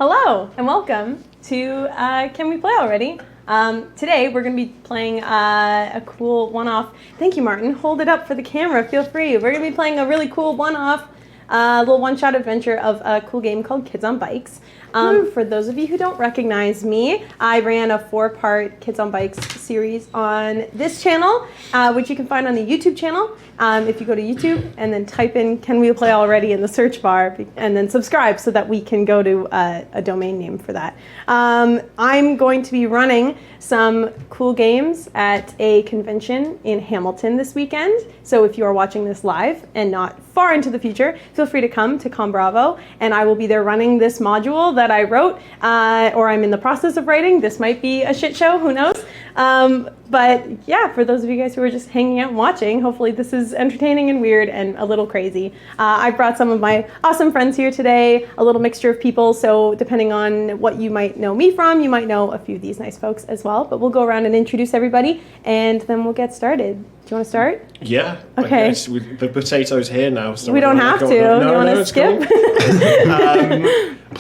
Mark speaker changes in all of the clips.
Speaker 1: Hello and welcome to Can We Play Already? Today we're going to be playing a cool one-off. Thank you, Martin. Hold it up for the camera. Feel free. We're going to be playing a really cool one-off, little one-shot adventure of a cool game called Kids on Bikes. For those of you who don't recognize me, I ran a 4-part Kids on Bikes series on this channel, which you can find on the YouTube channel. If you go to YouTube and then type in Can We Play Already in the search bar and then subscribe so that we can go to a domain name for that. I'm going to be running some cool games at a convention in Hamilton this weekend. So if you are watching this live and not far into the future, feel free to come to Com Bravo, and I will be there running this module that I wrote, or I'm in the process of writing. This might be a shit show, who knows? But yeah, for those of you guys who are just hanging out and watching, hopefully this is entertaining and weird and a little crazy. I brought some of my awesome friends here today, a little mixture of people, so depending on what you might know me from, you might know a few of these nice folks as well. But we'll go around and introduce everybody, and then we'll get started. Do you want to start?
Speaker 2: Yeah.
Speaker 1: Okay.
Speaker 2: I guess with the potatoes here now. So
Speaker 1: we don't have to.
Speaker 2: No,
Speaker 1: you want to skip?
Speaker 2: Cool.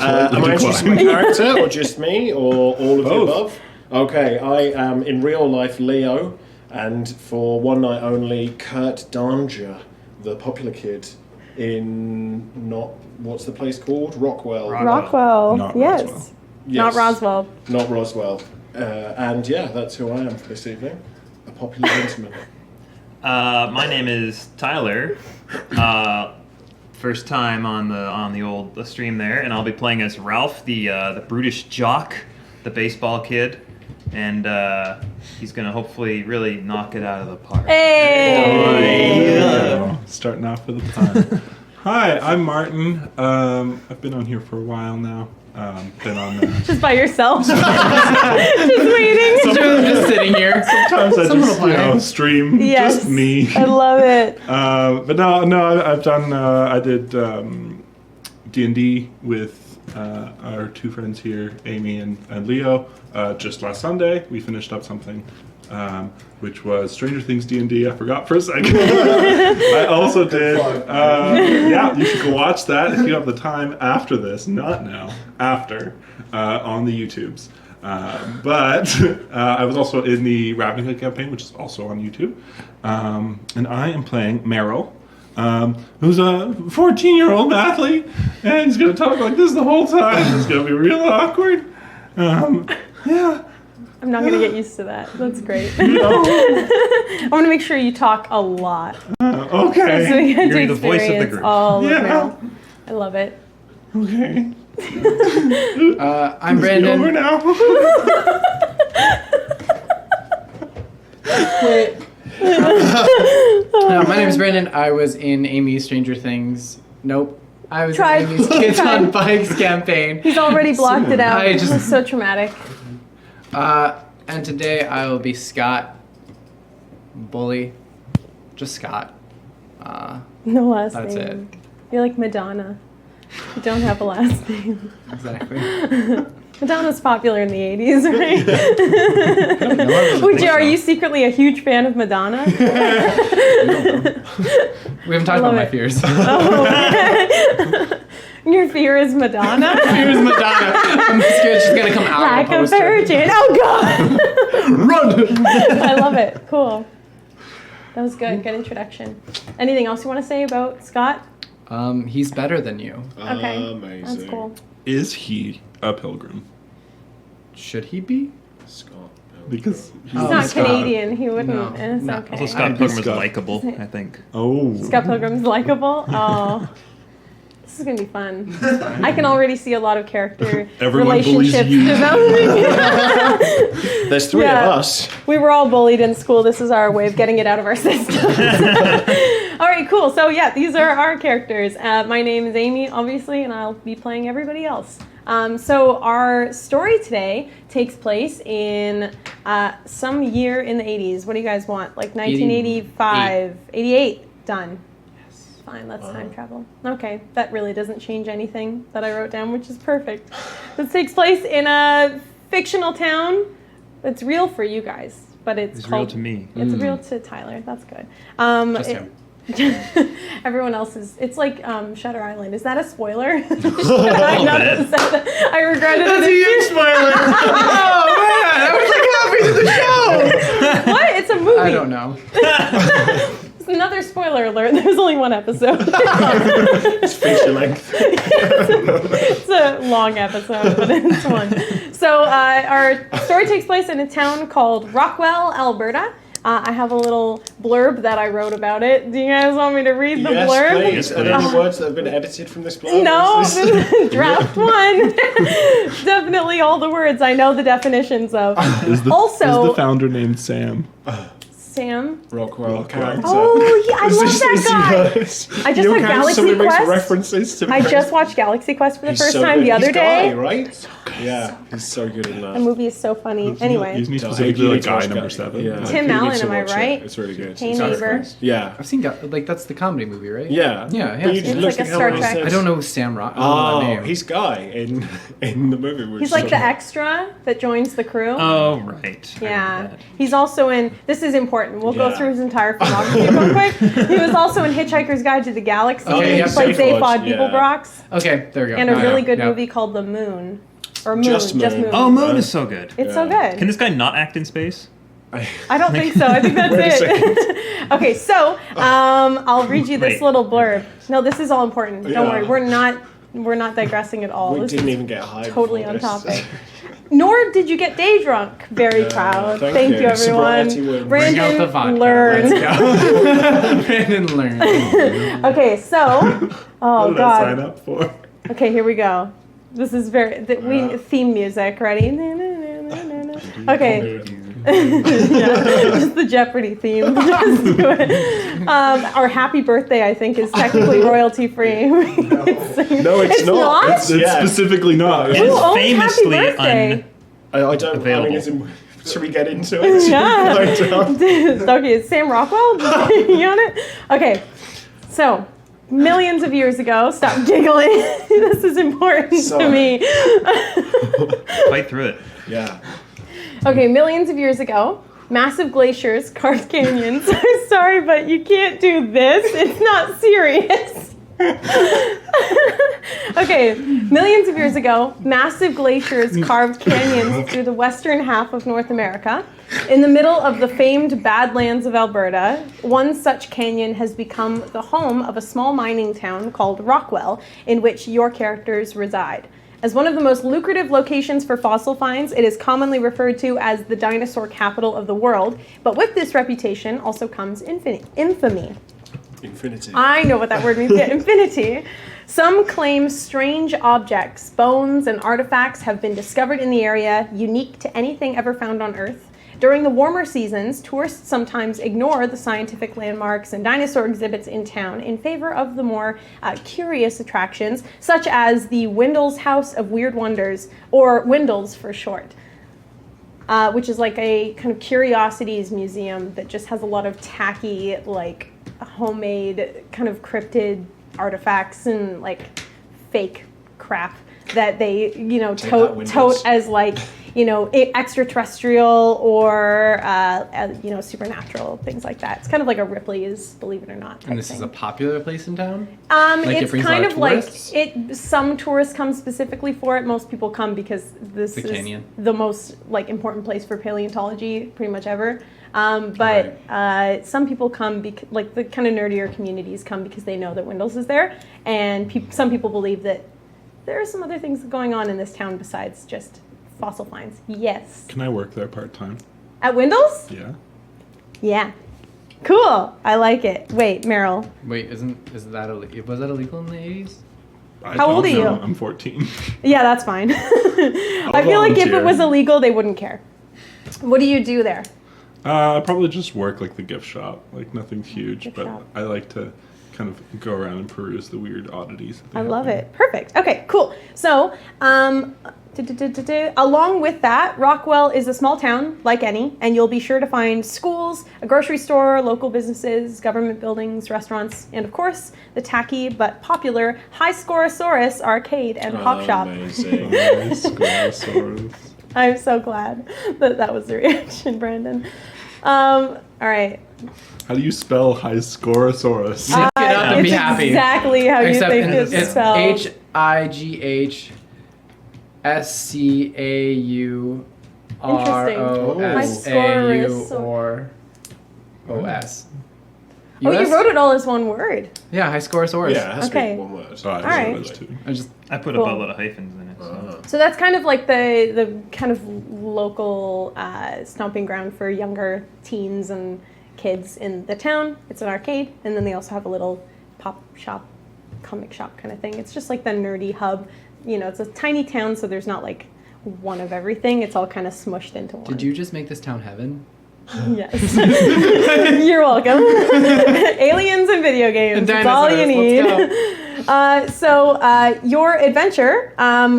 Speaker 2: Am I introducing my character, or just me, or all of the above? Okay, I am in real life Leo, and for one night only, Kurt Danger, the popular kid in what's the place called? Rockwell.
Speaker 1: Rockwell.
Speaker 3: Not
Speaker 1: yes.
Speaker 3: Roswell.
Speaker 1: Not Roswell.
Speaker 2: Not Roswell. And yeah, that's who I am for this evening. A popular gentleman.
Speaker 4: My name is Tyler. First time on the old stream there, and I'll be playing as Ralph, the brutish jock, the baseball kid, and he's gonna hopefully really knock it out of the park.
Speaker 1: Hey!
Speaker 3: Starting off with a pun. Hi, I'm Martin. I've been on here for a while now. Been on
Speaker 1: Just by yourself. Just waiting.
Speaker 5: Just sitting here.
Speaker 3: Sometimes I just stream
Speaker 1: Yes,
Speaker 3: just me.
Speaker 1: I love it.
Speaker 3: But no, I've done. I did D&D with our two friends here, Amy and Leo. Just last Sunday, we finished up something, which was Stranger Things D&D. I forgot for a second. I also did. Yeah, you should go watch that if you have the time after this. Not now, after on the YouTubes. But I was also in the Ravnica campaign, which is also on YouTube. And I am playing Meryl, who's a 14-year-old athlete, and he's going to talk like this the whole time. It's going to be real awkward. Yeah.
Speaker 1: I'm not going to get used to that. That's great. I want to make sure you talk a lot.
Speaker 3: Okay.
Speaker 1: So we get
Speaker 4: You're
Speaker 1: to
Speaker 4: the voice of the
Speaker 1: experience
Speaker 4: group.
Speaker 1: all of
Speaker 3: Yeah.
Speaker 1: Meryl. I love it.
Speaker 3: Okay.
Speaker 5: I'm Brandon.
Speaker 3: Over now.
Speaker 5: Wait. My name is Brandon. I was in Amy's Stranger Things. Nope. I was in Amy's Kids on Bikes campaign.
Speaker 1: He's already blocked it out.
Speaker 5: I just-
Speaker 1: It was so traumatic.
Speaker 5: And today I will be Scott. Bully. Just Scott.
Speaker 1: No last
Speaker 5: That's
Speaker 1: name. You're like Madonna. You don't have a last name.
Speaker 5: Exactly.
Speaker 1: Madonna's popular in the 80s, right? Would you, are you secretly a huge fan of Madonna?
Speaker 5: We haven't talked about my fears.
Speaker 1: Oh. Your fear is Madonna?
Speaker 5: Fear is Madonna. I'm scared she's gonna come out
Speaker 1: Like
Speaker 5: of the
Speaker 1: a
Speaker 5: poster.
Speaker 1: virgin. Oh, God.
Speaker 5: Run!
Speaker 1: I love it. Cool. That was good. Good introduction. Anything else you want to say about Scott?
Speaker 5: He's better than you.
Speaker 1: Okay.
Speaker 2: Amazing.
Speaker 1: That's cool.
Speaker 3: Is he a pilgrim?
Speaker 5: Should he be?
Speaker 2: Scott.
Speaker 3: Because
Speaker 1: He's not
Speaker 3: Scott.
Speaker 1: Canadian. He wouldn't.
Speaker 5: No.
Speaker 1: It's
Speaker 5: No.
Speaker 1: okay.
Speaker 4: Also, Scott
Speaker 5: I'd be
Speaker 4: Pilgrim is
Speaker 3: Scott.
Speaker 4: likable, I think.
Speaker 3: Oh.
Speaker 1: Scott Pilgrim's likable. Oh. This is going to be fun. I can already see a lot of character
Speaker 3: Everyone bullies
Speaker 1: relationships
Speaker 3: you.
Speaker 1: developing.
Speaker 2: There's three
Speaker 1: Yeah.
Speaker 2: of us.
Speaker 1: We were all bullied in school. This is our way of getting it out of our system. All right, cool. So yeah, these are our characters. My name is Amy, obviously, and I'll be playing everybody else. So our story today takes place in some year in the 80s. What do you guys want? Like 1985, 88? Done. Fine, let's time travel. Okay, that really doesn't change anything that I wrote down, which is perfect. This takes place in a fictional town. It's real for you guys, but it's
Speaker 4: It's
Speaker 1: called,
Speaker 4: real to me.
Speaker 1: It's real to Tyler. That's good.
Speaker 5: Just him.
Speaker 1: Everyone else is. It's like Shutter Island. Is that a spoiler? I regretted
Speaker 5: That's a
Speaker 1: it.
Speaker 5: huge spoiler. Oh man, I was like halfway to the show.
Speaker 1: What? It's a movie.
Speaker 5: I don't know.
Speaker 1: It's another spoiler alert. There's only one episode.
Speaker 2: It's feature length.
Speaker 1: It's a long episode, but it's one. So our story takes place in a town called Rockwell, Alberta. I have a little blurb that I wrote about it. Do you guys want me to read the
Speaker 2: Yes,
Speaker 1: blurb?
Speaker 2: please. Are there any words that have been edited from this blurb?
Speaker 1: No,
Speaker 2: Is this-
Speaker 1: draft one. Definitely all the words I know the definitions of.
Speaker 3: Is the founder named Sam?
Speaker 1: Sam.
Speaker 2: Rockwell character.
Speaker 1: Oh, yeah, I love that guy. I just had Galaxy
Speaker 2: Somebody makes
Speaker 1: Quest.
Speaker 2: references to
Speaker 1: I just watched Galaxy Quest for the first time
Speaker 2: good.
Speaker 1: the other
Speaker 2: He's
Speaker 1: day.
Speaker 2: Guy, right? Yeah, he's so good in that.
Speaker 1: The movie is so funny. Anyway,
Speaker 3: Isn't he
Speaker 2: No,
Speaker 3: specifically
Speaker 2: you
Speaker 3: like
Speaker 2: need to
Speaker 3: guy
Speaker 2: watch
Speaker 3: number
Speaker 2: Guy.
Speaker 3: 7?
Speaker 2: Yeah.
Speaker 1: Tim
Speaker 2: You need
Speaker 1: Allen,
Speaker 2: to
Speaker 1: am I
Speaker 2: watch it.
Speaker 1: right?
Speaker 2: It's really good.
Speaker 1: Hey,
Speaker 2: It's
Speaker 1: neighbor.
Speaker 2: Yeah.
Speaker 5: I've seen like that's the comedy movie, right?
Speaker 2: Yeah.
Speaker 5: Yeah,
Speaker 2: But you
Speaker 5: it's
Speaker 2: just look
Speaker 1: like a
Speaker 2: at how
Speaker 1: Star
Speaker 2: many
Speaker 1: Trek.
Speaker 2: steps-
Speaker 5: I don't know Sam Rock.
Speaker 2: Oh, he's Guy in the movie. Which
Speaker 1: He's like
Speaker 2: is
Speaker 1: the
Speaker 2: so-
Speaker 1: extra that joins the crew.
Speaker 4: Oh, right. I
Speaker 1: Yeah,
Speaker 4: remember that.
Speaker 1: he's also in. This is important. We'll go
Speaker 2: Yeah.
Speaker 1: through his entire filmography real quick. He was also in Hitchhiker's Guide to the Galaxy.
Speaker 5: Okay,
Speaker 1: He
Speaker 5: yeah,
Speaker 1: played
Speaker 2: Zaphod,
Speaker 1: Zaphod
Speaker 2: yeah.
Speaker 1: Beeblebrox,
Speaker 5: Okay, there we go.
Speaker 1: and a
Speaker 5: Now I
Speaker 1: really
Speaker 5: know.
Speaker 1: good
Speaker 5: Yeah.
Speaker 1: movie called The Moon, or Moon,
Speaker 2: Just Moon.
Speaker 4: Oh, Moon is so good.
Speaker 1: It's so
Speaker 2: Yeah.
Speaker 1: good.
Speaker 4: Can this guy not act in space?
Speaker 1: I don't think so. I think
Speaker 2: Wait a
Speaker 1: that's it. Okay, so I'll read you this
Speaker 4: Wait.
Speaker 1: little blurb. No, this is all important. Don't
Speaker 2: Yeah.
Speaker 1: worry. We're not digressing at all.
Speaker 2: We
Speaker 1: This
Speaker 2: didn't
Speaker 1: is
Speaker 2: even get high.
Speaker 1: totally
Speaker 2: before
Speaker 1: on
Speaker 2: this.
Speaker 1: topic. Nor did you get day drunk. Very proud.
Speaker 2: thank
Speaker 1: Thank
Speaker 2: you.
Speaker 1: you, everyone.
Speaker 2: Sobriety wins.
Speaker 5: Bring out the
Speaker 1: Brandon,
Speaker 5: vodka.
Speaker 1: learn.
Speaker 5: Let's go. Brandon, learn.
Speaker 1: Okay, so oh
Speaker 3: What did I sign
Speaker 1: god.
Speaker 3: up for?
Speaker 1: Okay, here we go. This is we theme music. Ready? Okay. Yeah, just the Jeopardy theme. Just do it. Our happy birthday, I think, is technically royalty free.
Speaker 2: No, it's not.
Speaker 1: not?
Speaker 3: It's
Speaker 2: Yeah.
Speaker 3: specifically not.
Speaker 4: It
Speaker 1: Who
Speaker 4: is
Speaker 1: owns
Speaker 4: famously
Speaker 1: Happy Birthday?
Speaker 2: I don't. I
Speaker 4: Available.
Speaker 2: mean, should we get into it?
Speaker 1: Yeah.
Speaker 2: I don't.
Speaker 1: Okay, is Sam Rockwell? You on it? Okay, so millions of years ago, stop giggling. This is important to
Speaker 2: Sorry.
Speaker 1: me.
Speaker 4: Fight through it.
Speaker 2: Yeah.
Speaker 1: Okay, millions of years ago, massive glaciers carved canyons. I'm sorry, but you can't do this. It's not serious. Okay, millions of years ago, massive glaciers carved canyons through the western half of North America. In the middle of the famed Badlands of Alberta, one such canyon has become the home of a small mining town called Rockwell, in which your characters reside. As one of the most lucrative locations for fossil finds, it is commonly referred to as the dinosaur capital of the world, but with this reputation also comes infamy.
Speaker 2: Infinity.
Speaker 1: I know what that word means. Yeah, infinity. Some claim strange objects, bones, and artifacts have been discovered in the area, unique to anything ever found on Earth. During the warmer seasons, tourists sometimes ignore the scientific landmarks and dinosaur exhibits in town in favor of the more curious attractions, such as the Windles House of Weird Wonders, or Windles for short, which is like a kind of curiosities museum that just has a lot of tacky, like homemade kind of cryptid artifacts and like fake crap that they, you know,
Speaker 2: Take that, Windows.
Speaker 1: tote as like, you know, extraterrestrial or, you know, supernatural, things like that. It's kind of like a Ripley's, believe it or not.
Speaker 5: And this is a popular place in town? Like, it
Speaker 1: It's
Speaker 5: brings a
Speaker 1: kind
Speaker 5: lot
Speaker 1: of
Speaker 5: of
Speaker 1: like
Speaker 5: tourists?
Speaker 1: some tourists come specifically for it. Most people come because this
Speaker 5: The
Speaker 1: is
Speaker 5: canyon.
Speaker 1: the most like important place for paleontology pretty much ever. But some people come like the kind of nerdier communities come because they know that Windles is there, and some people believe that there are some other things going on in this town besides just fossil finds. Yes.
Speaker 3: Can I work there part-time?
Speaker 1: At Windles?
Speaker 3: Yeah.
Speaker 1: Yeah. Cool. I like it. Wait, Meryl.
Speaker 5: Wait, was that illegal in the 80s?
Speaker 1: How old
Speaker 3: don't
Speaker 1: are you?
Speaker 3: know. I'm 14.
Speaker 1: Yeah, that's fine. I feel like if it
Speaker 3: volunteer.
Speaker 1: was illegal, they wouldn't care. What do you do there?
Speaker 3: I probably just work like the gift shop, like nothing huge,
Speaker 1: Gift
Speaker 3: but
Speaker 1: shop.
Speaker 3: I like to kind of go around and peruse the weird oddities. that they
Speaker 1: I
Speaker 3: have
Speaker 1: love
Speaker 3: there.
Speaker 1: it. Perfect. Okay, cool. So, along with that, Rockwell is a small town, like any, and you'll be sure to find schools, a grocery store, local businesses, government buildings, restaurants, and of course, the tacky but popular High Scoresaurus arcade and pop shop.
Speaker 2: Amazing.
Speaker 3: Nice, Squaresaurus.
Speaker 1: I'm so glad that that was the reaction, Brandon. All right.
Speaker 3: How do you spell Highscorosaurus?
Speaker 5: Look it up and
Speaker 1: it's
Speaker 5: be happy.
Speaker 1: exactly how
Speaker 5: Except
Speaker 1: you think it's spelled.
Speaker 5: HIGHSCAUROSAU or OS.
Speaker 1: Oh, you wrote it all as one word.
Speaker 5: Yeah, Highscorosaurus.
Speaker 2: Yeah, it has
Speaker 1: Okay.
Speaker 2: to be one word.
Speaker 3: Oh, I
Speaker 1: right.
Speaker 3: those two.
Speaker 4: I put
Speaker 1: Cool.
Speaker 4: a lot of hyphens in it. So.
Speaker 1: So that's kind of like the kind of local stomping ground for younger teens and kids in the town. It's an arcade, and then they also have a little pop shop, comic shop kind of thing. It's just like the nerdy hub. You know, it's a tiny town, so there's not like one of everything. It's all kind of smushed into one.
Speaker 5: Did you just make this town heaven?
Speaker 1: Yes. You're welcome. Aliens and video games.
Speaker 5: And
Speaker 1: That's all you need.
Speaker 5: Let's
Speaker 1: So your adventure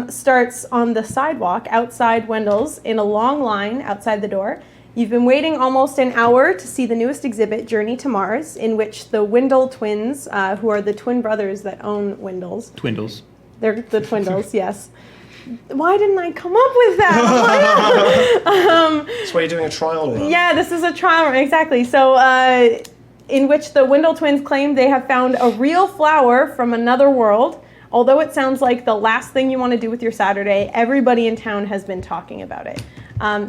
Speaker 1: starts on the sidewalk outside Wendell's in a long line outside the door. You've been waiting almost an hour to see the newest exhibit, Journey to Mars, in which the Wendell twins, who are the twin brothers that own Wendell's.
Speaker 4: Twindles.
Speaker 1: They're the Twindles, yes. Why didn't I come up with that?
Speaker 2: That's why you're doing a trial run.
Speaker 1: Yeah, this is a trial run, exactly. So, in which the Wendell twins claim they have found a real flower from another world. Although it sounds like the last thing you want to do with your Saturday, everybody in town has been talking about it.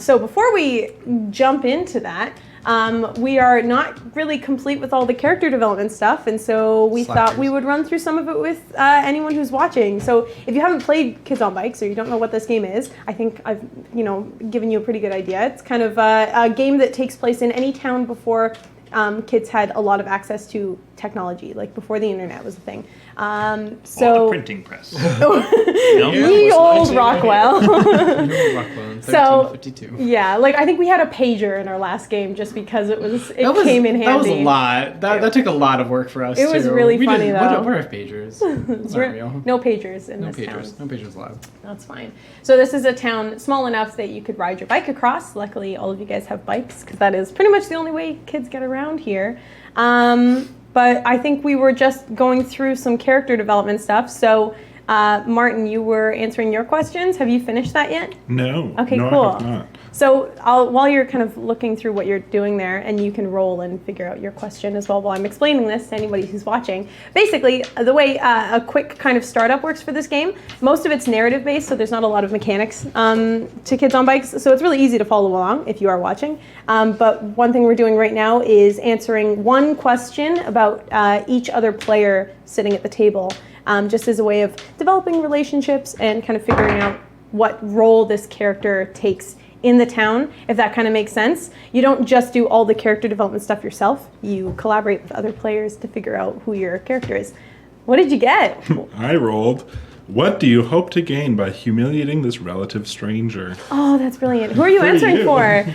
Speaker 1: So before we jump into that, we are not really complete with all the character development stuff, and so we thought we would run through some of it with anyone who's watching. So if you haven't played Kids on Bikes or you don't know what this game is, I think I've given you a pretty good idea. It's kind of a game that takes place in any town before kids had a lot of access to technology, like before the internet was a thing.
Speaker 4: Or the printing press.
Speaker 1: Ye old Rockwell.
Speaker 5: Rockwell in 1352.
Speaker 1: Yeah, like I think we had a pager in our last game just because it came in handy.
Speaker 5: That was a lot. That took a lot of work for us.
Speaker 1: It was really funny, though.
Speaker 5: What are pagers? It's not real.
Speaker 1: No pagers in this
Speaker 5: pagers.
Speaker 1: town.
Speaker 5: No pagers allowed.
Speaker 1: That's fine. So this is a town small enough that you could ride your bike across. Luckily, all of you guys have bikes because that is pretty much the only way kids get around here. But I think we were just going through some character development stuff. So, Martin, you were answering your questions. Have you finished that yet?
Speaker 3: No.
Speaker 1: Okay,
Speaker 3: no,
Speaker 1: cool.
Speaker 3: I have not.
Speaker 1: So while you're kind of looking through what you're doing there, and you can roll and figure out your question as well while I'm explaining this to anybody who's watching. Basically, the way a quick kind of startup works for this game, most of it's narrative based, so there's not a lot of mechanics to Kids on Bikes, so it's really easy to follow along if you are watching. But one thing we're doing right now is answering one question about each other player sitting at the table, just as a way of developing relationships and kind of figuring out what role this character takes in the town, if that kind of makes sense. You don't just do all the character development stuff yourself. You collaborate with other players to figure out who your character is. What did you get?
Speaker 3: I rolled. What do you hope to gain by humiliating this relative stranger?
Speaker 1: Oh, that's brilliant. Who are you
Speaker 3: For
Speaker 1: answering
Speaker 3: you.
Speaker 1: for?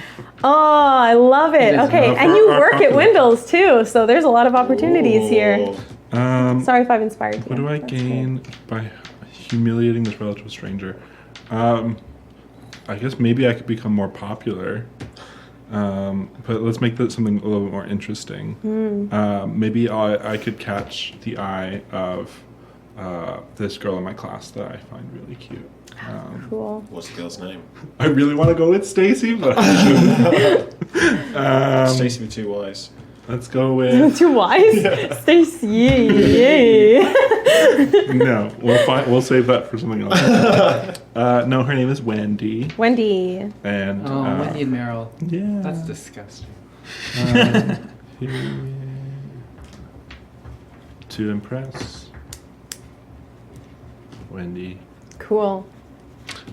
Speaker 1: Oh, I love it. Okay, and you work at Wendell's too, so there's a lot of opportunities here. Sorry if I've inspired you.
Speaker 3: What do I gain by humiliating this relative stranger? I guess maybe I could become more popular. But let's make that something a little bit more interesting. Maybe I could catch the eye of this girl in my class that I find really cute.
Speaker 1: Cool.
Speaker 2: What's the girl's name?
Speaker 3: I really want to go with Stacy, but
Speaker 2: Stacy with two Y's.
Speaker 3: let's go with
Speaker 1: Too wise? Stacy. Yay.
Speaker 3: no. We'll save that for something else. No, her name is Wendy,
Speaker 1: Wendy.
Speaker 3: and
Speaker 5: Wendy and Meryl.
Speaker 3: yeah,
Speaker 5: That's disgusting.
Speaker 3: to impress Wendy.
Speaker 1: Cool.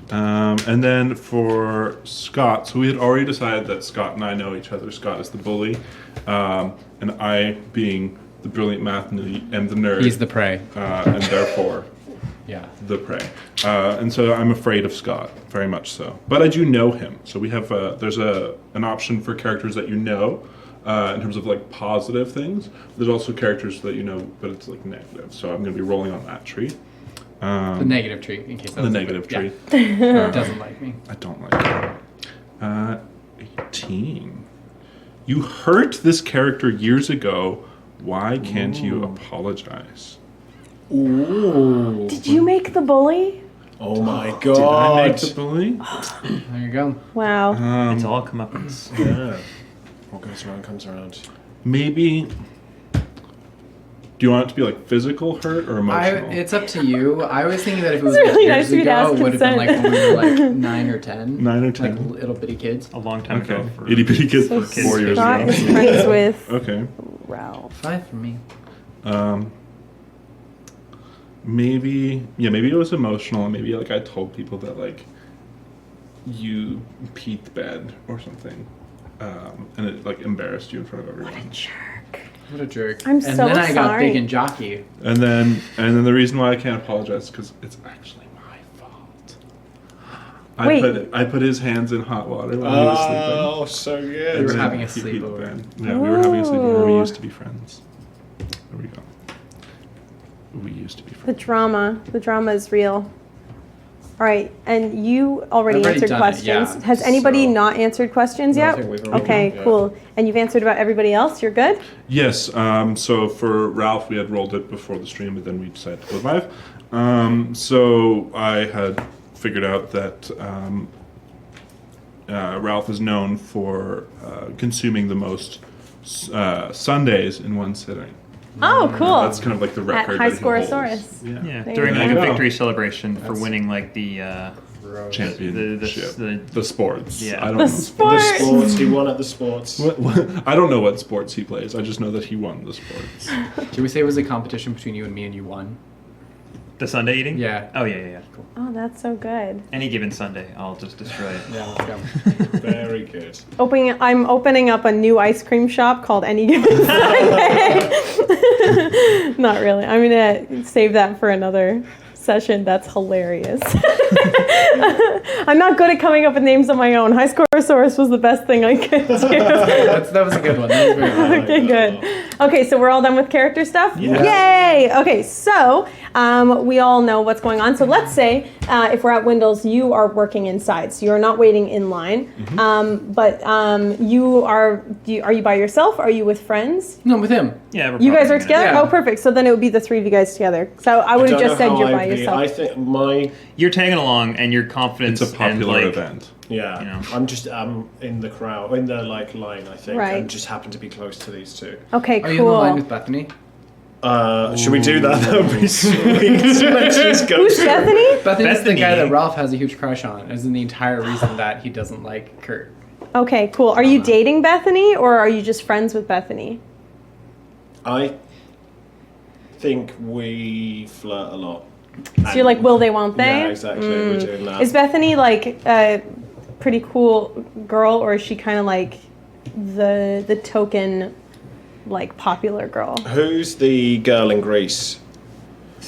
Speaker 3: And then for Scott, so we had already decided that Scott and I know each other. Scott is the bully, and I, being the brilliant math am the nerd.
Speaker 5: He's the prey.
Speaker 3: And therefore
Speaker 5: Yeah.
Speaker 3: the prey. And so I'm afraid of Scott, very much so. But I do know him, so we have there's an option for characters that you know, in terms of like positive things. There's also characters that you know, but it's like negative. So I'm going to be rolling on that tree.
Speaker 5: The negative tree, in case that
Speaker 3: The
Speaker 5: was
Speaker 3: negative tree.
Speaker 5: Yeah. Doesn't like me.
Speaker 3: I don't like it. 18. You hurt this character years ago. Why can't you apologize?
Speaker 2: Ooh.
Speaker 1: Did you make the bully?
Speaker 2: Oh my
Speaker 3: Did I make
Speaker 2: god.
Speaker 3: the bully?
Speaker 5: There you go.
Speaker 1: Wow.
Speaker 4: It's all comeuppance.
Speaker 2: Yeah. What goes around comes around.
Speaker 3: Maybe. Do you want it to be like physical hurt or emotional?
Speaker 5: It's up to you. I was thinking that if it was
Speaker 1: It's really
Speaker 5: years
Speaker 1: nice of you to
Speaker 5: ago,
Speaker 1: ask
Speaker 5: it would have been like
Speaker 1: consent.
Speaker 5: when we were like 9 or 10.
Speaker 3: 9 or 10.
Speaker 5: Like little bitty kids.
Speaker 4: A long time
Speaker 3: Okay.
Speaker 4: ago. For
Speaker 3: Itty bitty kids
Speaker 1: So
Speaker 3: for 4 years
Speaker 1: Scott
Speaker 3: ago.
Speaker 1: is friends with
Speaker 3: Okay.
Speaker 1: Ralph.
Speaker 5: 5 for me.
Speaker 3: Maybe it was emotional, and maybe like I told people that like you peed the bed or something, and it like embarrassed you in front of everyone.
Speaker 1: Jerk.
Speaker 5: What a jerk.
Speaker 1: I'm
Speaker 5: and
Speaker 1: so
Speaker 5: then I got
Speaker 1: sorry.
Speaker 5: big and jockey.
Speaker 3: And then the reason why I can't apologize is because it's actually my fault.
Speaker 1: Wait.
Speaker 3: I put his hands in hot water when he was sleeping.
Speaker 2: Oh, so good.
Speaker 5: We were
Speaker 3: And
Speaker 5: having
Speaker 3: then
Speaker 5: a
Speaker 3: he peed the
Speaker 5: sleepover.
Speaker 3: bed. Yeah, we were having a sleepover. We
Speaker 1: Ooh.
Speaker 3: used to be friends. There we go. We used to be
Speaker 1: The
Speaker 3: friends.
Speaker 1: drama is real. All right, and you already
Speaker 5: I've already
Speaker 1: answered
Speaker 5: done it,
Speaker 1: questions.
Speaker 5: yeah,
Speaker 1: Has anybody
Speaker 5: so-
Speaker 1: not answered questions
Speaker 2: No, I
Speaker 1: yet?
Speaker 2: think we've already
Speaker 1: Okay,
Speaker 2: done, yeah.
Speaker 1: cool. And you've answered about everybody else. You're good.
Speaker 3: Yes. So for Ralph, we had rolled it before the stream, but then we decided to go live. So I had figured out that Ralph is known for consuming the most Sundays in one sitting.
Speaker 1: Oh, cool.
Speaker 3: That's kind of like the record.
Speaker 1: High
Speaker 3: that he holds.
Speaker 1: Score-saurus.
Speaker 4: Yeah,
Speaker 1: There
Speaker 4: during
Speaker 1: you
Speaker 4: like
Speaker 3: go.
Speaker 4: a victory celebration for
Speaker 5: That's-
Speaker 4: winning like the
Speaker 3: Championship.
Speaker 4: the-
Speaker 3: The sports.
Speaker 4: Yeah.
Speaker 3: I don't
Speaker 1: The
Speaker 3: know
Speaker 1: sports.
Speaker 2: The sports. He won at the sports.
Speaker 3: What, I don't know what sports he plays. I just know that he won the sports.
Speaker 5: Did we say it was a competition between you and me and you won?
Speaker 4: the Sunday eating.
Speaker 5: Yeah.
Speaker 4: Oh yeah. Cool.
Speaker 1: Oh, that's so good.
Speaker 4: Any given Sunday, I'll just destroy it.
Speaker 5: Yeah, let's go.
Speaker 2: Very good.
Speaker 1: I'm opening up a new ice cream shop called Any Given Sunday. Not really. I'm gonna save that for another session. That's hilarious. I'm not good at coming up with names on my own. High Score-saurus was the best thing I could do.
Speaker 5: That was a good one. That was very good.
Speaker 1: Okay, good. Okay, so we're all done with character stuff?
Speaker 4: Yeah.
Speaker 1: Yay! Okay, so we all know what's going on. So let's say if we're at Windles, you are working inside, so you're not waiting in line. But are you by yourself? Are you with friends?
Speaker 5: No, with him.
Speaker 4: Yeah, we're
Speaker 1: You guys
Speaker 4: probably
Speaker 1: are together?
Speaker 5: Yeah.
Speaker 1: Oh, perfect. So then it would be the three of you guys together. So I would have just said you're by yourself.
Speaker 2: I think my
Speaker 4: You're tagging along, and your confidence.
Speaker 3: It's a popular
Speaker 4: and, like,
Speaker 3: event.
Speaker 2: yeah.
Speaker 4: You know.
Speaker 2: I'm just in the crowd, in the line. I think,
Speaker 1: Right.
Speaker 2: and just happen to be close to these two.
Speaker 1: Okay,
Speaker 5: Are you in the line
Speaker 1: cool.
Speaker 5: with Bethany?
Speaker 2: Should we do that? That would be sweet. Let's just go.
Speaker 1: Who's
Speaker 2: through it.
Speaker 1: Bethany?
Speaker 5: Bethany's the
Speaker 4: Bethany.
Speaker 5: guy that Ralph has a huge crush on, as in the entire reason that he doesn't like Kurt.
Speaker 1: Okay, cool. Are you dating Bethany or are you just friends with Bethany?
Speaker 2: I think we flirt a lot.
Speaker 1: So you're like, will they, won't they?
Speaker 2: Yeah, exactly. We're doing that.
Speaker 1: Is Bethany like a pretty cool girl, or is she kind of like the token, like popular girl?
Speaker 2: Who's the girl in Greece?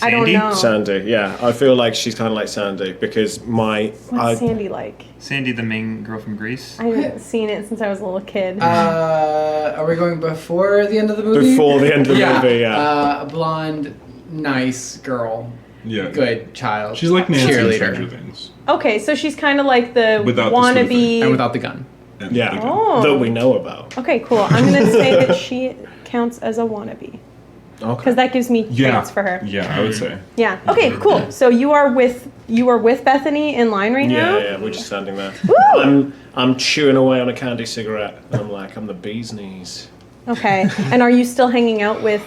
Speaker 1: I don't
Speaker 4: Sandy?
Speaker 1: know.
Speaker 2: Sandy. Yeah, I feel like she's kind of like Sandy because
Speaker 1: What's Sandy like?
Speaker 4: Sandy, the main girl from Greece.
Speaker 1: I haven't seen it since I was a little kid.
Speaker 5: Are we going before the end of the movie?
Speaker 2: before the end of the movie. Yeah.
Speaker 5: A blonde, nice girl.
Speaker 3: Yeah.
Speaker 5: Good child.
Speaker 3: She's like Nancy in
Speaker 5: cheerleader.
Speaker 3: Stranger Things.
Speaker 1: Okay, so she's kind of like the
Speaker 3: Without the
Speaker 1: wannabe.
Speaker 5: And without the gun.
Speaker 3: And
Speaker 2: Yeah.
Speaker 3: the-
Speaker 1: Oh.
Speaker 2: That we know about.
Speaker 1: Okay, cool. I'm gonna say that she counts as a wannabe
Speaker 2: Okay.
Speaker 1: because that gives me
Speaker 3: Yeah.
Speaker 1: traits for her.
Speaker 3: Yeah, I would say.
Speaker 1: Yeah. Okay. Cool. So you are with Bethany in line right now.
Speaker 2: Yeah, we're just standing there.
Speaker 1: Woo!
Speaker 2: I'm chewing away on a candy cigarette, and I'm like, I'm the bee's knees.
Speaker 1: Okay. And are you still hanging out with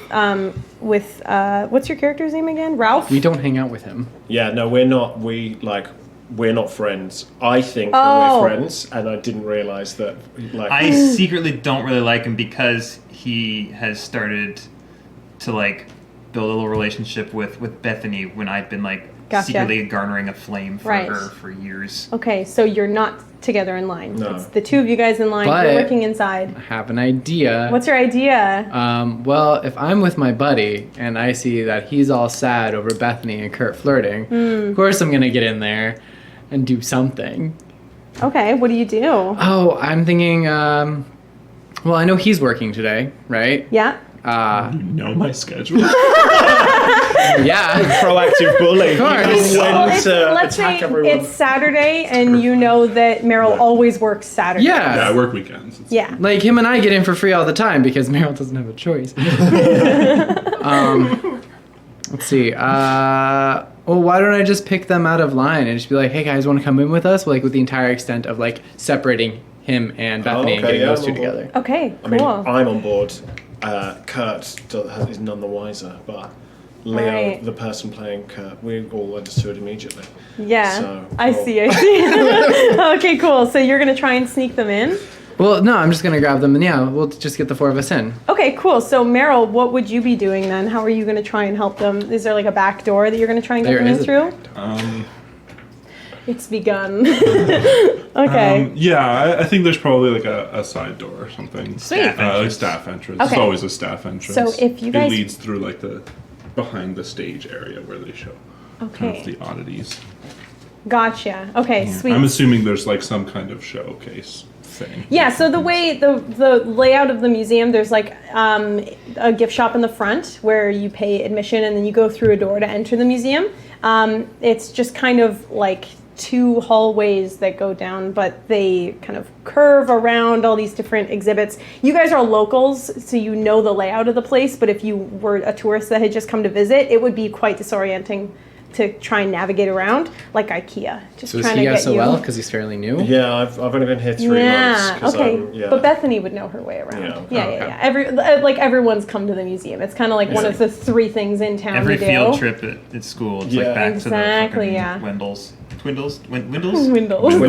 Speaker 1: what's your character's name again? Ralph?
Speaker 5: We don't hang out with him.
Speaker 2: Yeah, no, we're not. We're not friends. I think that
Speaker 1: Oh.
Speaker 2: we're friends, and I didn't realize that. Like,
Speaker 4: I secretly don't really like him because he has started to like build a little relationship with Bethany when I've been like
Speaker 1: Gotcha.
Speaker 4: secretly garnering a flame for
Speaker 1: Right.
Speaker 4: her for years.
Speaker 1: Okay, so you're not together in line.
Speaker 2: No.
Speaker 1: It's the two of you guys in line.
Speaker 5: But-
Speaker 1: You're working inside.
Speaker 5: I have an idea.
Speaker 1: What's your idea?
Speaker 5: Well, if I'm with my buddy and I see that he's all sad over Bethany and Kurt flirting, of course I'm gonna get in there and do something.
Speaker 1: Okay, what do you do?
Speaker 5: Oh, I'm thinking. Well, I know he's working today, right?
Speaker 1: Yeah.
Speaker 3: You know my schedule.
Speaker 5: Yeah.
Speaker 2: proactive bully.
Speaker 5: Of course.
Speaker 2: You know
Speaker 1: Well,
Speaker 2: when
Speaker 1: it's,
Speaker 2: to
Speaker 1: let's say
Speaker 2: attack everyone.
Speaker 1: it's Saturday, and you know that Meryl always works Saturday.
Speaker 5: Yeah.
Speaker 3: Yeah, I work weekends. It's-
Speaker 1: Yeah.
Speaker 5: Like him and I get in for free all the time because Meryl doesn't have a choice. Let's see. Well, why don't I just pick them out of line and just be like, "Hey guys, want to come in with us?" Like with the entire extent of like separating him and Bethany and
Speaker 2: okay,
Speaker 5: getting
Speaker 2: yeah,
Speaker 5: those two
Speaker 2: I'm on board.
Speaker 5: together.
Speaker 1: Okay,
Speaker 2: I mean,
Speaker 1: cool.
Speaker 2: I'm on board. Kurt is none the wiser, but Leo,
Speaker 1: Right.
Speaker 2: the person playing Kurt, we all understood immediately.
Speaker 1: Yeah,
Speaker 2: So,
Speaker 1: I
Speaker 2: cool.
Speaker 1: see. Okay, cool. So you're gonna try and sneak them in?
Speaker 5: Well, no, I'm just gonna grab them and yeah, we'll just get the 4 of us in.
Speaker 1: Okay, cool. So Meryl, what would you be doing then? How are you gonna try and help them? Is there like a back door that you're gonna try and get
Speaker 5: There
Speaker 1: them in
Speaker 5: is a
Speaker 1: through? It's begun. Okay.
Speaker 3: Yeah, I think there's probably like a side door or something.
Speaker 1: Sweet.
Speaker 3: Like staff entrance.
Speaker 1: Okay.
Speaker 3: It's always a staff entrance.
Speaker 1: So if you guys-
Speaker 3: It leads through like the behind the stage area where they show kind
Speaker 1: Okay.
Speaker 3: of the oddities.
Speaker 1: Gotcha. Okay, sweet.
Speaker 3: I'm assuming there's like some kind of showcase thing.
Speaker 1: Yeah, so the way the layout of the museum, there's like a gift shop in the front where you pay admission and then you go through a door to enter the museum. It's just kind of like 2 hallways that go down, but they kind of curve around all these different exhibits. You guys are locals, so you know the layout of the place, but if you were a tourist that had just come to visit, it would be quite disorienting to try and navigate around, like IKEA. Just
Speaker 5: So is
Speaker 1: trying
Speaker 5: he
Speaker 1: to
Speaker 5: guys
Speaker 1: get
Speaker 5: so
Speaker 1: you.
Speaker 5: well because he's fairly new?
Speaker 2: Yeah, I've only been here 3 months.
Speaker 1: Yeah.
Speaker 2: 'Cause
Speaker 1: Okay.
Speaker 2: yeah.
Speaker 1: But Bethany would know her way around.
Speaker 2: Yeah.
Speaker 1: Yeah.
Speaker 5: Okay.
Speaker 1: Like everyone's come to the museum. It's kind of like one of the 3 things in town
Speaker 4: Every
Speaker 1: to do.
Speaker 4: field trip at school, it's
Speaker 2: Yeah.
Speaker 4: like back
Speaker 1: Exactly,
Speaker 4: to the
Speaker 1: yeah.
Speaker 4: fucking Wendell's. Twindles?
Speaker 1: Windles.
Speaker 2: Windles.
Speaker 5: We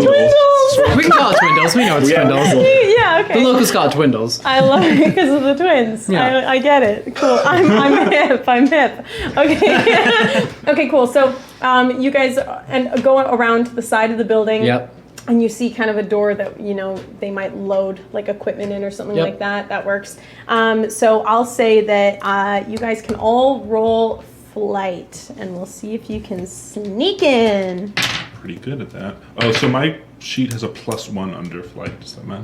Speaker 5: can call it Twindles. We know it's
Speaker 2: Yeah.
Speaker 5: Twindles.
Speaker 1: Yeah. Okay.
Speaker 5: The locals call it Twindles.
Speaker 1: I love it because of the twins.
Speaker 5: Yeah.
Speaker 1: I get it. Cool. I'm hip. I'm hip. Okay. Okay. Cool. So you guys go around to the side of the building.
Speaker 5: Yep.
Speaker 1: And you see kind of a door that, they might load like equipment in or something
Speaker 5: Yep.
Speaker 1: like that. That works. So I'll say that you guys can all roll flight and we'll see if you can sneak in.
Speaker 3: Pretty good at that. Oh, so my sheet has a +1 under flight. Does that matter?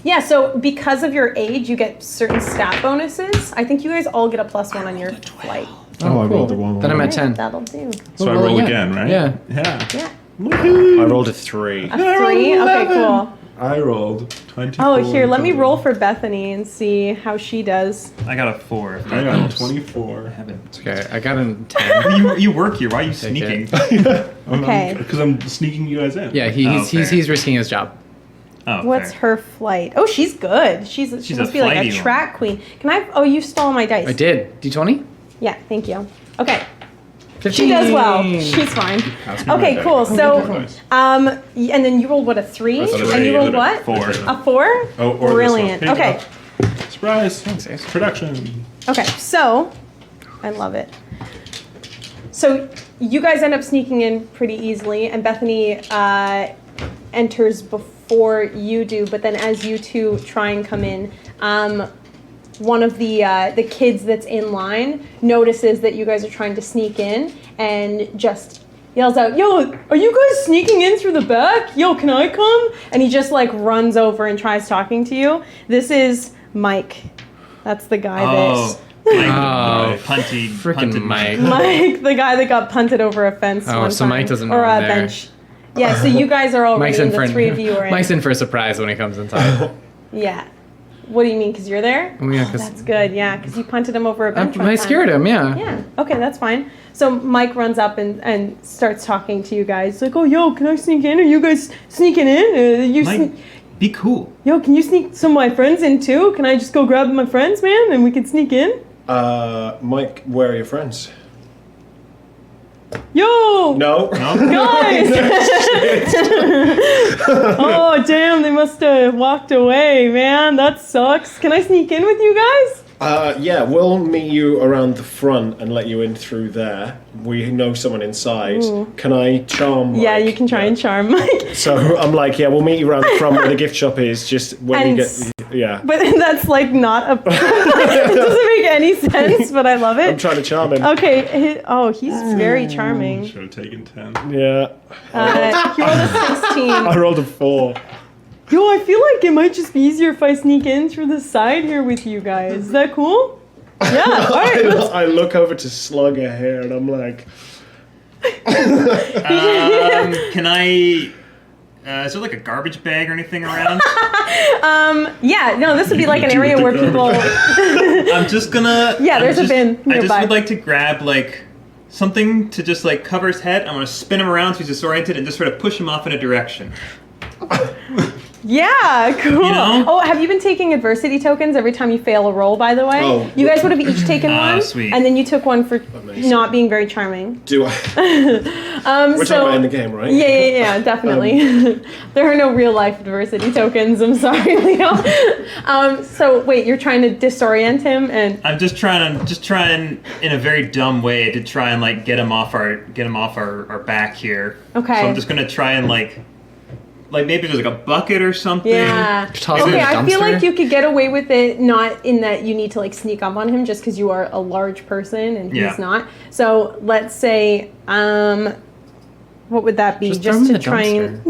Speaker 1: Yeah, so because of your age, you get certain stat bonuses. I think you guys all get a +1 on your flight.
Speaker 2: Oh, I rolled a 1.
Speaker 5: Then I'm at 10.
Speaker 1: That'll do.
Speaker 3: So I
Speaker 5: Well,
Speaker 3: roll
Speaker 5: yeah.
Speaker 3: again, right?
Speaker 5: Yeah.
Speaker 3: Yeah.
Speaker 1: Yeah.
Speaker 2: I rolled a 3.
Speaker 1: A 3? Okay, cool.
Speaker 3: I rolled 24.
Speaker 1: Oh, here, let me roll for Bethany and see how she does.
Speaker 4: I got a 4.
Speaker 3: I got 24.
Speaker 4: Heaven.
Speaker 5: Okay, I got a 10.
Speaker 4: You work here. Why are you sneaking?
Speaker 1: Okay.
Speaker 3: Because I'm sneaking you guys in.
Speaker 5: Yeah,
Speaker 4: fair.
Speaker 5: he's risking his job.
Speaker 4: Oh,
Speaker 1: What's
Speaker 4: fair.
Speaker 1: her flight? Oh, she's good. She
Speaker 4: She's
Speaker 1: must
Speaker 4: a
Speaker 1: be like a
Speaker 4: flighty one.
Speaker 1: track queen. Can I? Oh, you stole my dice.
Speaker 5: I did. D20?
Speaker 1: Yeah, thank you. Okay.
Speaker 5: 15.
Speaker 1: She does well. She's fine.
Speaker 3: Pass me my
Speaker 1: Okay,
Speaker 3: dice.
Speaker 1: cool. So,
Speaker 3: Nice.
Speaker 1: and then you rolled what, a 3?
Speaker 3: That's a
Speaker 1: And
Speaker 3: three.
Speaker 1: you rolled what?
Speaker 4: 4.
Speaker 1: A 4?
Speaker 3: Oh, or this one.
Speaker 1: Brilliant.
Speaker 3: Here you
Speaker 1: Okay.
Speaker 3: go. Surprise.
Speaker 5: Thanks.
Speaker 3: Production.
Speaker 1: Okay, so I love it. So you guys end up sneaking in pretty easily, and Bethany enters before you do. But then, as you two try and come in, one of the kids that's in line notices that you guys are trying to sneak in, and just yells out, "Yo, are you guys sneaking in through the back? Yo, can I come?" And he just like runs over and tries talking to you. This is Mike. That's the guy
Speaker 4: Oh, punted
Speaker 5: Frickin' Mike.
Speaker 1: Mike, the guy that got punted over a fence
Speaker 5: Oh,
Speaker 1: one
Speaker 5: so
Speaker 1: time.
Speaker 5: Mike doesn't know
Speaker 1: or
Speaker 5: I'm
Speaker 1: a
Speaker 5: there.
Speaker 1: bench. Yeah, so you guys are already
Speaker 5: Mike's
Speaker 1: in
Speaker 5: in
Speaker 1: the
Speaker 5: for
Speaker 1: 3 of you are in.
Speaker 5: Mike's in for a surprise when he comes inside.
Speaker 1: Yeah. What do you mean? Because you're there?
Speaker 5: Oh, yeah, 'cause-
Speaker 1: That's good. Yeah, because you punted him over a bench. one
Speaker 5: I
Speaker 1: time.
Speaker 5: scared him, yeah.
Speaker 1: Yeah. Okay, that's fine. So Mike runs up and starts talking to you guys. Like, "Oh, yo, can I sneak in? Are you guys sneaking in?
Speaker 4: Mike, be cool.
Speaker 1: Yo, can you sneak some of my friends in too? Can I just go grab my friends, man, and we can sneak in?
Speaker 2: Mike, where are your friends?
Speaker 1: Yo!
Speaker 2: No.
Speaker 1: Guys! Oh, damn, they must have walked away, man. That sucks. Can I sneak in with you guys?
Speaker 2: Yeah, we'll meet you around the front and let you in through there. We know someone inside.
Speaker 1: Ooh.
Speaker 2: Can I charm Mike?
Speaker 1: Yeah, you can try and charm Mike.
Speaker 2: So I'm like, yeah, we'll meet you around the front where the gift shop is, just when
Speaker 1: And
Speaker 2: you
Speaker 1: s-
Speaker 2: get... Yeah.
Speaker 1: But that's like not a... It doesn't make any sense, but I love
Speaker 2: I'm
Speaker 1: it.
Speaker 2: trying to charm him.
Speaker 1: Okay, he's very charming.
Speaker 3: Should have taken 10.
Speaker 2: Yeah.
Speaker 1: He rolled a 16.
Speaker 2: I rolled a 4.
Speaker 1: Yo, I feel like it might just be easier if I sneak in through the side here with you guys. Is that cool? Yeah, all right. let's-
Speaker 2: I look over to Slugger here and I'm like...
Speaker 4: Can I? Is there like a garbage bag or anything around?
Speaker 1: Yeah, no, this would be like an area where people...
Speaker 4: I'm just gonna.
Speaker 1: Yeah, there's a bin
Speaker 4: I just
Speaker 1: nearby.
Speaker 4: would like to grab like something to just like cover his head. I'm gonna spin him around so he's disoriented and just sort of push him off in a direction.
Speaker 1: Yeah, cool.
Speaker 4: You know?
Speaker 1: Oh, have you been taking adversity tokens every time you fail a roll, by the way?
Speaker 2: Oh.
Speaker 1: You guys would have each taken one,
Speaker 4: sweet.
Speaker 1: and then you took one for
Speaker 2: Amazing.
Speaker 1: not being very charming.
Speaker 2: Do I? We're talking about in the game, right?
Speaker 1: Yeah, definitely. There are no real life adversity tokens. I'm sorry, Leo. So wait, you're trying to disorient him, and
Speaker 4: I'm just trying in a very dumb way to try and like get him off our back here.
Speaker 1: Okay.
Speaker 4: So I'm just gonna try and like maybe there's like a bucket or something.
Speaker 1: yeah.
Speaker 5: Toss him in
Speaker 1: Okay,
Speaker 5: a
Speaker 1: I feel
Speaker 5: dumpster?
Speaker 1: like you could get away with it, not in that you need to like sneak up on him just because you are a large person and
Speaker 4: Yeah.
Speaker 1: he's not. So let's say, what would that be?
Speaker 5: Just throw him in the
Speaker 1: try and.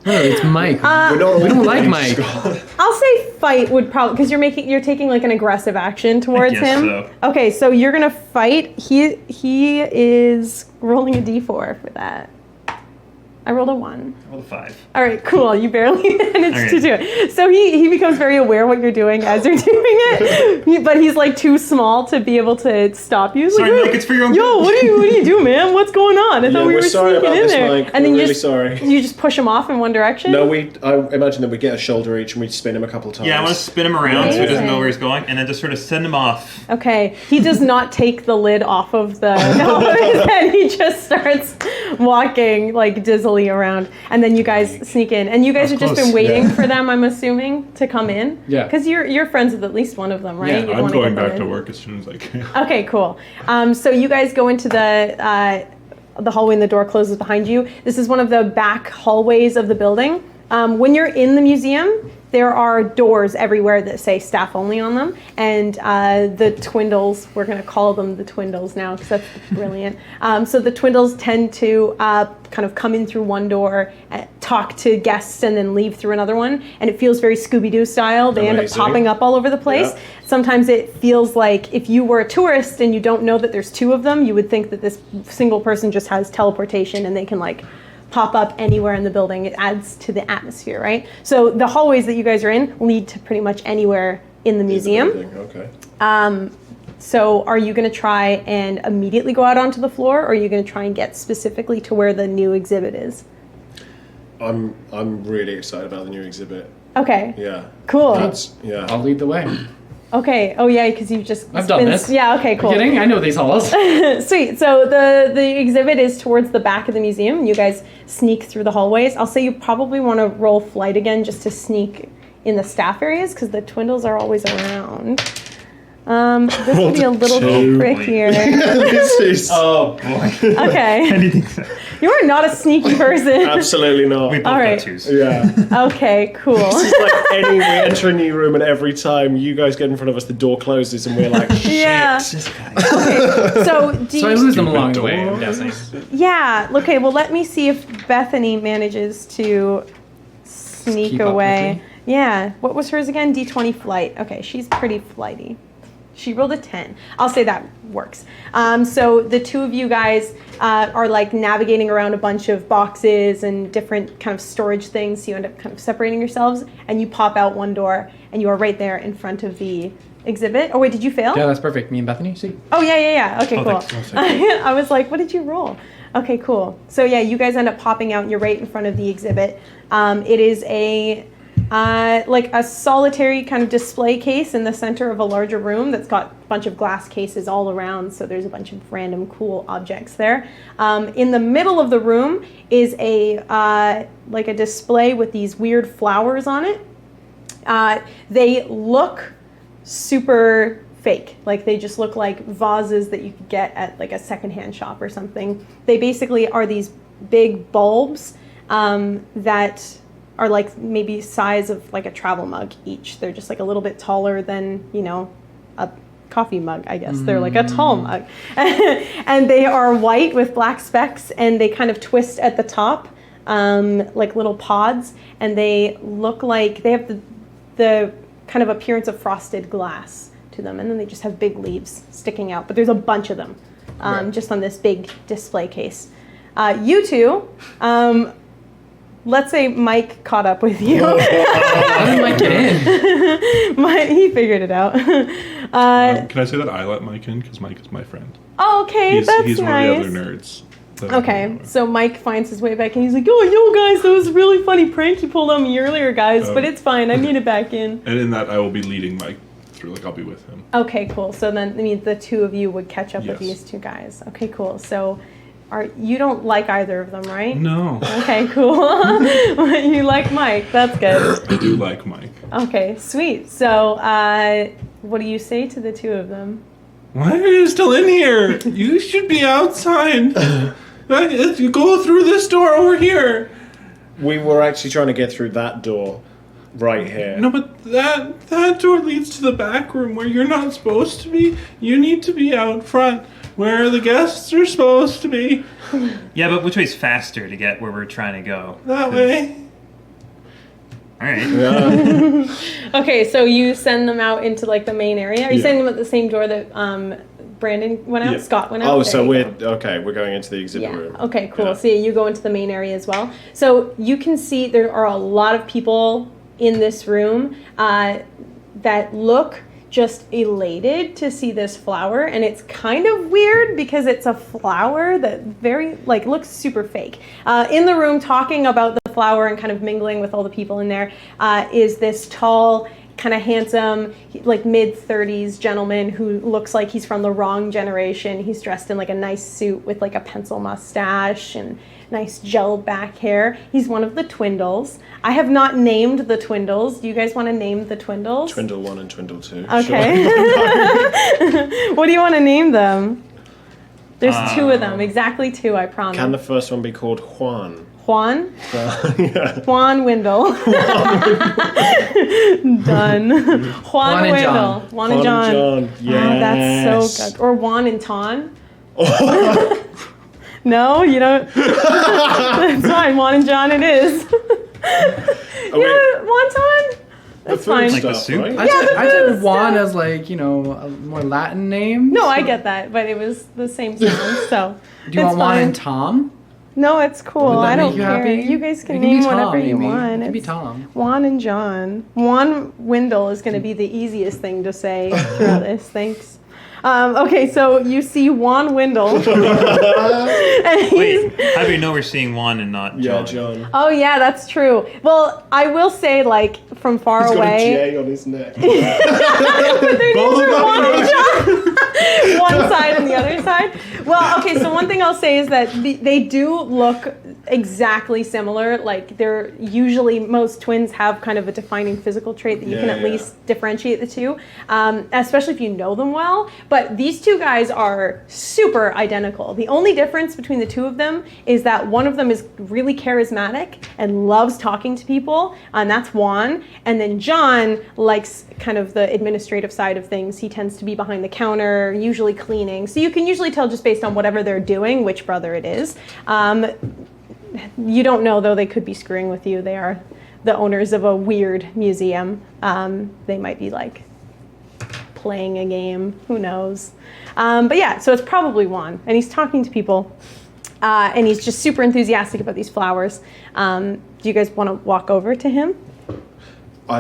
Speaker 5: No, it's Mike.
Speaker 2: We're not
Speaker 5: we don't like
Speaker 2: all
Speaker 5: Mike.
Speaker 2: Scott.
Speaker 1: I'll say fight would probably because you're taking like an aggressive action towards
Speaker 4: guess
Speaker 1: him.
Speaker 4: so.
Speaker 1: Okay, so you're gonna fight. He is rolling a d4 for that. I rolled a 1.
Speaker 4: Roll a 5.
Speaker 1: All right, cool. You barely managed to
Speaker 4: Okay.
Speaker 1: do it. So he becomes very aware what you're doing as you're doing it, but he's like too small to be able to stop you. He's
Speaker 4: Sorry,
Speaker 1: like,
Speaker 4: Mike, it's for your own
Speaker 1: Yo,
Speaker 4: good."
Speaker 1: what do you do, man? What's going on? I
Speaker 2: Yeah,
Speaker 1: thought we
Speaker 2: we're
Speaker 1: were
Speaker 2: sorry
Speaker 1: sneaking
Speaker 2: about
Speaker 1: in
Speaker 2: this,
Speaker 1: there.
Speaker 2: Mike.
Speaker 1: And then
Speaker 2: We're
Speaker 1: you
Speaker 2: really
Speaker 1: just
Speaker 2: sorry.
Speaker 1: you just push him off in one direction.
Speaker 2: No, I imagine that we get a shoulder each and we spin him a couple times.
Speaker 4: Yeah, I want to spin him around so he doesn't know
Speaker 1: Amazing.
Speaker 4: where he's going, and then just sort of send him off.
Speaker 1: Okay, he does not take the lid off of the his head. He just starts walking like dizzily around, and then you guys sneak in, and you guys have just
Speaker 3: close.
Speaker 1: been waiting
Speaker 2: Yeah.
Speaker 1: for them, I'm assuming, to come in.
Speaker 5: Yeah.
Speaker 1: Because you're friends with at least one of them, right?
Speaker 5: Yeah,
Speaker 1: You'd
Speaker 3: I'm
Speaker 1: wanna
Speaker 3: going
Speaker 1: get them
Speaker 3: back to
Speaker 1: in.
Speaker 3: work as soon as I can.
Speaker 1: Okay, cool. So you guys go into the hallway, and the door closes behind you. This is one of the back hallways of the building. When you're in the museum, there are doors everywhere that say staff only on them, and the Twindles, we're going to call them the Twindles now because that's brilliant. So the Twindles tend to kind of come in through one door, talk to guests, and then leave through another one, and it feels very Scooby-Doo style. They end up
Speaker 2: Amazing.
Speaker 1: popping up all over the place.
Speaker 2: Yeah.
Speaker 1: Sometimes it feels like if you were a tourist and you don't know that there's two of them, you would think that this single person just has teleportation and they can like pop up anywhere in the building. It adds to the atmosphere, right? So the hallways that you guys are in lead to pretty much anywhere in the museum.
Speaker 2: Okay.
Speaker 1: So are you going to try and immediately go out onto the floor, or are you going to try and get specifically to where the new exhibit is?
Speaker 2: I'm really excited about the new exhibit.
Speaker 1: Okay.
Speaker 2: Yeah.
Speaker 1: Cool.
Speaker 2: Yeah.
Speaker 5: I'll lead the way.
Speaker 1: Okay. Oh yeah, because you've just
Speaker 5: I've done this.
Speaker 1: Yeah. Okay. Cool.
Speaker 5: Kidding? I know these halls.
Speaker 1: Sweet. So the exhibit is towards the back of the museum. You guys sneak through the hallways. I'll say you probably want to roll flight again just to sneak in the staff areas because the Twindles are always around. This will be a little
Speaker 3: Two.
Speaker 1: trickier.
Speaker 2: This is
Speaker 4: Oh boy.
Speaker 1: Okay.
Speaker 4: Anything so.
Speaker 1: You are not a sneaky person.
Speaker 2: absolutely not.
Speaker 4: We both
Speaker 1: All
Speaker 4: got
Speaker 1: right.
Speaker 4: 2s.
Speaker 2: Yeah.
Speaker 1: Okay. Cool.
Speaker 2: It's like we enter a new room and every time you guys get in front of us, the door closes and we're like, shit.
Speaker 1: Yeah.
Speaker 4: This guy.
Speaker 1: Okay. So do
Speaker 5: So I
Speaker 1: you,
Speaker 5: lose them along the way, I'm
Speaker 3: doors.
Speaker 5: guessing.
Speaker 1: yeah. Okay. Well, let me see if Bethany manages to sneak
Speaker 5: keep up with
Speaker 1: away.
Speaker 5: me?
Speaker 1: Yeah. What was hers again? D20 flight. Okay. She's pretty flighty. She rolled a 10. I'll say that works. So the two of you guys are like navigating around a bunch of boxes and different kind of storage things. So you end up kind of separating yourselves, and you pop out one door, and you are right there in front of the exhibit. Oh wait, did you fail?
Speaker 5: Yeah, that's perfect. Me and Bethany, see?
Speaker 1: Oh yeah. Okay,
Speaker 4: Oh,
Speaker 1: cool.
Speaker 4: thanks.
Speaker 1: I was like, what did you roll? Okay, cool. So yeah, you guys end up popping out, and you're right in front of the exhibit. It is like a solitary kind of display case in the center of a larger room that's got a bunch of glass cases all around. So there's a bunch of random cool objects there. In the middle of the room is like a display with these weird flowers on it. They look super fake. Like they just look like vases that you could get at like a secondhand shop or something. They basically are these big bulbs that are like maybe size of like a travel mug each. They're just like a little bit taller than, a coffee mug, I guess. They're like a tall mug. And they are white with black specks, and they kind of twist at the top like little pods, and they look like they have the kind of appearance of frosted glass to them, and then they just have big leaves sticking out. But there's a bunch of them just on this big display case. You two, let's say Mike caught up with you.
Speaker 5: How did Mike get in?
Speaker 1: He figured it out.
Speaker 3: Can I say that I let Mike in because Mike is my friend?
Speaker 1: Oh, okay,
Speaker 3: He's
Speaker 1: that's
Speaker 3: one
Speaker 1: nice.
Speaker 3: of the other nerds.
Speaker 1: Okay, so Mike finds his way back and he's like, "Oh, yo guys, that was a really funny prank you pulled on me earlier, guys, but it's fine. I made it back in."
Speaker 3: And in that, I will be leading Mike through. Like I'll be with him.
Speaker 1: Okay, cool. So then, I mean, the two of you would catch up with
Speaker 3: Yes.
Speaker 1: these two guys. Okay, cool. So, you don't like either of them, right?
Speaker 3: No,
Speaker 1: Okay, cool. You like Mike. That's good.
Speaker 3: I do like Mike.
Speaker 1: Okay, sweet. So, what do you say to the two of them?
Speaker 3: Why are you still in here? You should be outside. You go through this door over here.
Speaker 2: We were actually trying to get through that door right here.
Speaker 3: No, but that door leads to the back room where you're not supposed to be. You need to be out front where the guests are supposed to be.
Speaker 4: Yeah, but which way's faster to get where we're trying to go?
Speaker 3: That way.
Speaker 4: All right.
Speaker 2: Yeah.
Speaker 1: Okay, so you send them out into like the main area. Are you
Speaker 3: Yeah.
Speaker 1: sending them at the same door that Brandon went out?
Speaker 3: Yeah.
Speaker 1: Scott went out?
Speaker 2: Oh,
Speaker 1: There
Speaker 2: so
Speaker 1: you go.
Speaker 2: we're going into the exhibit
Speaker 1: Yeah.
Speaker 2: room.
Speaker 1: Okay, cool.
Speaker 2: Yeah.
Speaker 1: So you go into the main area as well. So you can see there are a lot of people in this room that look just elated to see this flower, and it's kind of weird because it's a flower that looks super fake. In the room, talking about the flower and kind of mingling with all the people in there, is this tall, kind of handsome, like mid-30s gentleman who looks like he's from the wrong generation. He's dressed in like a nice suit with like a pencil mustache and nice gel back hair. He's one of the Twindles. I have not named the Twindles. Do you guys want to name the Twindles?
Speaker 2: Twindle 1 and Twindle 2.
Speaker 1: Okay.
Speaker 2: Sure.
Speaker 1: What do you want to name them? There's two of them, exactly two, I promise.
Speaker 2: Can the first one be called Juan?
Speaker 1: Juan?
Speaker 2: Yeah.
Speaker 1: Juan Windle. Done. Juan
Speaker 5: and
Speaker 1: Windle.
Speaker 5: John.
Speaker 1: Juan and John.
Speaker 2: John.
Speaker 1: Oh, that's so good. Or Juan and Ton. No, you don't. That's fine. Juan and John it is.
Speaker 2: wait.
Speaker 1: Wonton? That's
Speaker 2: food
Speaker 1: fine.
Speaker 4: Like the
Speaker 2: stuff,
Speaker 4: soup?
Speaker 2: right?
Speaker 5: I
Speaker 1: food
Speaker 5: took Juan
Speaker 1: stuff.
Speaker 5: as like, a more Latin name.
Speaker 1: No, I get that, but it was the same sound, so.
Speaker 5: Do you
Speaker 1: it's
Speaker 5: want Juan
Speaker 1: fine.
Speaker 5: and Tom?
Speaker 1: No, it's cool.
Speaker 5: Would that
Speaker 1: I don't
Speaker 5: make you
Speaker 1: care.
Speaker 5: happy?
Speaker 1: You guys can
Speaker 5: It
Speaker 1: name
Speaker 5: be Tom,
Speaker 1: whatever you
Speaker 5: Amy.
Speaker 1: want.
Speaker 5: It can be
Speaker 1: It's
Speaker 5: Tom.
Speaker 1: Juan and John. Juan Windle is going to be the easiest thing to say throughout this. Thanks. Okay, so you see Juan Windle. And he's-
Speaker 4: Wait, how do we know we're seeing Juan and not John?
Speaker 2: Yeah, John.
Speaker 1: Oh yeah, that's true. Well, I will say, like, from far
Speaker 2: He's got a
Speaker 1: away.
Speaker 2: J on his neck.
Speaker 1: Their names are Juan and John. One side and the other side. Well, okay, so one thing I'll say is that they do look exactly similar. Like, they're usually, most twins have kind of a defining physical trait that you can at least differentiate the two, especially if you know them well. But these two guys are super identical. The only difference between the two of them is that one of them is really charismatic and loves talking to people, and that's Juan. And then John likes kind of the administrative side of things. He tends to be behind the counter, usually cleaning. So you can usually tell just based on whatever they're doing which brother it is. You don't know, though. They could be screwing with you. They are the owners of a weird museum. They might be like playing a game. Who knows? But yeah, so it's probably Juan, and he's talking to people, and he's just super enthusiastic about these flowers. Do you guys want to walk over to him?
Speaker 2: Or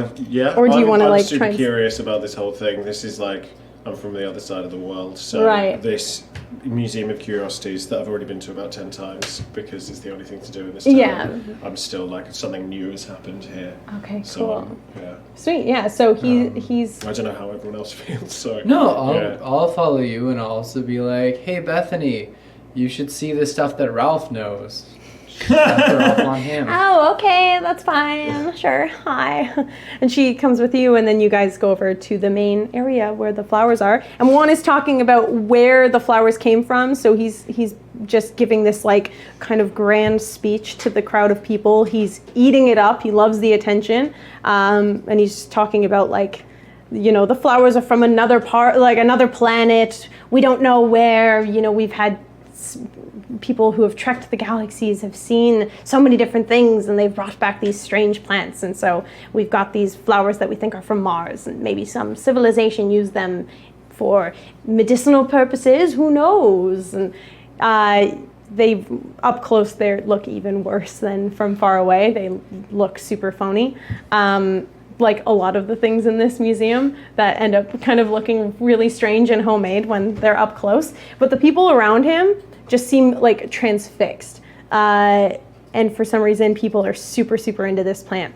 Speaker 1: Or do you wanna,
Speaker 2: I'm
Speaker 1: like,
Speaker 2: super
Speaker 1: try and-
Speaker 2: curious about this whole thing. This is like, I'm from the other side of the world, so
Speaker 1: Right.
Speaker 2: this Museum of Curiosities that I've already been to about 10 times because it's the only thing to do in this town.
Speaker 1: Yeah.
Speaker 2: I'm still like, something new has happened here.
Speaker 1: Okay,
Speaker 2: So,
Speaker 1: cool.
Speaker 2: yeah.
Speaker 1: Sweet, yeah. So he's
Speaker 2: I don't know how everyone else feels, so.
Speaker 5: No,
Speaker 2: Yeah.
Speaker 5: I'll follow you and I'll also be like, hey, Bethany, you should see the stuff that Ralph knows. After off on him.
Speaker 1: Oh, okay, that's fine. Sure. Hi. And she comes with you, and then you guys go over to the main area where the flowers are. And Juan is talking about where the flowers came from. So he's just giving this like kind of grand speech to the crowd of people. He's eating it up. He loves the attention. And he's talking about like, the flowers are from another planet. We don't know where. We've had people who have trekked the galaxies have seen so many different things, and they've brought back these strange plants, and so we've got these flowers that we think are from Mars, and maybe some civilization used them for medicinal purposes, who knows? And they up close they look even worse than from far away. They look super phony, like a lot of the things in this museum that end up kind of looking really strange and homemade when they're up close. But the people around him just seem like transfixed. And for some reason, people are super, super into this plant.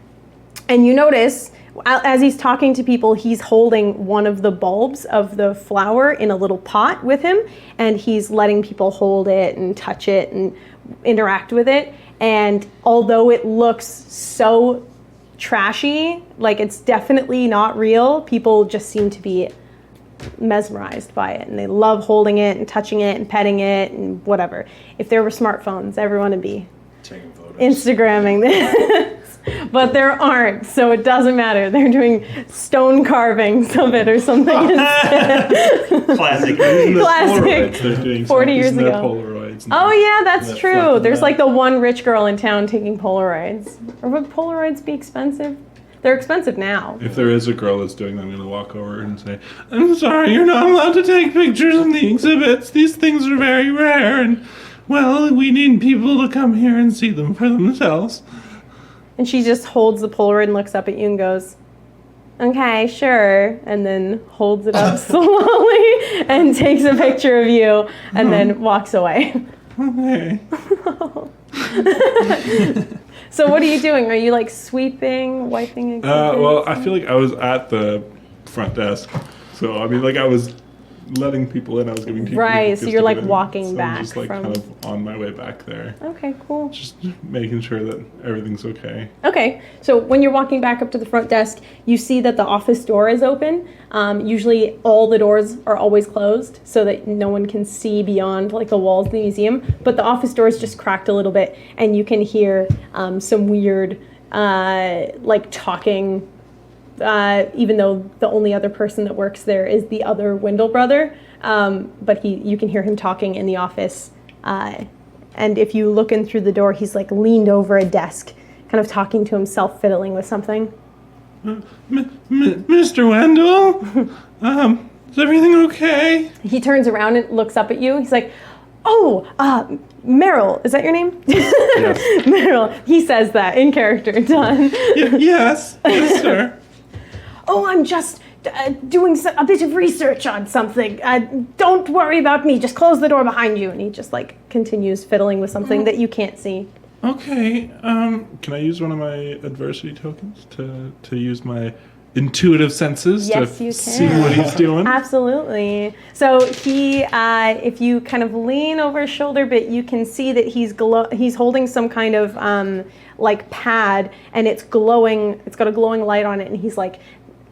Speaker 1: And you notice, as he's talking to people, he's holding one of the bulbs of the flower in a little pot with him, and he's letting people hold it and touch it and interact with it. And although it looks so trashy, like it's definitely not real, people just seem to be mesmerized by it, and they love holding it and touching it and petting it and whatever. If there were smartphones, everyone would be
Speaker 2: Taking photos.
Speaker 1: Instagramming this. But there aren't, so it doesn't matter. They're doing stone carvings of it or something instead.
Speaker 4: Classic.
Speaker 1: Classic.
Speaker 3: They're doing
Speaker 1: 40 years
Speaker 3: using their
Speaker 1: ago.
Speaker 3: Polaroids.
Speaker 1: Oh yeah, that's
Speaker 3: That
Speaker 1: true.
Speaker 3: flatten
Speaker 1: There's
Speaker 3: out.
Speaker 1: like the one rich girl in town taking Polaroids. Or would Polaroids be expensive? They're expensive now.
Speaker 3: If there is a girl that's doing that, I'm going to walk over and say, I'm sorry, you're not allowed to take pictures of the exhibits. These things are very rare, and, well, we need people to come here and see them for themselves.
Speaker 1: And she just holds the Polaroid and looks up at you and goes, okay, sure. And then holds it up slowly and takes a picture of you and then walks away.
Speaker 3: Okay.
Speaker 1: So what are you doing? Are you like sweeping, wiping exhibits?
Speaker 3: Well, I feel like I was at the front desk. So, I mean, like I was letting people in. I was giving people
Speaker 1: Right,
Speaker 3: gifts
Speaker 1: so
Speaker 3: to
Speaker 1: you're, like,
Speaker 3: give in.
Speaker 1: walking
Speaker 3: So
Speaker 1: back
Speaker 3: I'm just like
Speaker 1: from-
Speaker 3: kind of on my way back there.
Speaker 1: Okay, cool.
Speaker 3: Just making sure that everything's okay.
Speaker 1: Okay, so when you're walking back up to the front desk, you see that the office door is open. Usually all the doors are always closed so that no one can see beyond like the walls of the museum, but the office door is just cracked a little bit and you can hear some weird like talking, even though the only other person that works there is the other Wendell brother, but you can hear him talking in the office. And if you look in through the door, he's like leaned over a desk, kind of talking to himself, fiddling with something.
Speaker 3: Mr. Wendell? Is everything okay?
Speaker 1: He turns around and looks up at you. He's like, oh, Meryl, is that your name?
Speaker 3: Yes.
Speaker 1: Meryl. He says that in character. Done.
Speaker 3: Yes, sir.
Speaker 1: Oh, I'm just doing a bit of research on something. Don't worry about me. Just close the door behind you. And he just like continues fiddling with something that you can't see.
Speaker 3: Okay, can I use one of my adversity tokens to use my intuitive senses
Speaker 1: Yes,
Speaker 3: to
Speaker 1: you
Speaker 3: see
Speaker 1: can.
Speaker 3: what he's doing?
Speaker 1: Absolutely. So he, if you kind of lean over his shoulder, but you can see that he's holding some kind of like pad, and it's glowing. It's got a glowing light on it, and he's like,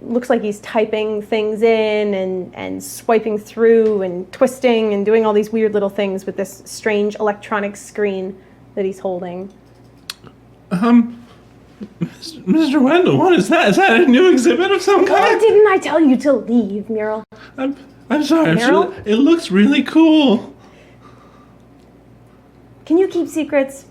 Speaker 1: looks like he's typing things in and swiping through and twisting and doing all these weird little things with this strange electronic screen that he's holding.
Speaker 3: Mr. Wendell, what is that? Is that a new exhibit of some
Speaker 1: Oh,
Speaker 3: kind?
Speaker 1: didn't I tell you to leave, Muriel?
Speaker 3: I'm sorry.
Speaker 1: Meryl?
Speaker 3: It looks really cool.
Speaker 1: Can you keep secrets?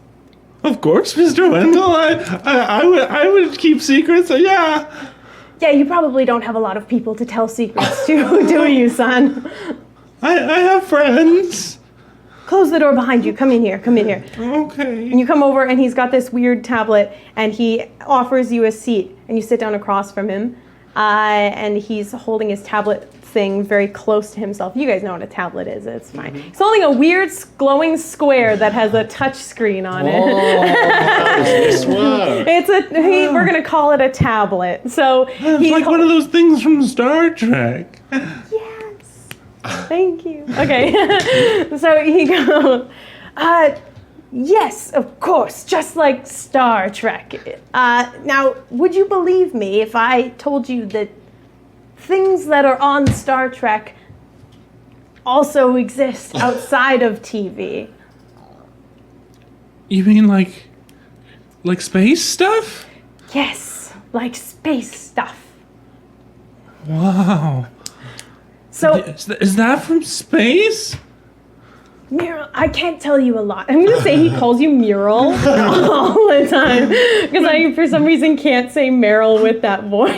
Speaker 3: Of course, Mr. Wendell. I would keep secrets. Yeah.
Speaker 1: Yeah, you probably don't have a lot of people to tell secrets to, do you, son?
Speaker 3: I have friends.
Speaker 1: Close the door behind you. Come in here. Come in here.
Speaker 3: Okay.
Speaker 1: And you come over, and he's got this weird tablet, and he offers you a seat, and you sit down across from him, and he's holding his tablet thing very close to himself. You guys know what a tablet is. It's fine. He's holding a weird glowing square that has a touch screen on it.
Speaker 2: How does this work?
Speaker 1: We're gonna call it a tablet. So
Speaker 3: It's
Speaker 1: he's
Speaker 3: like one of those things from Star Trek.
Speaker 1: Yes. Thank you. Okay. So he goes, yes, of course, just like Star Trek. Now, would you believe me if I told you that things that are on Star Trek also exist outside of TV?
Speaker 3: You mean like space stuff?
Speaker 1: Yes, like space stuff.
Speaker 3: Wow.
Speaker 1: So,
Speaker 3: Is that from space?
Speaker 1: Mural, I can't tell you a lot. I'm going to say he calls you Mural all the time because I, for some reason, can't say Meryl with that voice.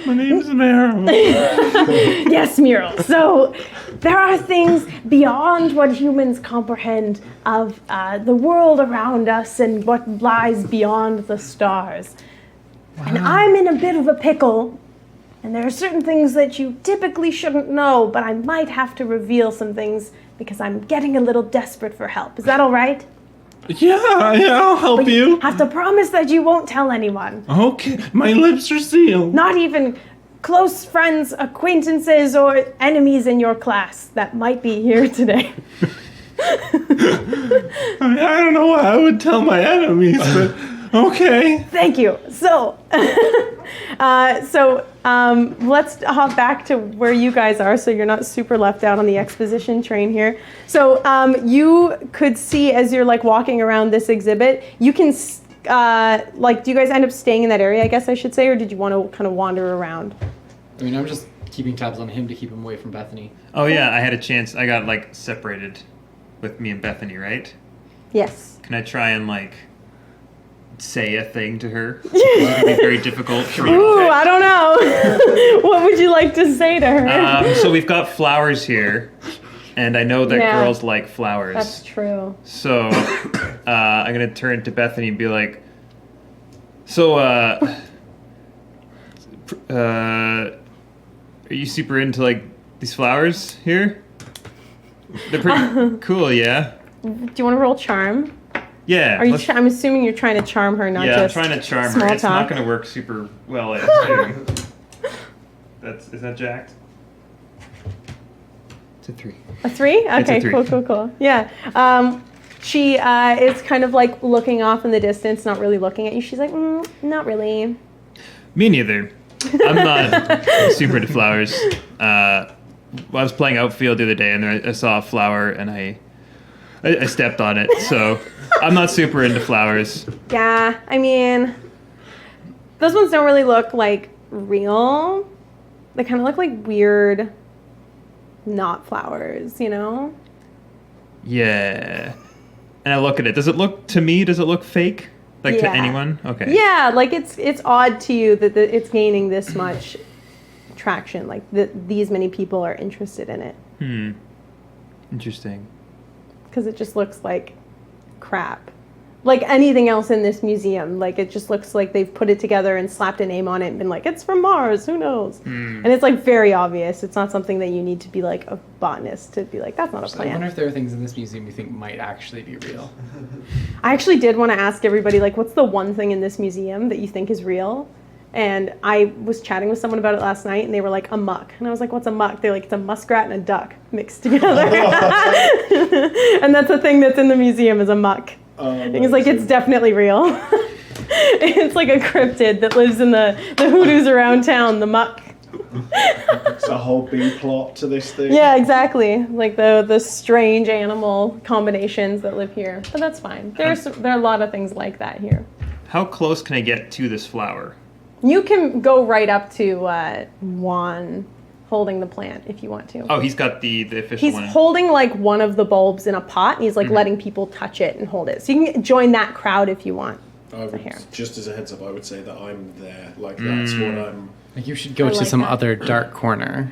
Speaker 3: My name's Meryl.
Speaker 1: Yes, Mural. So there are things beyond what humans comprehend of the world around us and what lies beyond the stars. Wow. And I'm in a bit of a pickle. And there are certain things that you typically shouldn't know, but I might have to reveal some things because I'm getting a little desperate for help. Is that all right?
Speaker 3: Yeah, I'll help
Speaker 1: But
Speaker 3: you.
Speaker 1: have to promise that you won't tell anyone.
Speaker 3: Okay, my lips are sealed.
Speaker 1: Not even close friends, acquaintances, or enemies in your class that might be here today.
Speaker 3: I don't know why I would tell my enemies, but okay.
Speaker 1: Thank you. So, let's hop back to where you guys are, so you're not super left out on the exposition train here. So, you could see as you're like walking around this exhibit, you can do you guys end up staying in that area? I guess I should say, or did you want to kind of wander around?
Speaker 5: I mean, I'm just keeping tabs on him to keep him away from Bethany.
Speaker 4: Oh yeah, I had a chance. I got like separated with me and Bethany, right?
Speaker 1: Yes.
Speaker 4: Can I try and like say a thing to her? It's gonna be very difficult for me.
Speaker 1: Ooh, I don't know. What would you like to say to her?
Speaker 4: So we've got flowers here, and I know that
Speaker 1: Yeah.
Speaker 4: girls like flowers.
Speaker 1: That's true.
Speaker 4: So I'm gonna turn to Bethany and be like, "So, are you super into like these flowers here? They're pretty cool, yeah."
Speaker 1: Do you want to roll charm?
Speaker 4: Yeah.
Speaker 1: Are you?
Speaker 4: let's-
Speaker 1: I'm assuming you're trying to charm her, not
Speaker 4: yeah, I'm
Speaker 1: just
Speaker 4: trying to charm her.
Speaker 1: small
Speaker 4: It's
Speaker 1: talk.
Speaker 4: not gonna work super well, I assume. Is that jacked? It's a 3.
Speaker 1: A 3?
Speaker 4: It's a
Speaker 1: Okay,
Speaker 4: 3.
Speaker 1: cool. Yeah. She is kind of like looking off in the distance, not really looking at you. She's like, not really.
Speaker 4: Me neither. I'm not super into flowers. I was playing outfield the other day, and I saw a flower, and I stepped on it. So I'm not super into flowers.
Speaker 1: Yeah, I mean, those ones don't really look like real. They kind of look like weird, not flowers, you know?
Speaker 4: Yeah. And I look at it. Does it look fake? Like to
Speaker 1: Yeah.
Speaker 4: anyone? Okay.
Speaker 1: Yeah, like it's odd to you that it's gaining this much traction. Like these many people are interested in it
Speaker 4: Interesting.
Speaker 1: because it just looks like crap. Like anything else in this museum, like it just looks like they've put it together and slapped a name on it and been like, it's from Mars, who knows? And it's like very obvious. It's not something that you need to be like a botanist to be like, that's not a
Speaker 5: I wonder
Speaker 1: plant.
Speaker 5: if there are things in this museum you think might actually be real.
Speaker 1: I actually did want to ask everybody, like, what's the one thing in this museum that you think is real? And I was chatting with someone about it last night, and they were like, a muck. And I was like, what's a muck? They're like, it's a muskrat and a duck mixed together. And that's the thing that's in the museum is a muck. And he's like, it's definitely real. It's like a cryptid that lives in the hoodoos around town, the muck.
Speaker 2: It's a whole B plot to this thing.
Speaker 1: Yeah, exactly. Like the strange animal combinations that live here. But that's fine. There are a lot of things like that here.
Speaker 4: How close can I get to this flower?
Speaker 1: You can go right up to Juan holding the plant if you want to.
Speaker 4: Oh, he's got the official
Speaker 1: He's
Speaker 4: one.
Speaker 1: holding like one of the bulbs in a pot, and he's like letting people touch it and hold it. So you can join that crowd if you want.
Speaker 2: I would,
Speaker 1: Here.
Speaker 2: just as a heads up, I would say that I'm there. Like, that's what I'm...
Speaker 5: Like you should go
Speaker 1: I
Speaker 5: to
Speaker 1: like
Speaker 5: some
Speaker 1: that.
Speaker 5: other dark corner.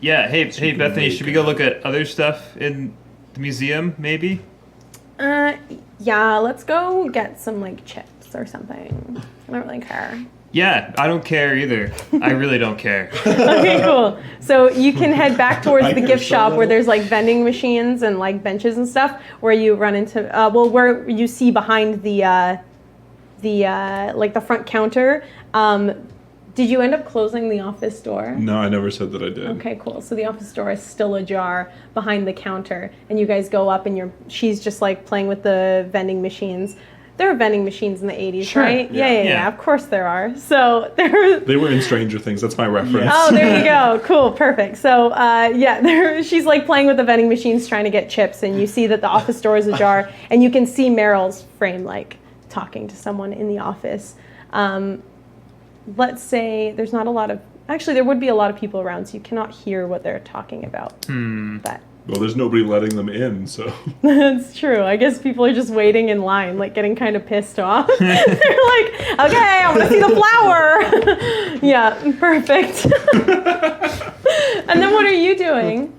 Speaker 4: Yeah, hey Bethany,
Speaker 2: make
Speaker 4: should we go look at other stuff in the museum, maybe?
Speaker 1: Yeah, let's go get some like chips or something. I don't really care.
Speaker 4: Yeah, I don't care either. I really don't care.
Speaker 1: Okay, cool. So you can head back towards
Speaker 2: I
Speaker 1: the
Speaker 2: can
Speaker 1: gift shop
Speaker 2: understand
Speaker 1: where
Speaker 2: that.
Speaker 1: there's like vending machines and like benches and stuff where you run into, where you see behind the like the front counter. Did you end up closing the office door?
Speaker 3: No, I never said that I did.
Speaker 1: Okay, cool. So the office door is still ajar behind the counter, and you guys go up, and she's just like playing with the vending machines. There are vending machines in the 80s,
Speaker 5: Sure.
Speaker 1: right?
Speaker 3: Yeah.
Speaker 1: Yeah. Of course there are. So there.
Speaker 3: They were in Stranger Things. That's my reference.
Speaker 1: Oh, there you go. Cool, perfect. So she's like playing with the vending machines, trying to get chips, and you see that the office door is ajar, and you can see Meryl's frame like talking to someone in the office. Let's say there's not a lot of. Actually, there would be a lot of people around, so you cannot hear what they're talking about. But
Speaker 3: Well, there's nobody letting them in, so.
Speaker 1: that's true. I guess people are just waiting in line, like getting kind of pissed off. They're like, okay, I want to see the flower. Yeah, perfect. And then what are you doing?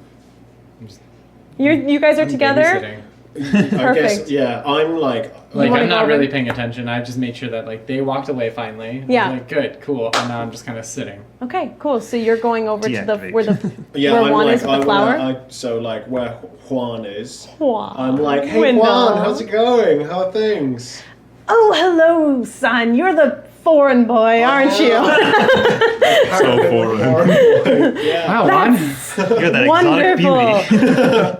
Speaker 1: You guys are
Speaker 5: I'm
Speaker 1: together?
Speaker 5: babysitting.
Speaker 2: I guess, yeah, I'm like
Speaker 5: Like,
Speaker 1: wanna
Speaker 5: I'm
Speaker 1: go
Speaker 5: not
Speaker 1: over-
Speaker 5: really paying attention. I just made sure that, like, they walked away finally.
Speaker 1: Yeah.
Speaker 5: Like, good, cool. And now I'm just kind of sitting.
Speaker 1: Okay, cool. So you're going over to the
Speaker 4: Deactivate.
Speaker 1: where the
Speaker 2: yeah,
Speaker 1: where
Speaker 2: I'm
Speaker 1: Juan
Speaker 2: like,
Speaker 1: is with the flower.
Speaker 2: so like where Juan is.
Speaker 1: Juan.
Speaker 2: I'm like, hey
Speaker 1: Wendell.
Speaker 2: Juan, how's it going? How are things?
Speaker 1: Oh, hello, son. You're the foreign boy, aren't you?
Speaker 3: So foreign.
Speaker 2: Yeah.
Speaker 5: Wow, Juan.
Speaker 4: You're that exotic
Speaker 1: Wonderful.
Speaker 4: beauty.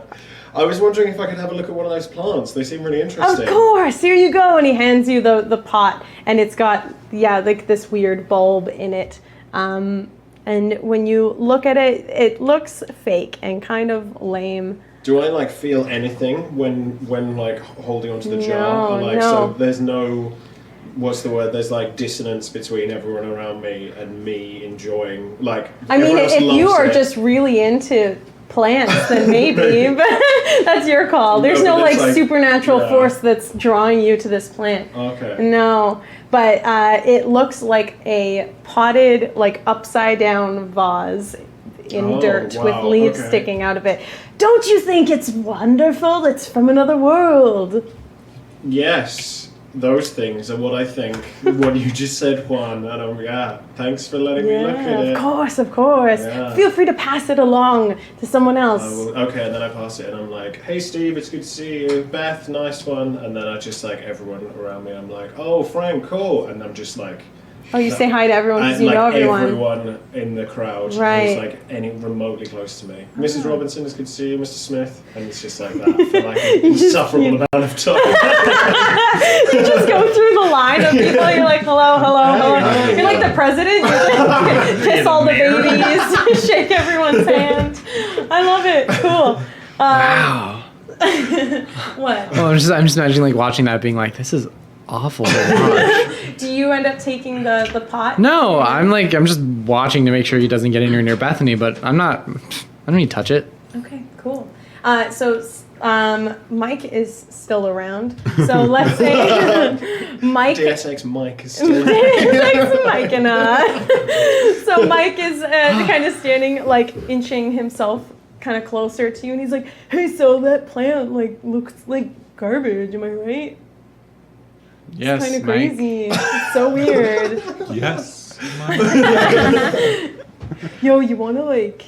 Speaker 2: I was wondering if I could have a look at one of those plants. They seem really
Speaker 1: Of
Speaker 2: interesting.
Speaker 1: course, here you go. And he hands you the pot, and it's got, like this weird bulb in it. And when you look at it, it looks fake and kind of lame.
Speaker 2: Do I like feel anything when like holding onto the jar?
Speaker 1: No,
Speaker 2: Or, like,
Speaker 1: no.
Speaker 2: So there's no, what's the word? There's like dissonance between everyone around me and me enjoying, like,
Speaker 1: I mean,
Speaker 2: everyone else
Speaker 1: if you
Speaker 2: loves
Speaker 1: are
Speaker 2: it.
Speaker 1: just really into plants, then maybe, but that's your call. There's
Speaker 2: No,
Speaker 1: no
Speaker 2: but it's like-
Speaker 1: supernatural
Speaker 2: yeah.
Speaker 1: force that's drawing you to this plant.
Speaker 2: Okay.
Speaker 1: No, but it looks like a potted, like upside down vase in
Speaker 2: Oh,
Speaker 1: dirt with
Speaker 2: wow,
Speaker 1: leaves
Speaker 2: okay.
Speaker 1: sticking out of it. Don't you think it's wonderful? It's from another world.
Speaker 2: Yes, those things are what I think. What you just said, Juan. And thanks for letting me look at it.
Speaker 1: Of course, of course.
Speaker 2: Yeah.
Speaker 1: Feel free to pass it along to someone else.
Speaker 2: Okay, and then I pass it, and I'm like, "Hey, Steve, it's good to see you. Beth, nice one." And then I just like everyone around me. I'm like, "Oh, Frank, cool." And I'm just like,
Speaker 1: Oh, you say hi to everyone because
Speaker 2: and,
Speaker 1: you
Speaker 2: like
Speaker 1: know everyone.
Speaker 2: in the crowd
Speaker 1: Right.
Speaker 2: who's like any remotely close to me. Mrs. Robinson, it's good to see you. Mr. Smith, and it's just like that for like an
Speaker 1: You just-
Speaker 2: insufferable
Speaker 1: you-
Speaker 2: amount of time.
Speaker 1: You just go through the line of people. You're like, hello, hello, hello. You're like the president. You just kiss all the babies, shake everyone's hand. I love it. Cool.
Speaker 5: Wow.
Speaker 1: What?
Speaker 5: Well, I'm just imagining, like, watching that being like, this is awful to watch.
Speaker 1: Do you end up taking the pot?
Speaker 5: No, I'm just watching to make sure he doesn't get anywhere near Bethany, but I don't need to touch it.
Speaker 1: Okay, cool. So Mike is still around. So let's say Mike.
Speaker 2: DSX Mike is still.
Speaker 1: Thanks, Mike and so Mike is kind of standing, like inching himself kind of closer to you, and he's like, "Hey, so that plant like looks like garbage. Am I right?"
Speaker 5: Yes,
Speaker 1: Kind of
Speaker 5: Mike.
Speaker 1: crazy. It's so weird.
Speaker 3: Yes.
Speaker 1: Yo, you want to like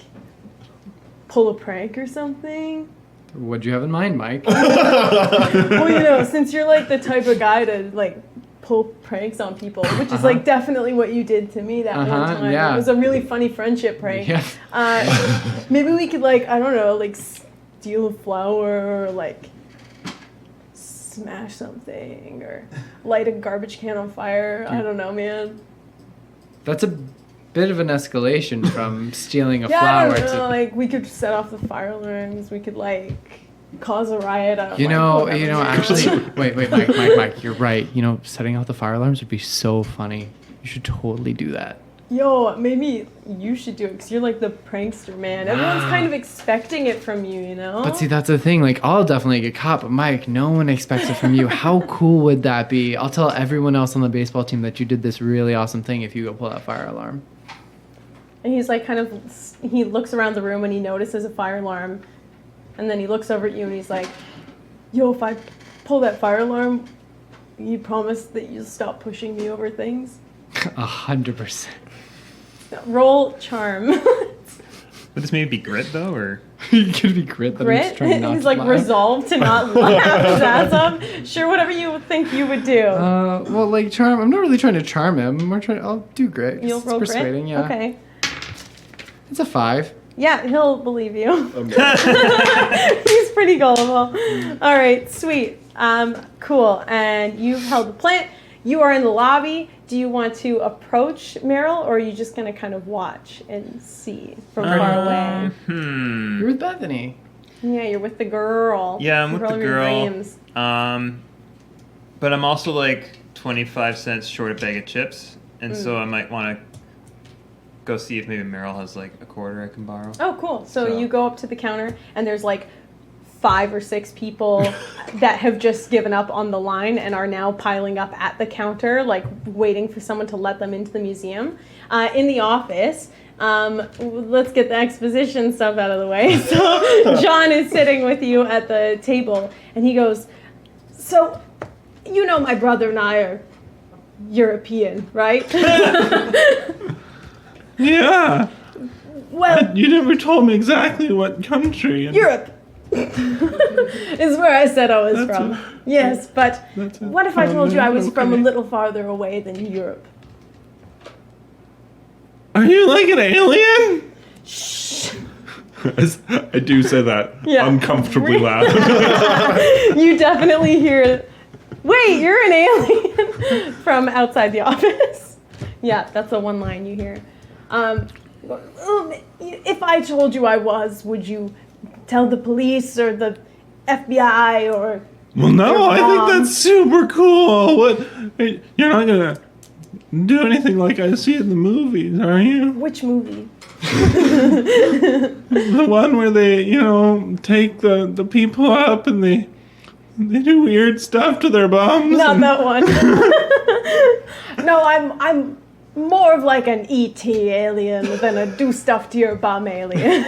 Speaker 1: pull a prank or something?
Speaker 5: What'd you have in mind, Mike?
Speaker 1: Well, since you're like the type of guy to like pull pranks on people, which is like definitely what you did to me that one time.
Speaker 5: yeah.
Speaker 1: It was a really funny friendship prank.
Speaker 5: Yeah.
Speaker 1: Maybe we could like, I don't know, like steal a flower or like smash something or light a garbage can on fire. I don't know, man.
Speaker 5: That's a bit of an escalation from stealing a
Speaker 1: Yeah, I
Speaker 5: flower
Speaker 1: don't know.
Speaker 5: to.
Speaker 1: Like we could set off the fire alarms. We could like cause a riot. I don't
Speaker 5: You
Speaker 1: like,
Speaker 5: know,
Speaker 1: whatever.
Speaker 5: actually, wait, Mike, you're right. Setting off the fire alarms would be so funny. You should totally do that.
Speaker 1: Yo, maybe you should do it because you're like the prankster, man. Everyone's kind of expecting it from you, you know?
Speaker 5: But see, that's the thing. Like, I'll definitely get caught, but Mike, no one expects it from you. How cool would that be? I'll tell everyone else on the baseball team that you did this really awesome thing if you go pull that fire alarm.
Speaker 1: And he's like he looks around the room and he notices a fire alarm. And then he looks over at you and he's like, yo, if I pull that fire alarm, you promise that you'll stop pushing me over things?
Speaker 5: 100%.
Speaker 1: Roll charm.
Speaker 4: Would this maybe be grit though, or
Speaker 5: You could be grit. That I'm
Speaker 1: Grit?
Speaker 5: just trying not
Speaker 1: He's
Speaker 5: to
Speaker 1: like
Speaker 5: laugh.
Speaker 1: resolved to not laugh his ass off. Sure, whatever you would think you would do.
Speaker 5: Well, like charm. I'm not really trying to charm him. We're trying. I'll do grit.
Speaker 1: You'll
Speaker 5: It's
Speaker 1: roll
Speaker 5: persuading.
Speaker 1: grit?
Speaker 5: Yeah.
Speaker 1: Okay.
Speaker 5: It's a 5.
Speaker 1: Yeah, he'll believe you.
Speaker 2: Okay.
Speaker 1: He's pretty gullible. All right, sweet. Cool. And you've held the plant. You are in the lobby. Do you want to approach Meryl, or are you just going to kind of watch and see from far away?
Speaker 5: You're with Bethany.
Speaker 1: Yeah, you're with the girl.
Speaker 4: Yeah, I'm with the
Speaker 1: of your
Speaker 4: girl.
Speaker 1: dreams.
Speaker 4: But I'm also like 25 cents short a bag of chips, and so I might want to go see if maybe Meryl has like a quarter I can borrow.
Speaker 1: Oh, cool. So
Speaker 4: So-
Speaker 1: you go up to the counter, and there's like 5 or 6 people that have just given up on the line and are now piling up at the counter, like waiting for someone to let them into the museum. In the office, let's get the exposition stuff out of the way. So John is sitting with you at the table, and he goes, so, you know my brother and I are European, right?
Speaker 3: Yeah.
Speaker 1: Well,
Speaker 3: You never told me exactly what country.
Speaker 1: Europe is where I said I was from. Yes, but what if I told you I was from a little farther away than Europe?
Speaker 3: Are you like an alien?
Speaker 1: Shh.
Speaker 3: I do say that uncomfortably loud.
Speaker 1: You definitely hear it. Wait, you're an alien from outside the office. Yeah, that's the one line you hear. If I told you I was, would you tell the police or the FBI or...
Speaker 3: Well, no, I think that's super cool. What? You're not gonna do anything like I see in the movies, are you?
Speaker 1: Which movie?
Speaker 3: The one where they, take the people up and they do weird stuff to their bums.
Speaker 1: Not that one. No, I'm more of like an ET alien than a do stuff to your bum alien.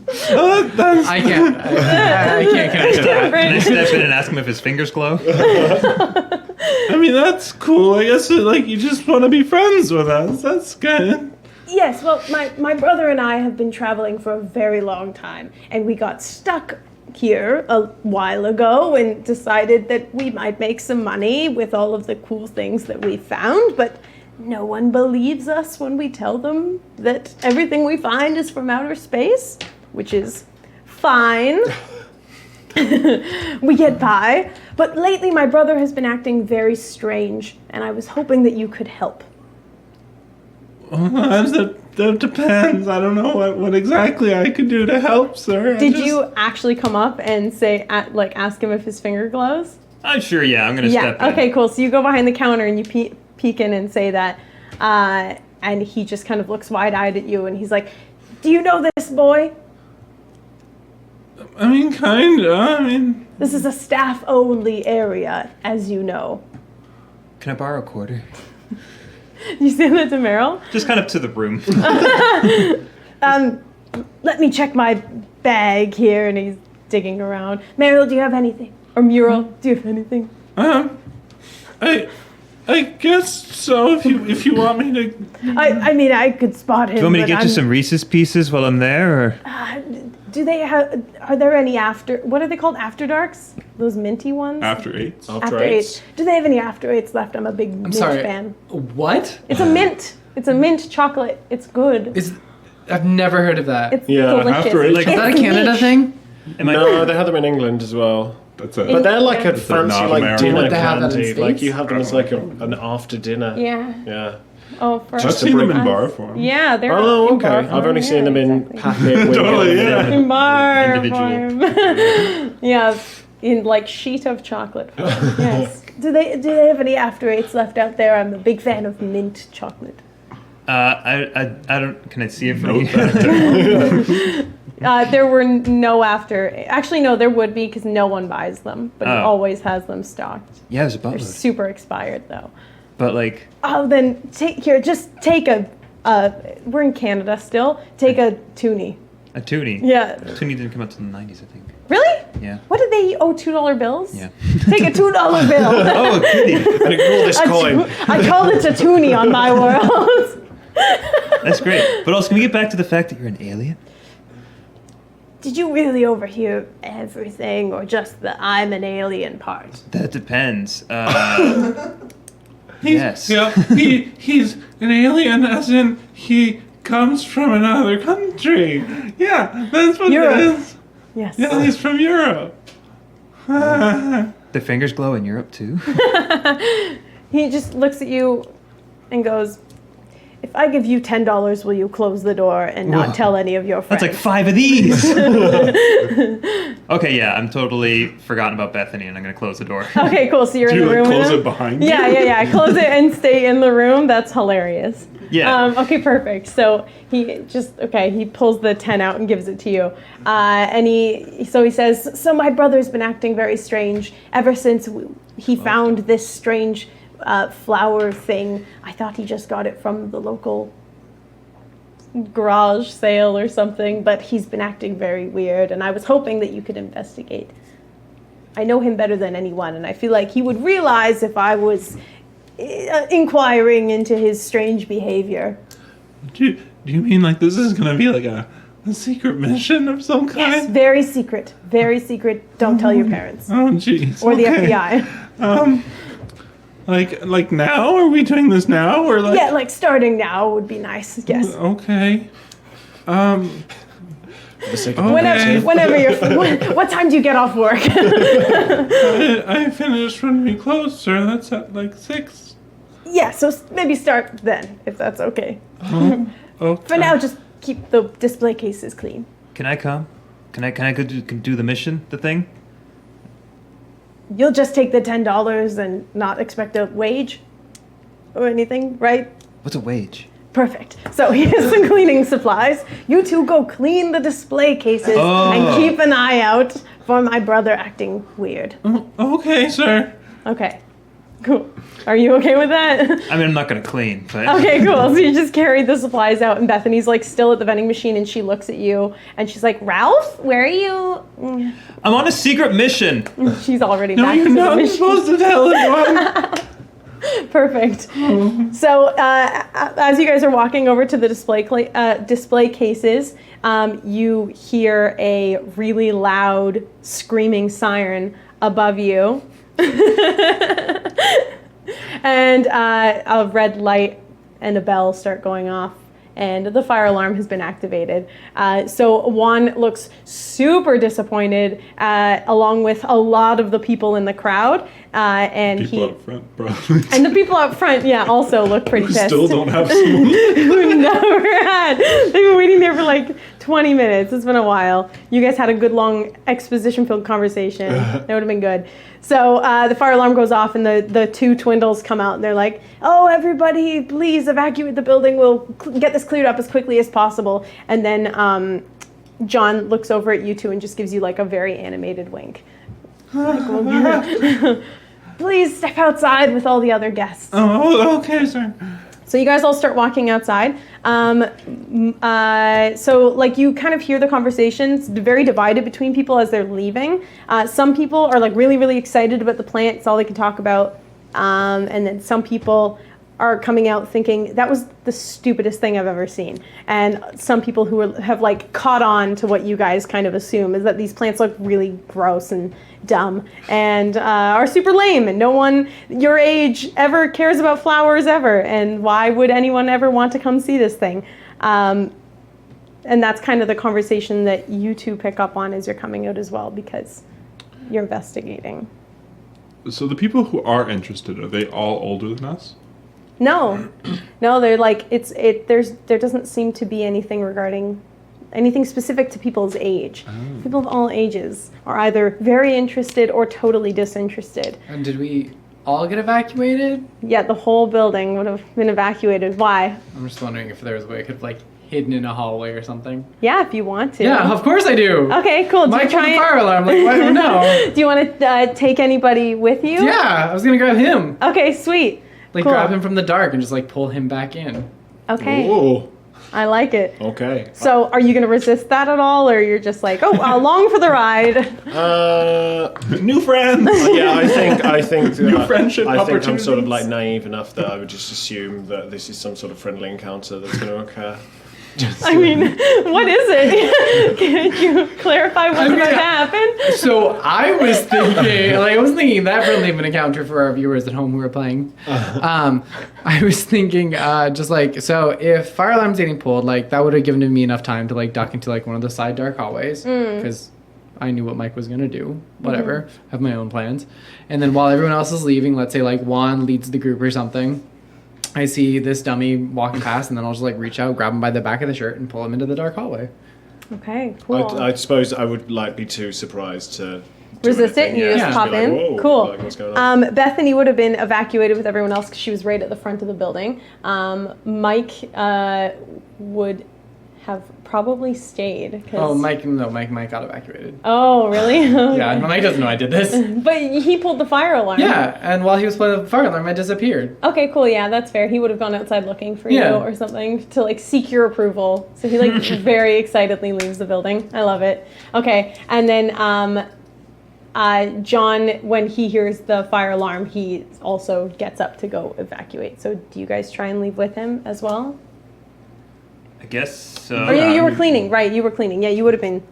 Speaker 3: That's
Speaker 5: I can't connect to that.
Speaker 4: Can I step in and ask him if his fingers glow?
Speaker 3: I mean, that's cool. I guess you just want to be friends with us. That's good.
Speaker 1: Yes, well, my brother and I have been traveling for a very long time, and we got stuck here a while ago and decided that we might make some money with all of the cool things that we found, but no one believes us when we tell them that everything we find is from outer space, which is fine. We get by, but lately my brother has been acting very strange, and I was hoping that you could help.
Speaker 3: That depends. I don't know what exactly I could do to help, sir.
Speaker 1: Did you actually come up and say, ask him if his finger glows?
Speaker 4: I'm sure, yeah. I'm going to step in.
Speaker 1: Okay, cool. So you go behind the counter and you peek in and say that, and he just kind of looks wide-eyed at you, and he's like, do you know this boy?
Speaker 3: I mean, kinda.
Speaker 1: This is a staff-only area, as you know.
Speaker 4: Can I borrow a quarter?
Speaker 1: You say that to Meryl?
Speaker 4: Just kind of to the room.
Speaker 1: Let me check my bag here, and he's digging around. Meryl, do you have anything? Or Mural, do you have anything?
Speaker 3: I guess so. If you want me to.
Speaker 1: I mean, I could spot him.
Speaker 4: Do you want me to
Speaker 1: but
Speaker 4: get you some Reese's Pieces while I'm there, or?
Speaker 1: Do they have? Are there any what are they called? After darks? Those minty ones?
Speaker 3: After 8s.
Speaker 1: After eights. Do they have any after eights left? I'm a big mint
Speaker 5: sorry.
Speaker 1: fan.
Speaker 5: What?
Speaker 1: It's a mint. It's a mint chocolate. It's good.
Speaker 5: I've never heard of that.
Speaker 1: It's
Speaker 3: Yeah,
Speaker 1: delicious.
Speaker 3: after eights.
Speaker 4: Like-
Speaker 5: Is that a
Speaker 1: It's
Speaker 5: Canada
Speaker 1: niche.
Speaker 5: thing?
Speaker 2: No, they have them in England as well.
Speaker 3: That's it.
Speaker 2: But they're like a
Speaker 1: It's
Speaker 2: fancy
Speaker 3: not
Speaker 2: like
Speaker 3: American.
Speaker 2: dinner
Speaker 5: Would they have that in
Speaker 2: candy. Like
Speaker 5: States?
Speaker 2: you have them as like an after dinner.
Speaker 1: Yeah.
Speaker 2: Yeah.
Speaker 1: Oh, for
Speaker 3: I've seen them in
Speaker 1: us.
Speaker 3: bar form.
Speaker 1: Yeah, they're.
Speaker 2: Oh,
Speaker 1: in
Speaker 2: okay.
Speaker 1: bar
Speaker 2: I've
Speaker 1: form.
Speaker 2: only seen
Speaker 1: Yeah,
Speaker 2: them in
Speaker 1: exactly.
Speaker 2: packet. with
Speaker 3: Totally, yeah.
Speaker 1: In bar
Speaker 4: Individual.
Speaker 1: form. Yeah, in like sheet of chocolate form. Yes. Do they have any after eights left out there? I'm a big fan of mint chocolate.
Speaker 4: I don't. Can I see it from
Speaker 3: Note
Speaker 4: here?
Speaker 3: that down.
Speaker 1: There were no after. Actually, no, there would be because no one buys them, but he
Speaker 4: Oh.
Speaker 1: always has them stocked.
Speaker 4: Yeah, there's a
Speaker 1: They're
Speaker 4: buttload.
Speaker 1: super expired though.
Speaker 4: But like,
Speaker 1: Oh, then just take a. We're in Canada still. Take a toonie.
Speaker 4: a toonie.
Speaker 1: Yeah.
Speaker 4: Toonie didn't come out till the 90s, I think.
Speaker 1: Really?
Speaker 4: Yeah.
Speaker 1: What did they owe $2 bills?
Speaker 4: Yeah.
Speaker 1: Take a $2 bill.
Speaker 4: Oh, a toonie.
Speaker 2: And ignore this coin.
Speaker 1: I called it a toonie on my world.
Speaker 4: That's great. But also, can we get back to the fact that you're an alien?
Speaker 1: Did you really overhear everything, or just the I'm an alien part?
Speaker 4: That depends.
Speaker 3: He's,
Speaker 4: Yes.
Speaker 3: he's an alien, as in he comes from another country. Yeah, that's what
Speaker 1: Europe.
Speaker 3: it is.
Speaker 1: Yes.
Speaker 3: Yeah, he's from Europe.
Speaker 4: The fingers glow in Europe too.
Speaker 1: He just looks at you and goes, if I give you $10, will you close the door and not
Speaker 4: Whoa.
Speaker 1: tell any of your friends?
Speaker 4: That's like 5 of these. Okay, yeah, I'm totally forgotten about Bethany, and I'm gonna close the door.
Speaker 1: Okay, cool. So you're
Speaker 3: Do
Speaker 1: in
Speaker 3: you
Speaker 1: the
Speaker 3: like
Speaker 1: room
Speaker 3: close
Speaker 1: with
Speaker 3: it
Speaker 1: him?
Speaker 3: behind you?
Speaker 1: Yeah. Close it and stay in the room. That's hilarious.
Speaker 4: Yeah.
Speaker 1: Okay, perfect. So he pulls the 10 out and gives it to you. And he says, so my brother's been acting very strange ever since he found this strange flower thing. I thought he just got it from the local garage sale or something, but he's been acting very weird, and I was hoping that you could investigate. I know him better than anyone, and I feel like he would realize if I was inquiring into his strange behavior.
Speaker 3: Do you mean like this is gonna be like a secret mission of some kind?
Speaker 1: Yes, very secret. Very secret. Don't tell your parents.
Speaker 3: Oh, jeez.
Speaker 1: Or the
Speaker 3: okay.
Speaker 1: FBI.
Speaker 3: Like now? Are we doing this now, or like?
Speaker 1: Yeah, like starting now would be nice. Yes.
Speaker 3: Okay.
Speaker 1: Whenever you're. What time do you get off work?
Speaker 3: I finished when we closed, sir. That's at like 6.
Speaker 1: Yeah, so maybe start then, if that's okay.
Speaker 3: Okay.
Speaker 1: For now, just keep the display cases clean.
Speaker 4: Can I come? Can I go do the mission, the thing?
Speaker 1: You'll just take the $10 and not expect a wage or anything, right?
Speaker 4: What's a wage?
Speaker 1: Perfect. So here's some cleaning supplies. You two go clean the display cases and keep an eye out for my brother acting weird.
Speaker 3: Okay, sir.
Speaker 1: Okay. Cool. Are you okay with that?
Speaker 4: I mean, I'm not gonna clean, but...
Speaker 1: Okay, cool. So you just carry the supplies out, and Bethany's like still at the vending machine, and she looks at you, and she's like, "Ralph, where are you?"
Speaker 4: I'm on a secret mission.
Speaker 1: She's already
Speaker 3: No,
Speaker 1: back
Speaker 3: you're
Speaker 1: to the
Speaker 3: not
Speaker 1: mission.
Speaker 3: supposed to tell anyone.
Speaker 1: Perfect. So as you guys are walking over to the display cases, you hear a really loud screaming siren above you. And a red light and a bell start going off, and the fire alarm has been activated. So Juan looks super disappointed, along with a lot of the people in the crowd. And
Speaker 3: People up front, probably.
Speaker 1: and the people up front, also look pretty pissed.
Speaker 3: Still don't have someone.
Speaker 1: Who never had. They've been waiting there for like 20 minutes. It's been a while. You guys had a good long exposition-filled conversation. That would have been good. So the fire alarm goes off, and the two twindles come out, and they're like, "Oh, everybody, please evacuate the building. We'll get this cleared up as quickly as possible." And then John looks over at you two and just gives you like a very animated wink. Please step outside with all the other guests.
Speaker 3: Oh, okay, sir.
Speaker 1: So you guys all start walking outside. So like you kind of hear the conversations very divided between people as they're leaving. Some people are like really, really excited about the plant. It's all they can talk about. And then some people are coming out thinking that was the stupidest thing I've ever seen. And some people who have like caught on to what you guys kind of assume is that these plants look really gross and dumb and are super lame, and no one your age ever cares about flowers ever, and why would anyone ever want to come see this thing? And that's kind of the conversation that you two pick up on as you're coming out as well, because you're investigating.
Speaker 3: So the people who are interested, are they all older than us?
Speaker 1: No, they're like there doesn't seem to be anything regarding anything specific to people's age. People of all ages are either very interested or totally disinterested.
Speaker 5: And did we all get evacuated?
Speaker 1: Yeah, the whole building would have been evacuated. Why?
Speaker 5: I'm just wondering if there was a way I could have like hidden in a hallway or something.
Speaker 1: Yeah, if you want to.
Speaker 5: Yeah, of course I do.
Speaker 1: Okay, cool.
Speaker 5: Mike on the fire alarm. Like, why no?
Speaker 1: Do you want to take anybody with you?
Speaker 5: Yeah, I was gonna grab him.
Speaker 1: Okay, sweet.
Speaker 5: Like
Speaker 1: Cool.
Speaker 5: grab him from the dark and just like pull him back in.
Speaker 1: Okay.
Speaker 2: Ooh,
Speaker 1: I like it.
Speaker 2: okay.
Speaker 1: So, are you going to resist that at all, or you're just like, along for the ride?
Speaker 3: New friends.
Speaker 2: Yeah, I think
Speaker 3: New friendship
Speaker 2: I think I'm sort of
Speaker 3: opportunities.
Speaker 2: like naive enough that I would just assume that this is some sort of friendly encounter that's going to occur.
Speaker 1: I mean, what is it? Can you clarify what's about to happen?
Speaker 5: So I was thinking that friendly of an encounter for our viewers at home who are playing. I was thinking just like, so if fire alarm's getting pulled, like that would have given me enough time to like duck into like one of the side dark hallways because I knew what Mike was gonna do. Whatever, have my own plans. And then while everyone else is leaving, let's say like Juan leads the group or something, I see this dummy walking past, and then I'll just like reach out, grab him by the back of the shirt, and pull him into the dark hallway.
Speaker 1: Okay, cool.
Speaker 2: I suppose I would like be too surprised to do
Speaker 1: Resist it,
Speaker 2: anything.
Speaker 1: and you just
Speaker 2: be
Speaker 1: pop
Speaker 2: like,
Speaker 1: in.
Speaker 2: "Whoa,"
Speaker 1: Cool.
Speaker 2: like, what's going on?
Speaker 1: Bethany would have been evacuated with everyone else because she was right at the front of the building. Mike would have probably stayed.
Speaker 5: Oh, Mike got evacuated.
Speaker 1: Oh, really?
Speaker 5: Yeah, Mike doesn't know I did this.
Speaker 1: But he pulled the fire alarm.
Speaker 5: Yeah, and while he was playing the fire alarm, I disappeared.
Speaker 1: Okay, cool. Yeah, that's fair. He would have gone outside looking for you
Speaker 5: Yeah.
Speaker 1: or something to like seek your approval. So he like very excitedly leaves the building. I love it. Okay, and then John, when he hears the fire alarm, he also gets up to go evacuate. So do you guys try and leave with him as well?
Speaker 4: I guess so.
Speaker 1: Or you were cleaning, right? You were cleaning. Yeah, you would have been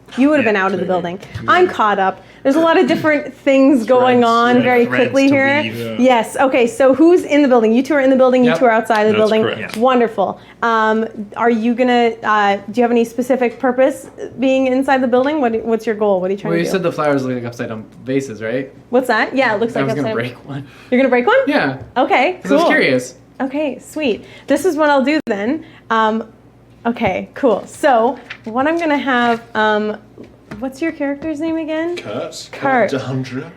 Speaker 1: out of the building. I'm caught up. There's a lot of different things going on very
Speaker 4: threads
Speaker 1: quickly
Speaker 4: to
Speaker 1: here.
Speaker 4: leave.
Speaker 3: Yeah.
Speaker 1: Yes. Okay. So who's in the building? You two are in the building. You
Speaker 5: Yep.
Speaker 1: two are outside of the
Speaker 3: That's
Speaker 1: building.
Speaker 3: correct.
Speaker 4: Yeah.
Speaker 1: Wonderful. Are you gonna? Do you have any specific purpose being inside the building? What's your goal? What are you trying
Speaker 5: Well,
Speaker 1: to
Speaker 5: you
Speaker 1: do?
Speaker 5: said the flowers look like upside down vases, right?
Speaker 1: What's that? Yeah, it looks
Speaker 5: I
Speaker 1: like
Speaker 5: was gonna
Speaker 1: upside-
Speaker 5: break one.
Speaker 1: You're gonna break one?
Speaker 5: Yeah,
Speaker 1: Okay.
Speaker 5: because
Speaker 1: Cool.
Speaker 5: I was curious.
Speaker 1: Okay, sweet. This is what I'll do then. Okay, cool. So what I'm gonna have, what's your character's name again? Kurt.
Speaker 2: Dundra.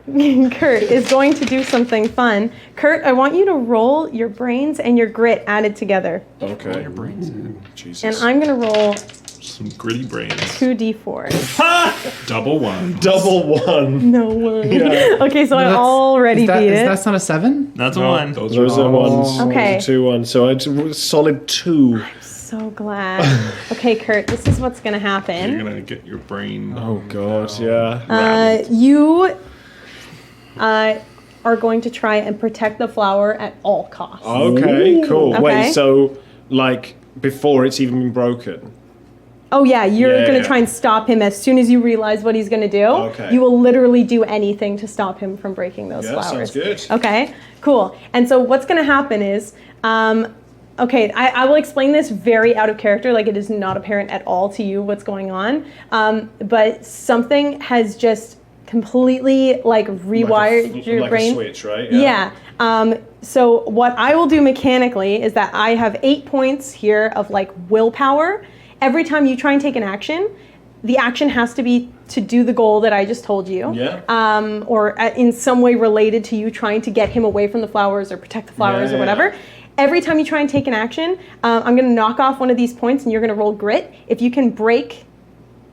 Speaker 1: Kurt is going to do something fun. Kurt, I want you to roll your brains and your grit added together.
Speaker 2: Okay.
Speaker 3: Your brains.
Speaker 2: Jesus.
Speaker 1: And I'm gonna roll
Speaker 3: Some gritty brains.
Speaker 1: 2d4.
Speaker 3: Double one.
Speaker 2: Double one.
Speaker 1: No one.
Speaker 2: Yeah.
Speaker 1: Okay, so I
Speaker 5: That's-
Speaker 1: already
Speaker 5: is that,
Speaker 1: beat
Speaker 5: is
Speaker 1: it.
Speaker 5: that not a 7?
Speaker 4: That's a
Speaker 3: No,
Speaker 4: one.
Speaker 3: Those
Speaker 2: Those are
Speaker 3: all-
Speaker 2: ones.
Speaker 1: Okay.
Speaker 2: 2 1. So it's a solid 2.
Speaker 1: So glad. Okay, Kurt, this is what's gonna
Speaker 3: You're
Speaker 1: happen.
Speaker 3: gonna get your brain.
Speaker 2: Oh God, yeah.
Speaker 1: You are going to try and protect the flower at all costs.
Speaker 2: Okay, cool.
Speaker 1: Okay.
Speaker 2: Wait, so like before it's even been broken?
Speaker 1: Oh yeah, you're
Speaker 2: Yeah,
Speaker 1: gonna
Speaker 2: yeah.
Speaker 1: try and stop him as soon as you realize what he's gonna do.
Speaker 2: Okay.
Speaker 1: You will literally do anything to stop him from breaking those
Speaker 2: Yeah,
Speaker 1: flowers.
Speaker 2: sounds good.
Speaker 1: Okay, cool. And so what's gonna happen is, okay, I will explain this very out of character, like it is not apparent at all to you what's going on. But something has just completely like rewired your
Speaker 2: like
Speaker 1: brain.
Speaker 2: a switch, right?
Speaker 1: Yeah. So what I will do mechanically is that I have 8 points here of like willpower. Every time you try and take an action, the action has to be to do the goal that I just told you.
Speaker 2: Yeah.
Speaker 1: Or in some way related to you trying to get him away from the flowers or protect the flowers
Speaker 2: Yeah,
Speaker 1: or whatever. Every time you try and take an action, I'm going to knock off one of these points and you're going to roll grit. If you can break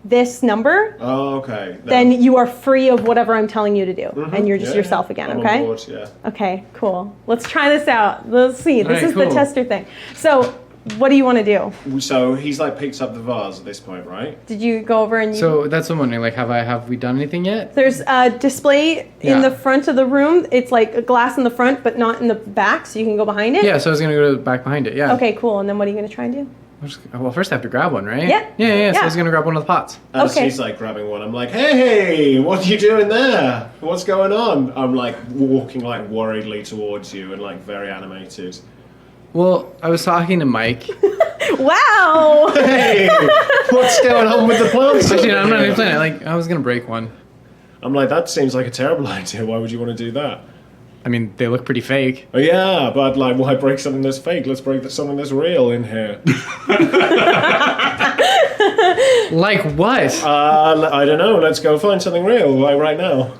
Speaker 1: this number,
Speaker 2: Oh, okay.
Speaker 1: then you are free of whatever I'm telling you to do. And you're just
Speaker 2: Yeah,
Speaker 1: yourself
Speaker 2: yeah.
Speaker 1: again,
Speaker 2: I'm
Speaker 1: okay?
Speaker 2: On board, yeah.
Speaker 1: Okay, cool. Let's try this out. Let's see. This
Speaker 5: Alright,
Speaker 1: is the
Speaker 5: cool.
Speaker 1: tester thing. So, what do you want to do?
Speaker 2: So he's like picked up the vase at this point, right?
Speaker 1: Did you go over and you...
Speaker 5: So that's what I'm wondering. Like, have we done anything yet?
Speaker 1: There's a display in
Speaker 5: Yeah.
Speaker 1: the front of the room. It's like a glass in the front, but not in the back, so you can go behind it.
Speaker 5: Yeah. So I was gonna go back behind it. Yeah.
Speaker 1: Okay, cool. And then what are you going to try and do?
Speaker 5: Well, first I have to grab one, right?
Speaker 1: Yeah.
Speaker 5: Yeah. So
Speaker 1: Yeah.
Speaker 5: I was gonna grab one of the pots.
Speaker 2: As
Speaker 1: Okay.
Speaker 2: he's like grabbing one, I'm like, hey, what are you doing there? What's going on? I'm like walking like worriedly towards you and like very animated.
Speaker 5: Well, I was talking to Mike.
Speaker 1: Wow!
Speaker 2: Hey, what's going on with the plants?
Speaker 5: Actually, no, I'm not
Speaker 2: over
Speaker 5: even
Speaker 2: here?
Speaker 5: playing it. Like, I was gonna break one.
Speaker 2: I'm like, that seems like a terrible idea. Why would you want to do that?
Speaker 5: I mean, they look pretty fake.
Speaker 2: Oh yeah, but like, why break something that's fake? Let's break something that's real in here.
Speaker 5: Like what?
Speaker 2: I don't know. Let's go find something real like right now.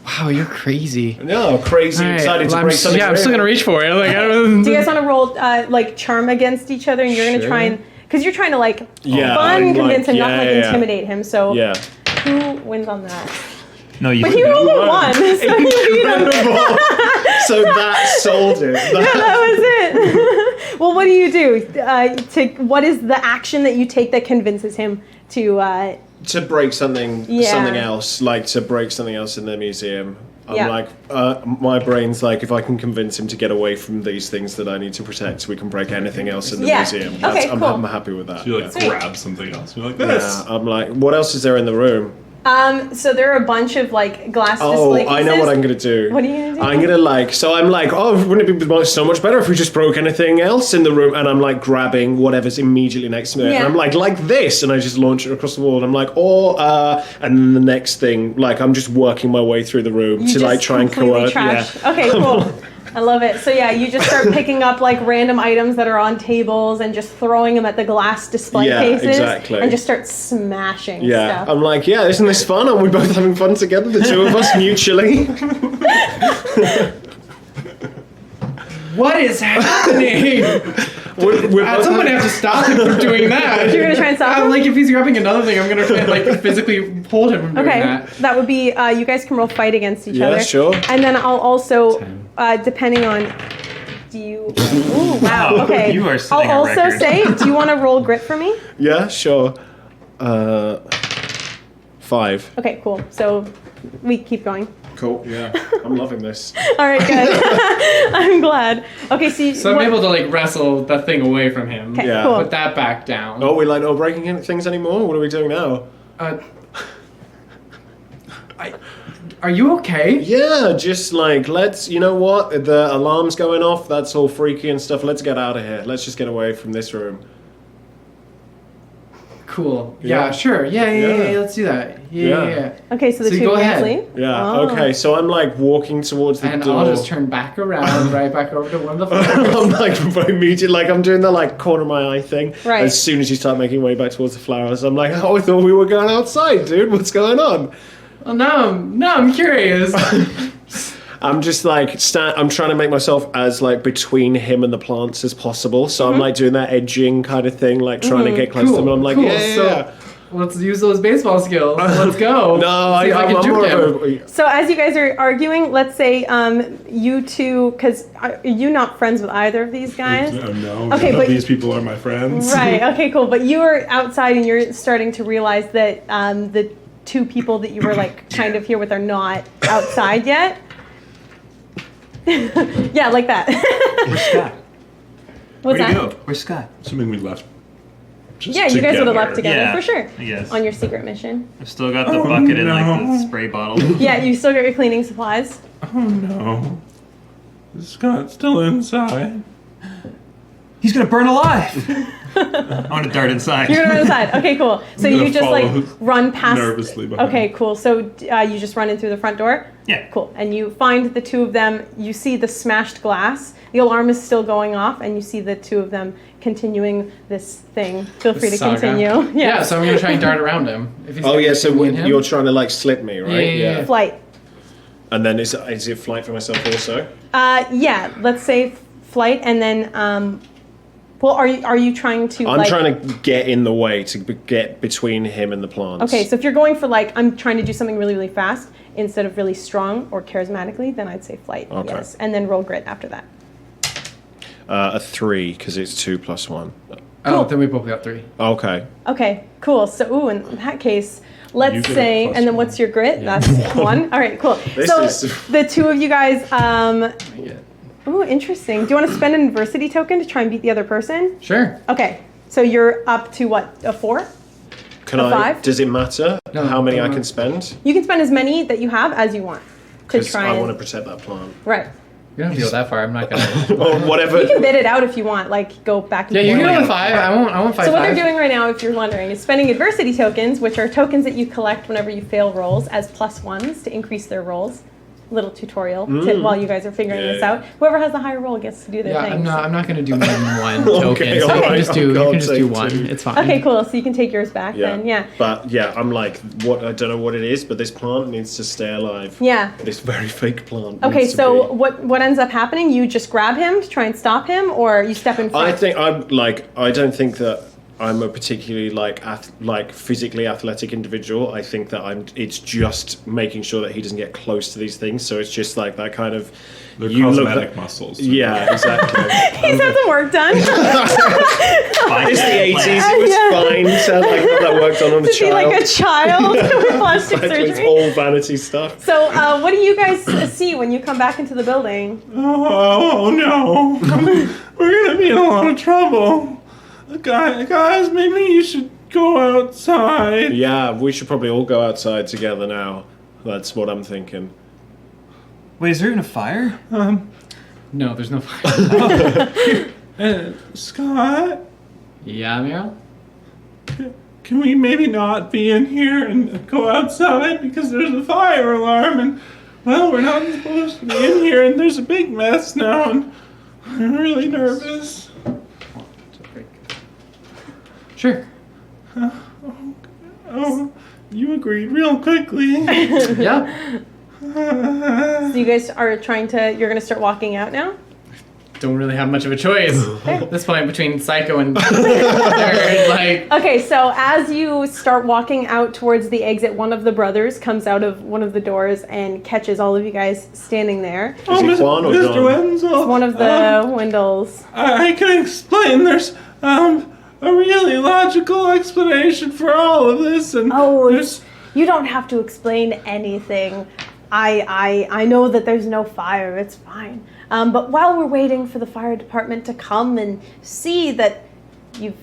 Speaker 5: Wow, you're crazy.
Speaker 2: No, crazy
Speaker 5: All right,
Speaker 2: excited
Speaker 5: well,
Speaker 2: to break something
Speaker 5: I'm
Speaker 2: real.
Speaker 5: still gonna reach for it. Like, I don't.
Speaker 1: Do you guys want to roll like charm against each other, and you're going to try
Speaker 5: Sure.
Speaker 1: and because you're trying to like
Speaker 2: Yeah,
Speaker 1: fun
Speaker 2: I'm
Speaker 1: convince
Speaker 2: like-
Speaker 1: him, not
Speaker 2: yeah,
Speaker 1: like
Speaker 2: yeah, yeah.
Speaker 1: intimidate him. So
Speaker 2: Yeah.
Speaker 1: who wins on that?
Speaker 4: No, you.
Speaker 1: But he rolled a one, so you beat him.
Speaker 2: Incredible. So that sold it.
Speaker 1: That was it. Well, what do you do? What is the action that you take that convinces him to?
Speaker 2: To break something
Speaker 1: Yeah.
Speaker 2: else, like to break something else in the museum. I'm
Speaker 1: Yeah.
Speaker 2: like, my brain's like, if I can convince him to get away from these things that I need to protect, we can break anything else in the
Speaker 1: Yeah.
Speaker 2: museum.
Speaker 1: Okay,
Speaker 2: I'm,
Speaker 1: cool.
Speaker 2: I'm happy with that.
Speaker 3: You like
Speaker 1: Sweet.
Speaker 3: grab something else. You're like this.
Speaker 2: Yeah, I'm like, what else is there in the room?
Speaker 1: So there are a bunch of like glass
Speaker 2: Oh,
Speaker 1: display
Speaker 2: I know
Speaker 1: pieces.
Speaker 2: what I'm gonna do.
Speaker 1: What are you gonna do?
Speaker 2: I'm gonna like, so I'm like, oh, wouldn't it be so much better if we just broke anything else in the room? And I'm like grabbing whatever's immediately next to me,
Speaker 1: Yeah.
Speaker 2: and I'm like this, and I just launch it across the wall, and I'm like, and then the next thing, like, I'm just working my way through the room
Speaker 1: You
Speaker 2: to like
Speaker 1: just
Speaker 2: try and
Speaker 1: completely
Speaker 2: coerce.
Speaker 1: trash.
Speaker 2: Yeah.
Speaker 1: Okay, cool. I love it. So yeah, you just start picking up like random items that are on tables and just throwing them at the glass display
Speaker 2: Yeah,
Speaker 1: cases,
Speaker 2: exactly.
Speaker 1: and just start smashing
Speaker 2: Yeah,
Speaker 1: stuff.
Speaker 2: I'm like, yeah, isn't this fun? Aren't we both having fun together, the two of us, mutually?
Speaker 5: What is happening? At some point, I have to stop him from doing that.
Speaker 1: You're gonna try and stop him?
Speaker 5: Like, if he's grabbing another thing, I'm gonna try and, like, physically hold him from doing
Speaker 1: Okay,
Speaker 5: that.
Speaker 1: that would be, you guys can roll fight against each other.
Speaker 2: Yeah, sure.
Speaker 1: And then I'll also,
Speaker 5: 10.
Speaker 1: depending on, do you, ooh, wow, okay.
Speaker 4: You are setting
Speaker 1: I'll
Speaker 4: a
Speaker 1: also
Speaker 4: record.
Speaker 1: say, do you want to roll grit for me?
Speaker 2: Yeah, sure. 5.
Speaker 1: Okay, cool. So we keep going.
Speaker 2: Cool. Yeah, I'm loving this.
Speaker 1: All right, good. I'm glad. Okay,
Speaker 5: So I'm able to, like, wrestle the thing away from him.
Speaker 1: Okay,
Speaker 2: Yeah.
Speaker 1: cool.
Speaker 5: Put that back down.
Speaker 2: Oh, we're like not breaking things anymore. What are we doing now?
Speaker 5: Are you okay?
Speaker 2: Yeah, just like let's. You know what? The alarm's going off. That's all freaky and stuff. Let's get out of here. Let's just get away from this room.
Speaker 5: Cool.
Speaker 2: Yeah.
Speaker 5: Yeah, sure. Yeah,
Speaker 2: Yeah.
Speaker 5: let's do that. Yeah.
Speaker 1: Okay, so the
Speaker 5: So you
Speaker 1: two
Speaker 5: go
Speaker 1: of you guys
Speaker 5: ahead.
Speaker 1: leave.
Speaker 2: Yeah.
Speaker 1: Oh.
Speaker 2: Okay. So I'm like walking towards the
Speaker 5: And
Speaker 2: door.
Speaker 5: I'll just turn back around, right back over to one of the flowers.
Speaker 2: I'm like immediately, like I'm doing the like corner of my eye thing.
Speaker 1: Right.
Speaker 2: As soon as you start making your way back towards the flowers, I'm like, oh, I thought we were going outside, dude. What's going on?
Speaker 5: Well, no, I'm curious.
Speaker 2: I'm just like I'm trying to make myself as like between him and the plants as possible. So I'm like doing that edging kind of thing, like trying to get close to them. And I'm like,
Speaker 5: cool.
Speaker 2: yeah.
Speaker 5: So let's use those baseball skills. Let's go.
Speaker 2: No,
Speaker 5: See if I can
Speaker 2: I'm
Speaker 5: juke
Speaker 2: more
Speaker 5: him.
Speaker 2: of a.
Speaker 1: So as you guys are arguing, let's say you two, because are you not friends with either of these guys?
Speaker 3: No,
Speaker 1: Okay,
Speaker 3: none
Speaker 1: but-
Speaker 3: of these people are my friends.
Speaker 1: Right. Okay. Cool. But you are outside, and you're starting to realize that the two people that you were like kind of here with are not outside yet. Yeah, like that.
Speaker 4: Where's Scott?
Speaker 1: What's
Speaker 4: Where'd he
Speaker 1: that?
Speaker 4: go? Where's Scott?
Speaker 3: Assuming we left. Just
Speaker 1: Yeah, you guys would have left together
Speaker 4: Yeah,
Speaker 1: for sure.
Speaker 4: I guess.
Speaker 1: On your secret mission.
Speaker 4: I've still got the
Speaker 3: Oh,
Speaker 4: bucket and like
Speaker 3: no.
Speaker 4: the spray bottle.
Speaker 1: Yeah, you still got your cleaning supplies.
Speaker 3: Oh no. Scott's still inside.
Speaker 4: He's gonna burn alive. I want to dart inside.
Speaker 1: You're gonna run inside. Okay, cool. So
Speaker 3: I'm gonna
Speaker 1: you just like
Speaker 3: follow
Speaker 1: run past.
Speaker 3: nervously behind.
Speaker 1: Okay, cool. So you just run in through the front door.
Speaker 4: Yeah.
Speaker 1: Cool. And you find the two of them. You see the smashed glass. The alarm is still going off, and you see the two of them continuing this thing. Feel free to
Speaker 5: Saga.
Speaker 1: continue.
Speaker 5: Yeah, so I'm gonna try and dart around him. If he's
Speaker 2: Oh yeah, so
Speaker 5: between him.
Speaker 2: you're trying to like slip me, right?
Speaker 5: Yeah.
Speaker 1: Flight.
Speaker 2: And then is it flight for myself also?
Speaker 1: Yeah. Let's say flight, and then well, are you trying to?
Speaker 2: I'm
Speaker 1: like,
Speaker 2: trying to get in the way to get between him and the plants.
Speaker 1: Okay, so if you're going for like, I'm trying to do something really, really fast instead of really strong or charismatically, then I'd say flight.
Speaker 2: Okay.
Speaker 1: Yes, and then roll grit after that.
Speaker 2: A 3 because it's 2 plus 1.
Speaker 5: Oh, then we both got 3.
Speaker 2: Okay.
Speaker 1: Okay, cool. So, in that case,
Speaker 3: You
Speaker 1: let's
Speaker 3: get a
Speaker 1: say,
Speaker 3: plus
Speaker 1: and then
Speaker 3: one.
Speaker 1: what's your grit? That's 1. All right, cool.
Speaker 2: This
Speaker 1: so
Speaker 2: is-
Speaker 1: the two of you guys,
Speaker 5: Yeah.
Speaker 1: ooh, interesting. Do you want to spend an adversity token to try and beat the other person?
Speaker 5: Sure.
Speaker 1: Okay, so you're up to what, a 4?
Speaker 2: Can
Speaker 1: A
Speaker 2: I?
Speaker 1: 5?
Speaker 2: Does it matter
Speaker 5: No,
Speaker 2: how many I
Speaker 5: no.
Speaker 2: can spend?
Speaker 1: You can spend as many that you have as you want to
Speaker 2: Because
Speaker 1: try
Speaker 2: I
Speaker 1: and.
Speaker 2: want to protect that plant
Speaker 1: Right.
Speaker 5: You don't have to go that far. I'm not gonna.
Speaker 2: or whatever.
Speaker 1: You can bid it out if you want, like go back and
Speaker 5: Yeah, you
Speaker 1: forth.
Speaker 5: can go with 5. I want 5.
Speaker 1: So what
Speaker 5: 5.
Speaker 1: they're doing right now, if you're wondering, is spending adversity tokens, which are tokens that you collect whenever you fail rolls as +1s to increase their rolls. Little tutorial while you guys are figuring this
Speaker 2: Yeah.
Speaker 1: out. Whoever has the higher roll gets to do their
Speaker 5: Yeah,
Speaker 1: thing.
Speaker 5: I'm not gonna do more than one token.
Speaker 2: Okay,
Speaker 5: So you
Speaker 2: alright,
Speaker 5: can just do
Speaker 2: oh, God's sake,
Speaker 5: one.
Speaker 2: two.
Speaker 5: It's fine.
Speaker 1: Okay, cool. So you can take yours back then. Yeah.
Speaker 2: But yeah, I'm like, what? I don't know what it is, but this plant needs to stay alive.
Speaker 1: Yeah.
Speaker 2: This very fake plant.
Speaker 1: Okay,
Speaker 2: needs to
Speaker 1: so
Speaker 2: be.
Speaker 1: what ends up happening? You just grab him to try and stop him, or you step in front?
Speaker 2: I think I'm like. I don't think that I'm a particularly like physically athletic individual. I think that it's just making sure that he doesn't get close to these things. So it's just like that kind of.
Speaker 3: They're
Speaker 2: you look
Speaker 3: cosmetic
Speaker 2: that-
Speaker 3: muscles.
Speaker 2: Yeah, exactly.
Speaker 1: He's had some work done.
Speaker 2: It's the 80s. It was
Speaker 1: Yeah.
Speaker 2: fine to have like that worked on a
Speaker 1: to be
Speaker 2: child.
Speaker 1: like a child with plastic
Speaker 2: Exactly, it's
Speaker 1: surgery.
Speaker 2: all vanity stuff.
Speaker 1: So what do you guys see when you come back into the building?
Speaker 3: Oh no. We're gonna be in a lot of trouble. Guys, maybe you should go outside.
Speaker 2: Yeah, we should probably all go outside together now. That's what I'm thinking.
Speaker 4: Wait, is there even a fire?
Speaker 5: No, there's no fire.
Speaker 3: Scott,
Speaker 5: Yeah, Meryl?
Speaker 3: can we maybe not be in here and go outside because there's a fire alarm and, well, we're not supposed to be in here and there's a big mess now and I'm really nervous.
Speaker 5: Sure.
Speaker 3: Oh, you agreed real quickly.
Speaker 5: Yeah.
Speaker 1: So you guys are you're gonna start walking out now?
Speaker 5: don't really have much of a choice at this point between Psycho and third. Like,
Speaker 1: Okay, so as you start walking out towards the exit, one of the brothers comes out of one of the doors and catches all of you guys standing there.
Speaker 2: Is it Juan or
Speaker 3: Mr.
Speaker 2: John?
Speaker 3: Wenzel.
Speaker 1: One of the windows.
Speaker 3: I can explain. There's a really logical explanation for all of this, and
Speaker 1: Oh,
Speaker 3: there's
Speaker 1: you don't have to explain anything. I know that there's no fire. It's fine. But while we're waiting for the fire department to come and see that you've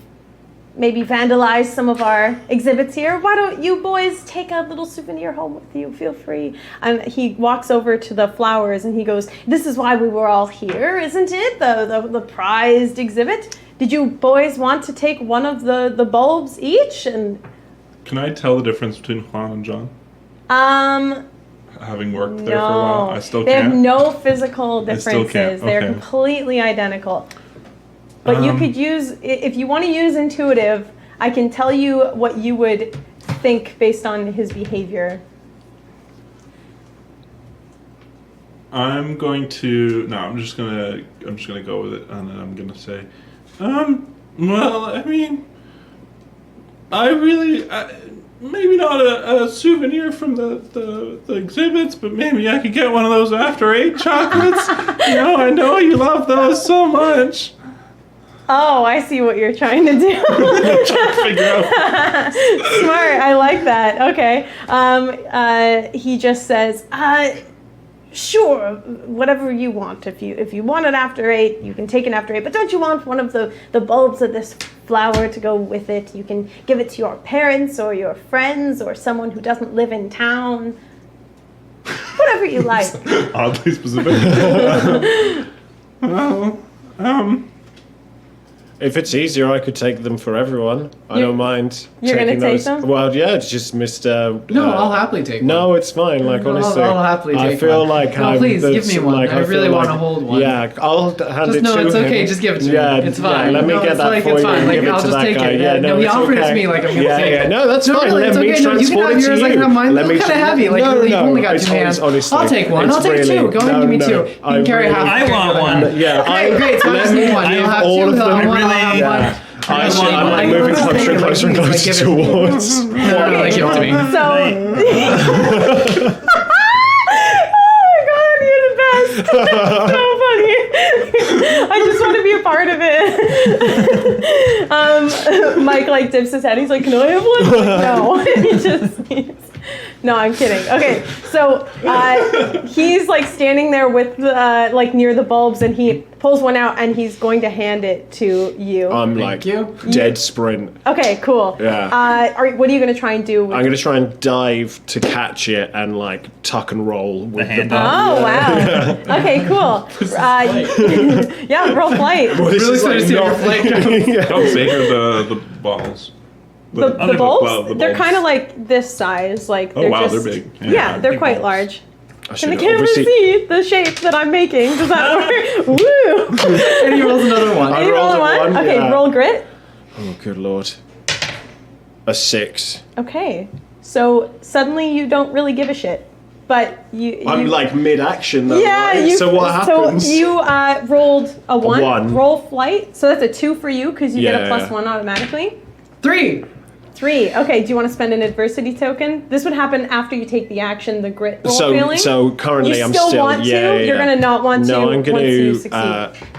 Speaker 1: maybe vandalized some of our exhibits here, why don't you boys take a little souvenir home with you? Feel free. And he walks over to the flowers and he goes, "This is why we were all here, isn't it? The prized exhibit. Did you boys want to take one of the bulbs each?" And
Speaker 3: Can I tell the difference between Juan and John? Having worked there for a while, I still
Speaker 1: they
Speaker 3: can't.
Speaker 1: have no physical
Speaker 3: I still
Speaker 1: differences.
Speaker 3: can't,
Speaker 1: They're
Speaker 3: okay.
Speaker 1: completely identical. But you could use, if you want to use intuitive, I can tell you what you would think based on his behavior.
Speaker 3: I'm just gonna go with it, and then I'm gonna say, well, I mean, maybe not a souvenir from the exhibits, but maybe I could get one of those After 8 chocolates. I know you love those so much.
Speaker 1: Oh, I see what you're trying to do.
Speaker 3: Trying to figure out.
Speaker 1: Smart, I like that. Okay. He just says, sure, whatever you want. If you want it After 8, you can take an After 8. But don't you want one of the bulbs of this flower to go with it? You can give it to your parents or your friends or someone who doesn't live in town. Whatever you like.
Speaker 3: Oddly specific. Well,
Speaker 2: If it's easier, I could take them for everyone. I don't mind.
Speaker 1: You're gonna
Speaker 2: taking
Speaker 1: take
Speaker 2: those.
Speaker 1: them?
Speaker 2: Well, yeah, it's just Mr.
Speaker 5: no, I'll happily take one.
Speaker 2: No, it's fine. Like honestly,
Speaker 5: I'll happily
Speaker 2: I
Speaker 5: take
Speaker 2: feel
Speaker 5: one.
Speaker 2: like
Speaker 5: No,
Speaker 2: I'm.
Speaker 5: please, give me one.
Speaker 2: Like,
Speaker 5: I really
Speaker 2: feel
Speaker 5: wanna
Speaker 2: like-
Speaker 5: hold one.
Speaker 2: Yeah, I'll hand
Speaker 5: Just
Speaker 2: it
Speaker 5: no,
Speaker 2: to
Speaker 5: it's
Speaker 2: him.
Speaker 5: okay. Just give it to me.
Speaker 2: Yeah,
Speaker 5: It's
Speaker 2: yeah,
Speaker 5: fine.
Speaker 2: let me
Speaker 5: No,
Speaker 2: get
Speaker 5: it's
Speaker 2: that
Speaker 5: like,
Speaker 2: for
Speaker 5: it's
Speaker 2: you
Speaker 5: fine.
Speaker 2: and
Speaker 5: Like,
Speaker 2: give it
Speaker 5: I'll
Speaker 2: to
Speaker 5: just
Speaker 2: that
Speaker 5: take
Speaker 2: guy.
Speaker 5: it.
Speaker 2: Yeah,
Speaker 5: No, he
Speaker 2: it's
Speaker 5: offered it
Speaker 2: okay.
Speaker 5: to me, like, I'm gonna
Speaker 2: yeah,
Speaker 5: take
Speaker 2: yeah.
Speaker 5: it.
Speaker 2: No, that's
Speaker 5: No,
Speaker 2: fine.
Speaker 5: really,
Speaker 2: Let
Speaker 5: it's
Speaker 2: me
Speaker 5: okay. No, you can
Speaker 2: transport
Speaker 5: have
Speaker 2: it to
Speaker 5: yours.
Speaker 2: you.
Speaker 5: I can have mine.
Speaker 2: Let me
Speaker 5: It's kind of heavy. Like,
Speaker 2: no,
Speaker 5: you've
Speaker 2: no,
Speaker 5: only got
Speaker 2: it's
Speaker 5: 2 hands.
Speaker 2: honestly,
Speaker 5: I'll take one.
Speaker 2: it's
Speaker 5: I'll take
Speaker 2: really-
Speaker 5: 2. Go ahead and give me 2. You
Speaker 2: I
Speaker 5: can carry
Speaker 2: really-
Speaker 5: half.
Speaker 4: I want one.
Speaker 2: Yeah,
Speaker 5: Great. So I just need one.
Speaker 4: I
Speaker 5: You'll
Speaker 4: have
Speaker 5: have
Speaker 2: all
Speaker 5: 2.
Speaker 2: of them.
Speaker 5: I'll have one.
Speaker 4: Really-
Speaker 5: I'll have
Speaker 2: Yeah.
Speaker 5: one.
Speaker 2: I'm like moving closer and closer and closer towards.
Speaker 5: No, like, give it to me.
Speaker 1: So, oh my god, you're the best. That's so funny. I just want to be a part of it. Mike dips his head. He's like, "Can I have one?" I'm like, no, he just. No, I'm kidding. Okay, so he's standing there with near the bulbs, and he pulls one out, and he's going to hand it to you.
Speaker 2: I'm
Speaker 5: Thank you.
Speaker 2: dead sprint.
Speaker 1: Okay, cool.
Speaker 2: Yeah.
Speaker 1: What are you going to try and do?
Speaker 2: I'm gonna try and dive to catch it and tuck and roll with the
Speaker 4: hand
Speaker 2: ball.
Speaker 1: Oh wow! Okay, cool. Yeah, roll flight.
Speaker 2: Well, this
Speaker 5: Really
Speaker 2: is
Speaker 5: excited to see how your flight goes.
Speaker 3: How big are the balls?
Speaker 1: The bulbs?
Speaker 3: well, the
Speaker 1: They're
Speaker 3: bulbs.
Speaker 1: kind of like this size. Like
Speaker 3: Oh
Speaker 1: they're
Speaker 3: wow,
Speaker 1: just,
Speaker 3: they're big.
Speaker 1: Yeah, they're
Speaker 3: big
Speaker 1: quite
Speaker 3: balls.
Speaker 1: large.
Speaker 2: I
Speaker 1: Can the
Speaker 2: should
Speaker 1: camera
Speaker 2: obviously-
Speaker 1: see the shape that I'm making? Does that work? Woo!
Speaker 5: And he rolls another one.
Speaker 1: And you
Speaker 2: rolled
Speaker 1: roll
Speaker 2: a
Speaker 1: one?
Speaker 2: one,
Speaker 1: Okay,
Speaker 2: yeah.
Speaker 1: roll grit.
Speaker 2: Oh, good lord. A 6.
Speaker 1: Okay. So suddenly you don't really give a shit. But you
Speaker 2: I'm mid-action though,
Speaker 1: yeah,
Speaker 2: right? So what happens?
Speaker 1: So you rolled a 1.
Speaker 2: one.
Speaker 1: Roll flight. So that's a 2 for you because you get a
Speaker 2: Yeah.
Speaker 1: +1 automatically.
Speaker 5: 3.
Speaker 1: 3. Okay, do you want to spend an adversity token? This would happen after you take the action, the grit roll failing.
Speaker 2: So currently
Speaker 1: You
Speaker 2: I'm
Speaker 1: still
Speaker 2: still
Speaker 1: want to?
Speaker 2: yeah, yeah,
Speaker 1: You're
Speaker 2: yeah.
Speaker 1: gonna not want to
Speaker 2: No, I'm gonna
Speaker 1: once you succeed.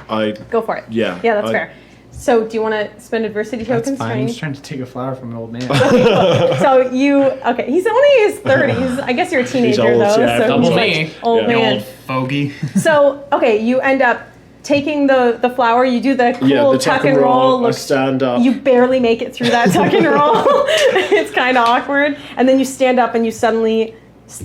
Speaker 2: I
Speaker 1: Go for it.
Speaker 2: yeah.
Speaker 1: Yeah, that's
Speaker 2: I-
Speaker 1: fair. So do you want to spend adversity
Speaker 5: That's
Speaker 1: tokens?
Speaker 5: fine. I'm
Speaker 1: Trying-
Speaker 5: just trying to take a flower from an old man.
Speaker 1: So he's only in his 30s. I guess you're a teenager
Speaker 2: old,
Speaker 1: though.
Speaker 2: yeah,
Speaker 1: So
Speaker 5: double
Speaker 1: he's
Speaker 5: me.
Speaker 1: old
Speaker 2: Yeah.
Speaker 4: The
Speaker 1: man.
Speaker 4: old fogey.
Speaker 1: So you end up taking the flower. You do the cool
Speaker 2: Yeah, the tuck and roll. I
Speaker 1: Look,
Speaker 2: stand up.
Speaker 1: you barely make it through that tuck and roll. It's kind of awkward. And then you stand up and you suddenly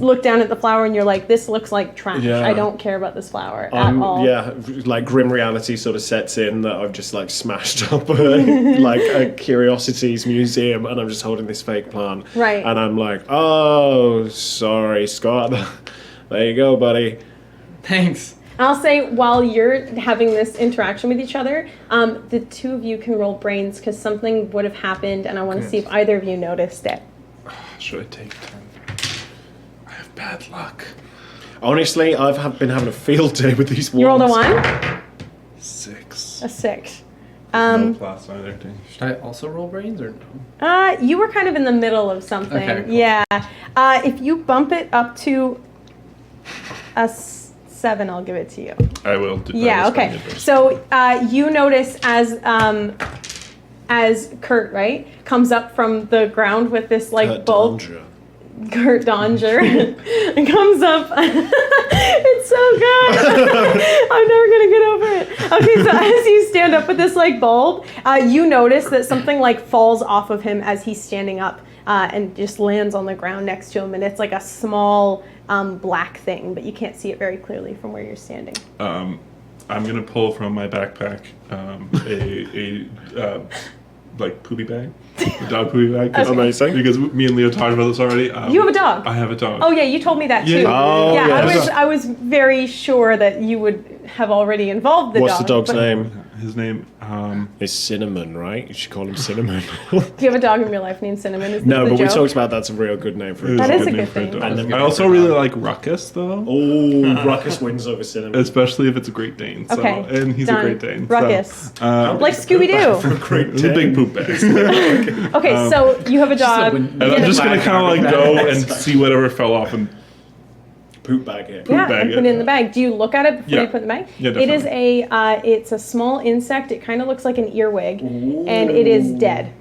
Speaker 1: look down at the flower and you're like, this looks like trash.
Speaker 2: Yeah.
Speaker 1: I don't care about this flower at all.
Speaker 2: Yeah, grim reality sort of sets in that I've just smashed up a curiosities museum and I'm just holding this fake plant.
Speaker 1: Right.
Speaker 2: And I'm like, oh, sorry, Scott. There you go, buddy.
Speaker 5: Thanks.
Speaker 1: And I'll say while you're having this interaction with each other, the two of you can roll brains because something would have happened and I want to see if either of you noticed it.
Speaker 3: Should I take 10? I have bad luck.
Speaker 2: Honestly, I've been having a field day with these ones.
Speaker 1: You rolled a 1?
Speaker 3: 6.
Speaker 1: A 6.
Speaker 3: No plus either. Dang.
Speaker 5: Should I also roll brains or no?
Speaker 1: You were kind of in the middle of something.
Speaker 5: Okay, cool.
Speaker 1: Yeah. If you bump it up to a 7, I'll give it to you.
Speaker 3: I will.
Speaker 1: Yeah. Okay. So you notice as Kurt, right, comes up from the ground with this like bulb. Kurt Donger comes up. It's so good. I'm never gonna get over it. Okay, so as you stand up with this like bulb, you notice that something like falls off of him as he's standing up and just lands on the ground next to him, and it's like a small black thing, but you can't see it very clearly from where you're standing.
Speaker 3: I'm gonna pull from my backpack a like poopy bag, a dog poopy bag.
Speaker 2: Amazing.
Speaker 3: Because me and Leo talked about this already.
Speaker 1: You have a dog.
Speaker 3: I have a dog.
Speaker 1: Oh yeah, you told me that too.
Speaker 3: Yeah.
Speaker 2: Oh,
Speaker 1: yeah,
Speaker 2: yes.
Speaker 1: I was very sure that you would have already involved the
Speaker 2: What's
Speaker 1: dog.
Speaker 2: the dog's
Speaker 1: but-
Speaker 2: name?
Speaker 3: His name.
Speaker 2: It's Cinnamon, right? You should call him Cinnamon.
Speaker 1: Do you have a dog in real life named Cinnamon? Is
Speaker 2: No,
Speaker 1: the
Speaker 2: but we
Speaker 1: joke?
Speaker 2: talked about that's a real good name for a
Speaker 1: That
Speaker 2: dog.
Speaker 1: is a
Speaker 3: name
Speaker 1: good
Speaker 3: for
Speaker 1: thing.
Speaker 2: And then
Speaker 3: I also really like Ruckus though.
Speaker 2: Oh, Ruckus wins over Cinnamon.
Speaker 3: Especially if it's a Great Dane. So,
Speaker 1: Okay,
Speaker 3: and he's
Speaker 1: done.
Speaker 3: a Great Dane.
Speaker 1: Ruckus.
Speaker 3: So,
Speaker 1: Like Scooby-Doo.
Speaker 2: Great
Speaker 3: it's a big poop bag.
Speaker 1: Okay, so you have a dog.
Speaker 3: And I'm just gonna kind of like go and see whatever fell off and
Speaker 2: Poop bag here.
Speaker 1: Yeah,
Speaker 3: bag
Speaker 1: and
Speaker 3: it.
Speaker 1: put it in the bag. Do you look at it before
Speaker 3: Yeah.
Speaker 1: you put it in the bag?
Speaker 3: Yeah,
Speaker 1: It is
Speaker 3: definitely.
Speaker 1: it's a small insect. It kind of looks like an earwig, and it is dead.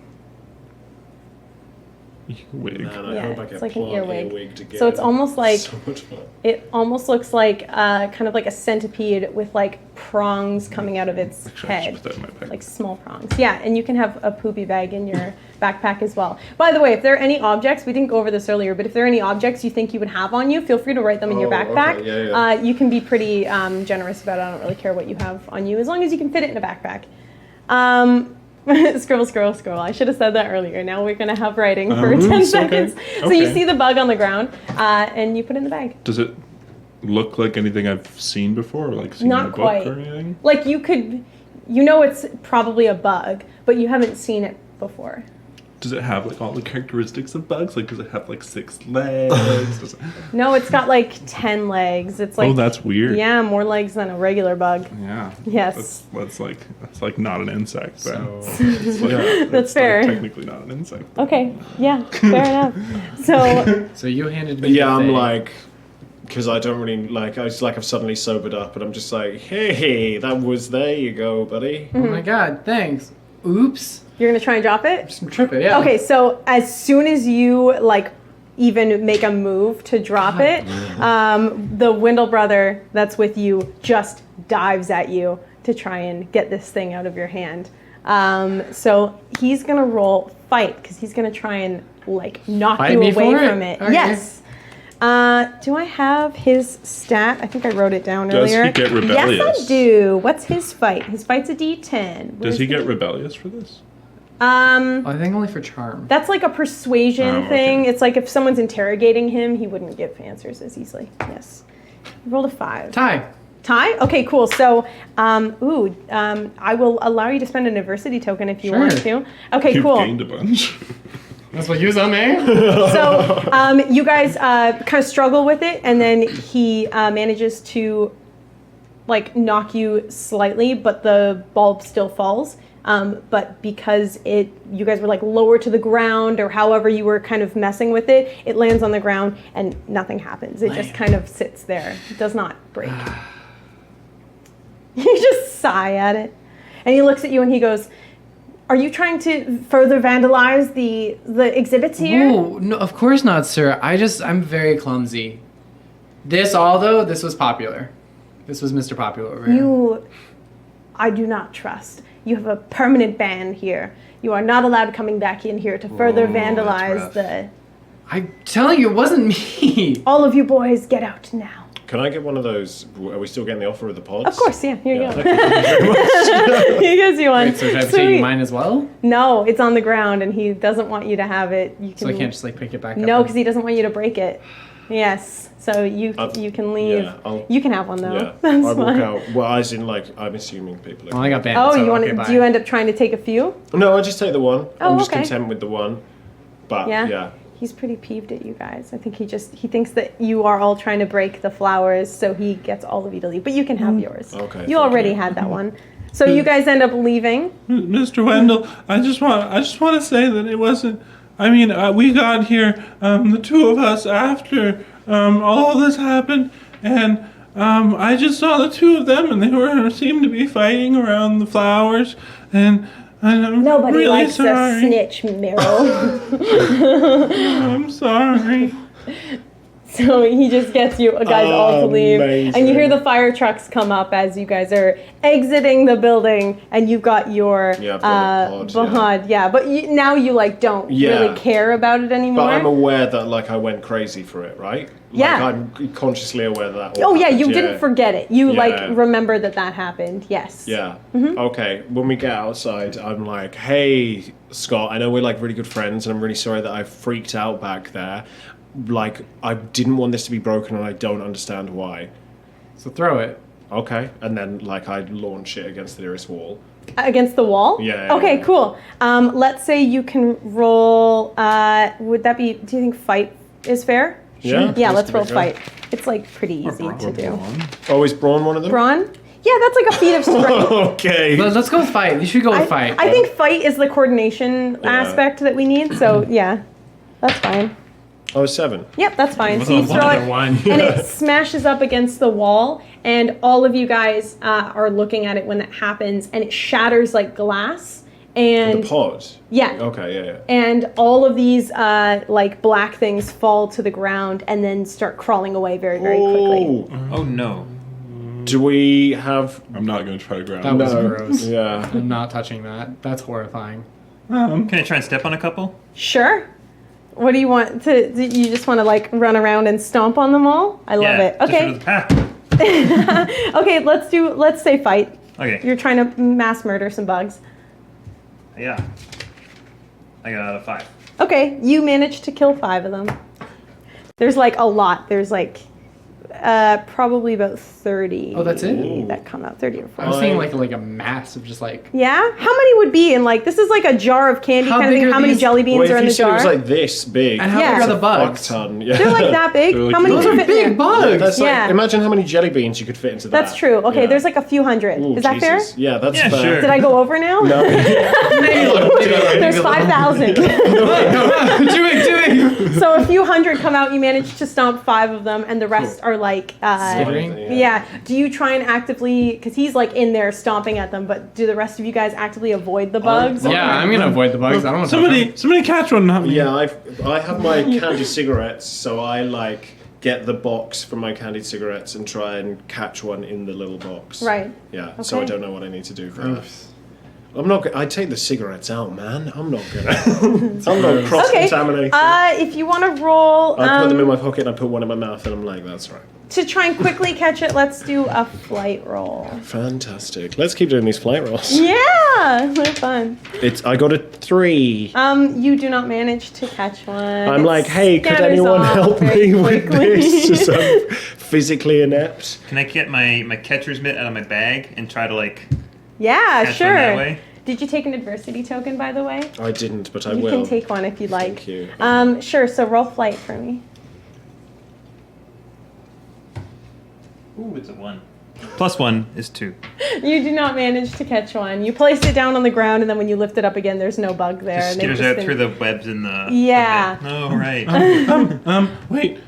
Speaker 3: wig.
Speaker 2: Man, I
Speaker 1: Yeah,
Speaker 2: hope I
Speaker 1: it's
Speaker 2: get
Speaker 1: like an
Speaker 2: Plot
Speaker 1: earwig.
Speaker 2: to get
Speaker 1: So it's almost like
Speaker 2: so much fun.
Speaker 1: it almost looks like kind of like a centipede with like prongs coming out of its
Speaker 3: Actually, I should
Speaker 1: head.
Speaker 3: put that in my bag.
Speaker 1: Like small prongs. Yeah, and you can have a poopy bag in your backpack as well. By the way, if there are any objects, we didn't go over this earlier, but if there are any objects you think you would have on you, feel free to write them in your
Speaker 2: Oh,
Speaker 1: backpack.
Speaker 2: okay, yeah.
Speaker 1: You can be pretty generous about it. I don't really care what you have on you, as long as you can fit it in a backpack. Scribble, scroll, scroll. I should have said that earlier. Now we're going to have writing for 10
Speaker 3: it's okay.
Speaker 1: seconds. So you
Speaker 3: Okay.
Speaker 1: see the bug on the ground, and you put it in the bag.
Speaker 3: Does it look like anything I've seen before, or like seen
Speaker 1: Not
Speaker 3: in a book
Speaker 1: quite.
Speaker 3: or anything?
Speaker 1: Like you could, you know it's probably a bug, but you haven't seen it before.
Speaker 3: Does it have like all the characteristics of bugs? Like, does it have like 6 legs? Does it...
Speaker 1: No, it's got like 10 legs. It's like
Speaker 3: Oh, that's weird.
Speaker 1: Yeah, more legs than a regular bug.
Speaker 3: Yeah.
Speaker 1: Yes.
Speaker 3: That's like not an insect. Then.
Speaker 5: So
Speaker 3: It's like,
Speaker 1: That's
Speaker 3: it's,
Speaker 1: fair.
Speaker 3: Like, technically not an insect.
Speaker 1: Okay, yeah, fair enough. So,
Speaker 5: So you handed me.
Speaker 2: Yeah,
Speaker 5: the
Speaker 2: I'm
Speaker 5: thing.
Speaker 2: like, because I don't really like. It's like I've suddenly sobered up, and I'm just like, hey, that was there you go, buddy.
Speaker 5: Oh my god, thanks. Oops.
Speaker 1: you're gonna try and drop it?
Speaker 5: Just tripping. Yeah.
Speaker 1: Okay, so as soon as you like even make a move to drop it, the Windle brother that's with you just dives at you to try and get this thing out of your hand. So he's gonna roll fight because he's gonna try and like knock
Speaker 5: Fight
Speaker 1: you
Speaker 5: me
Speaker 1: away
Speaker 5: for it?
Speaker 1: from it.
Speaker 5: Okay.
Speaker 1: Yes. Do I have his stat? I think I wrote it down
Speaker 3: Does he
Speaker 1: earlier.
Speaker 3: get
Speaker 1: Yes,
Speaker 3: rebellious?
Speaker 1: I do. What's his fight? His fight's a D10.
Speaker 3: Does he
Speaker 1: Where's
Speaker 3: get rebellious for this?
Speaker 5: I think only for charm.
Speaker 1: That's like a persuasion
Speaker 3: Oh, okay.
Speaker 1: thing. It's like if someone's interrogating him, he wouldn't give answers as easily. Yes. You rolled a 5.
Speaker 5: Tie.
Speaker 1: Tie? Okay, cool. So, I will allow you to spend an adversity token if you
Speaker 5: Sure.
Speaker 1: want to. Okay,
Speaker 3: You've
Speaker 1: cool.
Speaker 3: gained a bunch.
Speaker 5: That's what you on me.
Speaker 1: So, you guys kind of struggle with it, and then he manages to like knock you slightly, but the bulb still falls. But because you guys were like lower to the ground, or however you were kind of messing with it, it lands on the ground and nothing happens. It just kind of sits there. It does not break. You just sigh at it, and he looks at you and he goes, "Are you trying to further vandalize the exhibits here?"
Speaker 5: Ooh, no, of course not, sir. I'm very clumsy. This was popular. This was Mr. Popular over here.
Speaker 1: I do not trust. You have a permanent ban here. You are not allowed coming back in here to further vandalize the...
Speaker 5: I'm telling you, it wasn't me.
Speaker 1: All of you boys, get out now.
Speaker 2: Can I get one of those? Are we still getting the offer of the pods?
Speaker 1: Of course, yeah. Here you
Speaker 2: Yeah,
Speaker 1: go.
Speaker 2: thank you very much.
Speaker 1: He gives you one.
Speaker 5: Wait, so should I be
Speaker 1: Sweet.
Speaker 5: taking mine as well?
Speaker 1: No, it's on the ground, and he doesn't want you to have it. You can,
Speaker 5: So I can't just like pick it back up?
Speaker 1: No,
Speaker 5: and-
Speaker 1: because he doesn't want you to break it. Yes. So you can leave.
Speaker 2: yeah,
Speaker 1: You can have one though.
Speaker 2: Yeah,
Speaker 1: That's
Speaker 2: I walk
Speaker 1: fine.
Speaker 2: out. Well, as in like, I'm assuming people.
Speaker 5: Well, I got banned.
Speaker 1: Oh,
Speaker 5: so
Speaker 1: you want
Speaker 5: okay,
Speaker 1: to?
Speaker 5: bye.
Speaker 1: Do you end up trying to take a few?
Speaker 2: No, I just take the one.
Speaker 1: Oh,
Speaker 2: I'm just
Speaker 1: okay.
Speaker 2: content with the one. But
Speaker 1: Yeah.
Speaker 2: yeah.
Speaker 1: He's pretty peeved at you guys. I think he thinks that you are all trying to break the flowers, so he gets all of you to leave. But you can have yours.
Speaker 2: Okay,
Speaker 1: You
Speaker 2: thank
Speaker 1: already
Speaker 2: you.
Speaker 1: had that one. So you guys end up leaving.
Speaker 3: Mr. Wendell, I just want to say that it wasn't. I mean, we got here, the two of us, after all this happened, and I just saw the two of them, and they seemed to be fighting around the flowers, and I'm
Speaker 1: Nobody
Speaker 3: really
Speaker 1: likes
Speaker 3: sorry.
Speaker 1: a snitch, Meryl.
Speaker 3: I'm sorry.
Speaker 1: So he just gets you guys all to leave.
Speaker 2: Amazing.
Speaker 1: And you hear the fire trucks come up as you guys are exiting the building, and you've got your
Speaker 2: Yeah, I've got the pod,
Speaker 1: Bahad. Yeah, but now you like don't
Speaker 2: Yeah.
Speaker 1: really care about it anymore.
Speaker 2: But I'm aware that like I went crazy for it, right?
Speaker 1: Yeah.
Speaker 2: Like I'm consciously aware that. All
Speaker 1: Oh yeah,
Speaker 2: happened,
Speaker 1: you didn't forget it. You
Speaker 2: Yeah.
Speaker 1: like remember that happened. Yes.
Speaker 2: Yeah.
Speaker 1: Mm-hmm.
Speaker 2: Okay. When we get outside, I'm like, "Hey, Scott. I know we're like really good friends, and I'm really sorry that I freaked out back there. Like, I didn't want this to be broken, and I don't understand why."
Speaker 5: So throw it.
Speaker 2: Okay. And then like I launch it against the nearest wall.
Speaker 1: Against the wall?
Speaker 2: Yeah.
Speaker 1: Okay, cool. Let's say you can roll. Would that be? Do you think fight is fair?
Speaker 2: Yeah.
Speaker 1: Yeah,
Speaker 2: just
Speaker 1: let's
Speaker 2: to be
Speaker 1: roll
Speaker 2: fair.
Speaker 1: fight. It's like pretty easy to do.
Speaker 2: Oh, is Braun one of them?
Speaker 1: Brawn? Yeah, that's like a feat of strength.
Speaker 2: Okay.
Speaker 5: Let's go with fight. You should go with fight.
Speaker 1: I think fight is the coordination aspect that we need. So yeah, that's fine.
Speaker 2: Oh, 7.
Speaker 1: Yep, that's fine.
Speaker 4: With
Speaker 1: So you
Speaker 4: a
Speaker 1: throw it,
Speaker 5: one.
Speaker 1: and it smashes up against the wall, and all of you guys are looking at it when that happens, and it shatters like glass. And
Speaker 2: The pod.
Speaker 1: yeah,
Speaker 2: Okay. Yeah.
Speaker 1: and all of these like black things fall to the ground and then start crawling away very, very quickly.
Speaker 2: Oh.
Speaker 4: Oh no.
Speaker 2: Do we have?
Speaker 3: I'm not going to try to grab
Speaker 5: That was
Speaker 3: it.
Speaker 5: gross.
Speaker 2: Yeah.
Speaker 5: I'm not touching that. That's horrifying.
Speaker 4: Can I try and step on a couple?
Speaker 1: Sure. What do you want to? Do you just want to like run around and stomp on them all? I love it.
Speaker 4: just
Speaker 1: Okay.
Speaker 4: with the pack.
Speaker 1: Okay. Let's say fight.
Speaker 4: Okay.
Speaker 1: You're trying to mass murder some bugs.
Speaker 4: Yeah. I got a 5.
Speaker 1: Okay. You managed to kill 5 of them. There's like a lot. There's like probably about 30.
Speaker 5: Oh, that's it?
Speaker 1: That come out. 30 or 40.
Speaker 5: I was seeing like a mass of just like.
Speaker 1: Yeah? How many would be in like, this is like a jar of candy
Speaker 5: How
Speaker 1: kind of
Speaker 5: big
Speaker 1: thing.
Speaker 5: are
Speaker 1: How many
Speaker 5: these?
Speaker 1: jelly beans
Speaker 2: Well,
Speaker 1: are
Speaker 2: if
Speaker 1: in
Speaker 2: you
Speaker 1: the
Speaker 2: said it
Speaker 1: jar?
Speaker 2: was like this big.
Speaker 5: And how
Speaker 1: Yeah.
Speaker 5: big are the
Speaker 2: fuck
Speaker 5: bugs?
Speaker 2: ton. Yeah.
Speaker 1: They're like that big.
Speaker 3: They're like
Speaker 1: How many
Speaker 3: those
Speaker 1: can
Speaker 5: Those
Speaker 1: fit
Speaker 5: are
Speaker 1: in
Speaker 5: big
Speaker 1: there?
Speaker 5: bugs.
Speaker 2: That's like,
Speaker 1: Yeah.
Speaker 2: imagine how many jelly beans you could fit into that.
Speaker 1: That's true. Okay,
Speaker 2: Yeah.
Speaker 1: there's like a few hundred.
Speaker 2: Ooh,
Speaker 1: Is that fair?
Speaker 2: Jesus. Yeah, that's
Speaker 4: Yeah,
Speaker 2: fair.
Speaker 4: sure.
Speaker 1: Did I go over now?
Speaker 2: No.
Speaker 1: There's 5,000.
Speaker 5: Do it.
Speaker 1: So a few hundred come out. You manage to stomp 5 of them, and the rest are like.
Speaker 5: Skittering?
Speaker 1: Yeah. Do you try and actively? Because he's like in there stomping at them. But do the rest of you guys actively avoid the bugs?
Speaker 5: Yeah, I'm gonna avoid the bugs. I don't want to.
Speaker 3: Somebody catch one, not me.
Speaker 2: Yeah, I have my candy cigarettes, so I like get the box from my candied cigarettes and try and catch one in the little box.
Speaker 1: Right.
Speaker 2: Yeah. So I
Speaker 1: Okay.
Speaker 2: don't know what I need to do for that. I'm not. I take the cigarettes out, man. I'm not gonna. I'm not cross
Speaker 1: Okay.
Speaker 2: contaminated.
Speaker 1: If you want to roll
Speaker 2: I put them in my pocket and I put one in my mouth and I'm like, that's right.
Speaker 1: to try and quickly catch it, let's do a flight roll.
Speaker 2: Fantastic. Let's keep doing these flight rolls.
Speaker 1: Yeah, they're fun.
Speaker 2: I got a 3.
Speaker 1: You do not manage to catch one.
Speaker 2: I'm
Speaker 1: It
Speaker 2: like, hey, could
Speaker 1: scatters
Speaker 2: anyone
Speaker 1: off
Speaker 2: help
Speaker 1: very
Speaker 2: me with
Speaker 1: quickly.
Speaker 2: this? Just, I'm physically inept.
Speaker 4: Can I get my catcher's mitt out of my bag and try to like
Speaker 1: Yeah,
Speaker 4: catch one that
Speaker 1: sure.
Speaker 4: way?
Speaker 1: Did you take an adversity token, by the way?
Speaker 2: I didn't, but I
Speaker 1: You
Speaker 2: will.
Speaker 1: can take one if you'd like.
Speaker 2: Thank you.
Speaker 1: Sure, so roll flight for me.
Speaker 4: Ooh, it's a 1. +1 is 2.
Speaker 1: You do not manage to catch one. You placed it down on the ground, and then when you lift it up again, there's no bug there.
Speaker 4: Just
Speaker 1: and they've
Speaker 4: skitters
Speaker 1: just
Speaker 4: out
Speaker 1: been-
Speaker 4: through the webs in the.
Speaker 1: Yeah.
Speaker 4: The oh right.
Speaker 3: Wait.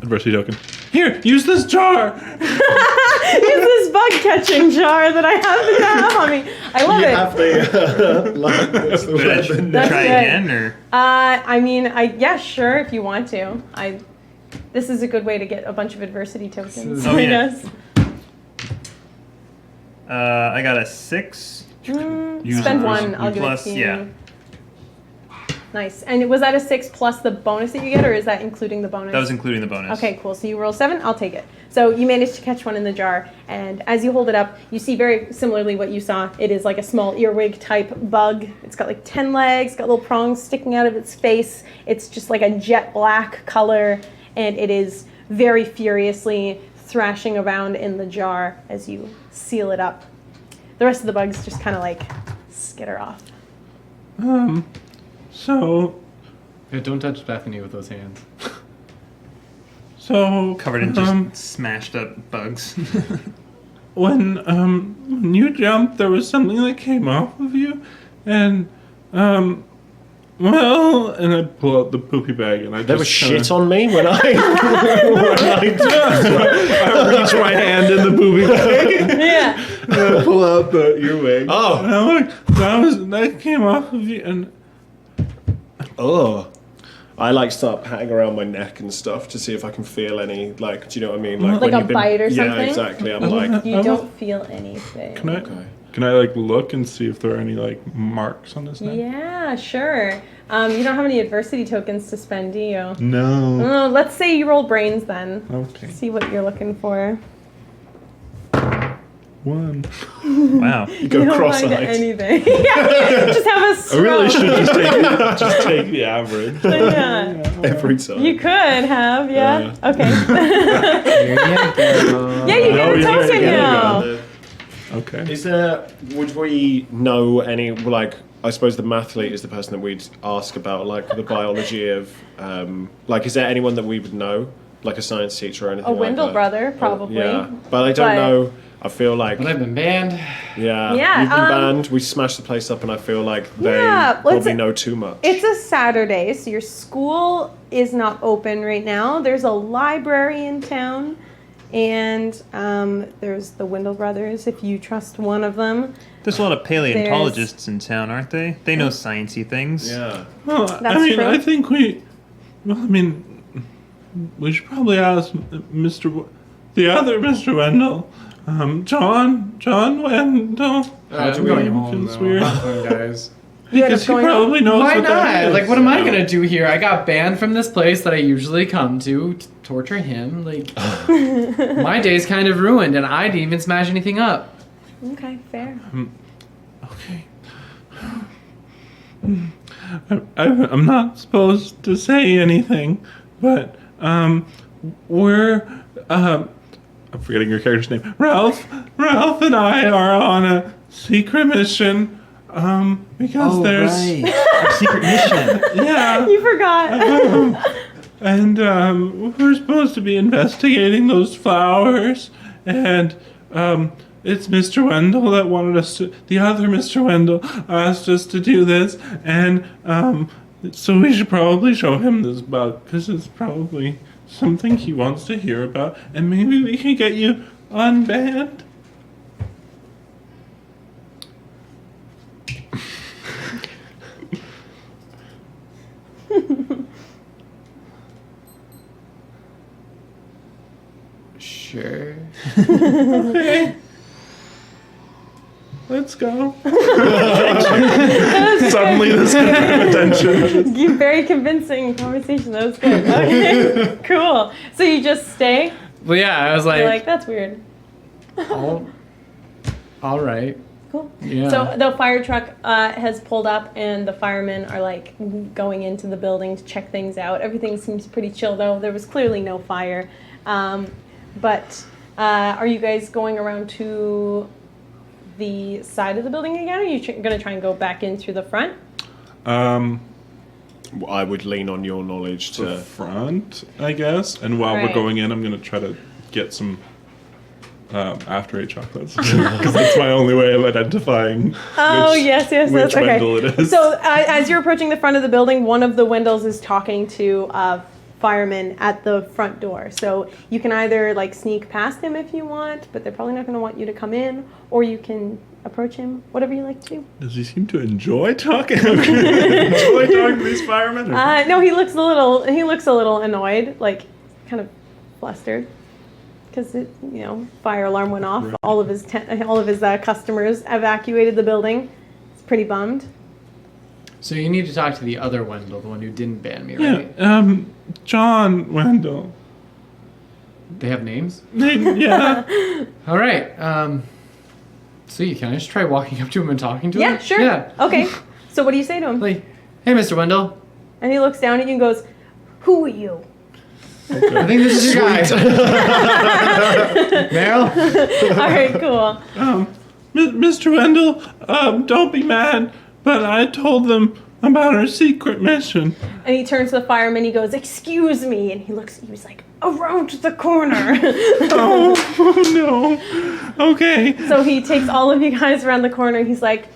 Speaker 3: Adversity token. Here, use this jar.
Speaker 1: Use this bug catching jar that I happen to have on me. I love
Speaker 2: You
Speaker 1: it.
Speaker 2: have the, like, what's the
Speaker 4: Should I
Speaker 2: weapon?
Speaker 1: That's
Speaker 4: try
Speaker 1: good.
Speaker 4: again or?
Speaker 1: I mean, yeah, sure, if you want to. This is a good way to get a bunch of adversity tokens.
Speaker 4: Oh,
Speaker 1: I
Speaker 4: yeah.
Speaker 1: guess.
Speaker 4: I got a 6. Use
Speaker 1: Spend
Speaker 4: it.
Speaker 1: one. I'll give it
Speaker 4: Plus,
Speaker 1: to you.
Speaker 4: yeah.
Speaker 1: Nice. And was that a 6 plus the bonus that you get, or is that including the bonus?
Speaker 4: That was including the bonus.
Speaker 1: Okay, cool. So you roll 7. I'll take it. So you managed to catch one in the jar, and as you hold it up, you see very similarly what you saw. It is like a small earwig type bug. It's got like 10 legs, got little prongs sticking out of its face. It's just like a jet black color, and it is very furiously thrashing around in the jar as you seal it up. The rest of the bugs just kind of like skitter off.
Speaker 3: So,
Speaker 5: Yeah, don't touch Bethany with those hands.
Speaker 3: so
Speaker 4: Covered in just smashed up bugs.
Speaker 3: when you jumped, there was something that came off of you, and well, and I pull out the poopy bag, and
Speaker 2: There was shit on me when I
Speaker 3: I reach my hand in the poopy bag,
Speaker 1: Yeah.
Speaker 3: and I pull out the earwig.
Speaker 2: Oh.
Speaker 3: And I'm like, that came off of you, and
Speaker 2: oh. I like start patting around my neck and stuff to see if I can feel any, like, do you know what I mean?
Speaker 1: Like
Speaker 2: when
Speaker 1: a
Speaker 2: you've been-
Speaker 1: bite or
Speaker 2: Yeah,
Speaker 1: something?
Speaker 2: exactly. I'm like,
Speaker 1: You don't feel anything.
Speaker 3: can I
Speaker 2: okay.
Speaker 3: can I like look and see if there are any like marks on his neck?
Speaker 1: Yeah, sure. You don't have any adversity tokens to spend, do you?
Speaker 3: No.
Speaker 1: Oh, let's say you roll brains then.
Speaker 3: Okay.
Speaker 1: See what you're looking for.
Speaker 3: 1.
Speaker 4: Wow.
Speaker 2: You go
Speaker 1: You don't
Speaker 2: cross-eyed.
Speaker 1: find anything. Yeah, just have a
Speaker 3: I
Speaker 1: stroke.
Speaker 3: really should just take the average.
Speaker 1: Yeah.
Speaker 2: Every time.
Speaker 1: You could have, yeah. Okay.
Speaker 5: Here you go.
Speaker 1: Yeah, you get a
Speaker 3: yeah,
Speaker 1: token
Speaker 3: yeah,
Speaker 1: now.
Speaker 3: Okay.
Speaker 2: Is there, would we know any, like, I suppose the mathlete is the person that we'd ask about, like, the biology of, like, is there anyone that we would know? Like a science teacher or anything
Speaker 1: A
Speaker 2: like
Speaker 1: Wendell
Speaker 2: that?
Speaker 1: brother, probably.
Speaker 2: Yeah, but I don't
Speaker 1: But-
Speaker 2: know. I feel like,
Speaker 5: But I've been banned.
Speaker 2: yeah,
Speaker 1: Yeah,
Speaker 2: we've been banned. We smashed the place up, and I feel like they
Speaker 1: Yeah, well,
Speaker 2: probably know too much.
Speaker 1: It's a Saturday, so your school is not open right now. There's a library in town, and there's the Wendell brothers, if you trust one of them.
Speaker 4: There's a lot of paleontologists in town, aren't they? They know sciencey things.
Speaker 2: Yeah.
Speaker 3: Well,
Speaker 1: That's
Speaker 3: I mean,
Speaker 1: true.
Speaker 3: I think we should probably ask the other Mr. Wendell, John Wendell.
Speaker 2: How do
Speaker 5: I'm
Speaker 2: we-
Speaker 5: going home,
Speaker 3: Feels
Speaker 5: though.
Speaker 3: weird.
Speaker 5: Guys.
Speaker 1: You end up
Speaker 3: Because he
Speaker 1: going
Speaker 3: probably knows
Speaker 5: Why
Speaker 3: what that
Speaker 5: not?
Speaker 3: is.
Speaker 5: Like, what am I gonna do here? I got banned from this place that I usually come to torture him. Like, my day's kind of ruined, and I didn't even smash anything up.
Speaker 1: Okay, fair.
Speaker 3: Okay. I'm not supposed to say anything, but we're I'm forgetting your character's name. Ralph and I are on a secret mission. Because there's
Speaker 4: Our secret mission.
Speaker 3: yeah,
Speaker 1: You forgot.
Speaker 3: and we're supposed to be investigating those flowers, and it's Mr. Wendell that wanted us to. The other Mr. Wendell asked us to do this, and so we should probably show him this book because it's probably something he wants to hear about, and maybe we can get you unbanned.
Speaker 5: Sure.
Speaker 3: Okay. Let's go. Suddenly, this kind of attention.
Speaker 1: You very convincing conversation. That was good. Okay, cool. So you just stay.
Speaker 5: Well, yeah, I was
Speaker 1: You're
Speaker 5: like,
Speaker 1: like, that's weird.
Speaker 5: all right.
Speaker 1: Cool.
Speaker 5: Yeah.
Speaker 1: So the fire truck has pulled up, and the firemen are like going into the building to check things out. Everything seems pretty chill, though. There was clearly no fire. But are you guys going around to the side of the building again? Or are you going to try and go back in through the front?
Speaker 2: I would lean on your knowledge
Speaker 3: The
Speaker 2: to.
Speaker 3: front, I guess. And while
Speaker 1: Right.
Speaker 3: we're going in, I'm going to try to get some after eight chocolates because that's my only way of identifying.
Speaker 1: Oh,
Speaker 3: which,
Speaker 1: yes,
Speaker 3: which
Speaker 1: okay.
Speaker 3: Wendell it is.
Speaker 1: So as you're approaching the front of the building, one of the Wendells is talking to firemen at the front door. So you can either like sneak past him if you want, but they're probably not going to want you to come in, or you can approach him, whatever you like to do.
Speaker 3: Does he seem to enjoy talking? Enjoy talking to these firemen?
Speaker 1: No, he looks a little annoyed, like kind of flustered. Because fire alarm went off.
Speaker 3: Right.
Speaker 1: All of his customers evacuated the building. He's pretty bummed.
Speaker 5: So you need to talk to the other Wendell, the one who didn't ban me,
Speaker 3: Yeah,
Speaker 5: right?
Speaker 3: John Wendell.
Speaker 5: They have names?
Speaker 3: Yeah.
Speaker 5: All right. So can I just try walking up to him and talking to him?
Speaker 1: Yeah, sure.
Speaker 5: Yeah.
Speaker 1: Okay. So what do you say to him?
Speaker 5: Like, hey, Mr. Wendell.
Speaker 1: And he looks down at you and goes, "Who are you?"
Speaker 5: I think this is your guy. Meryl?
Speaker 1: All right, cool.
Speaker 3: Mr. Wendell, don't be mad, but I told them about our secret mission.
Speaker 1: And he turns to the fireman. He goes, "Excuse me." And he was like, around the corner.
Speaker 3: Oh no. Okay.
Speaker 1: So he takes all of you guys around the corner. He's like,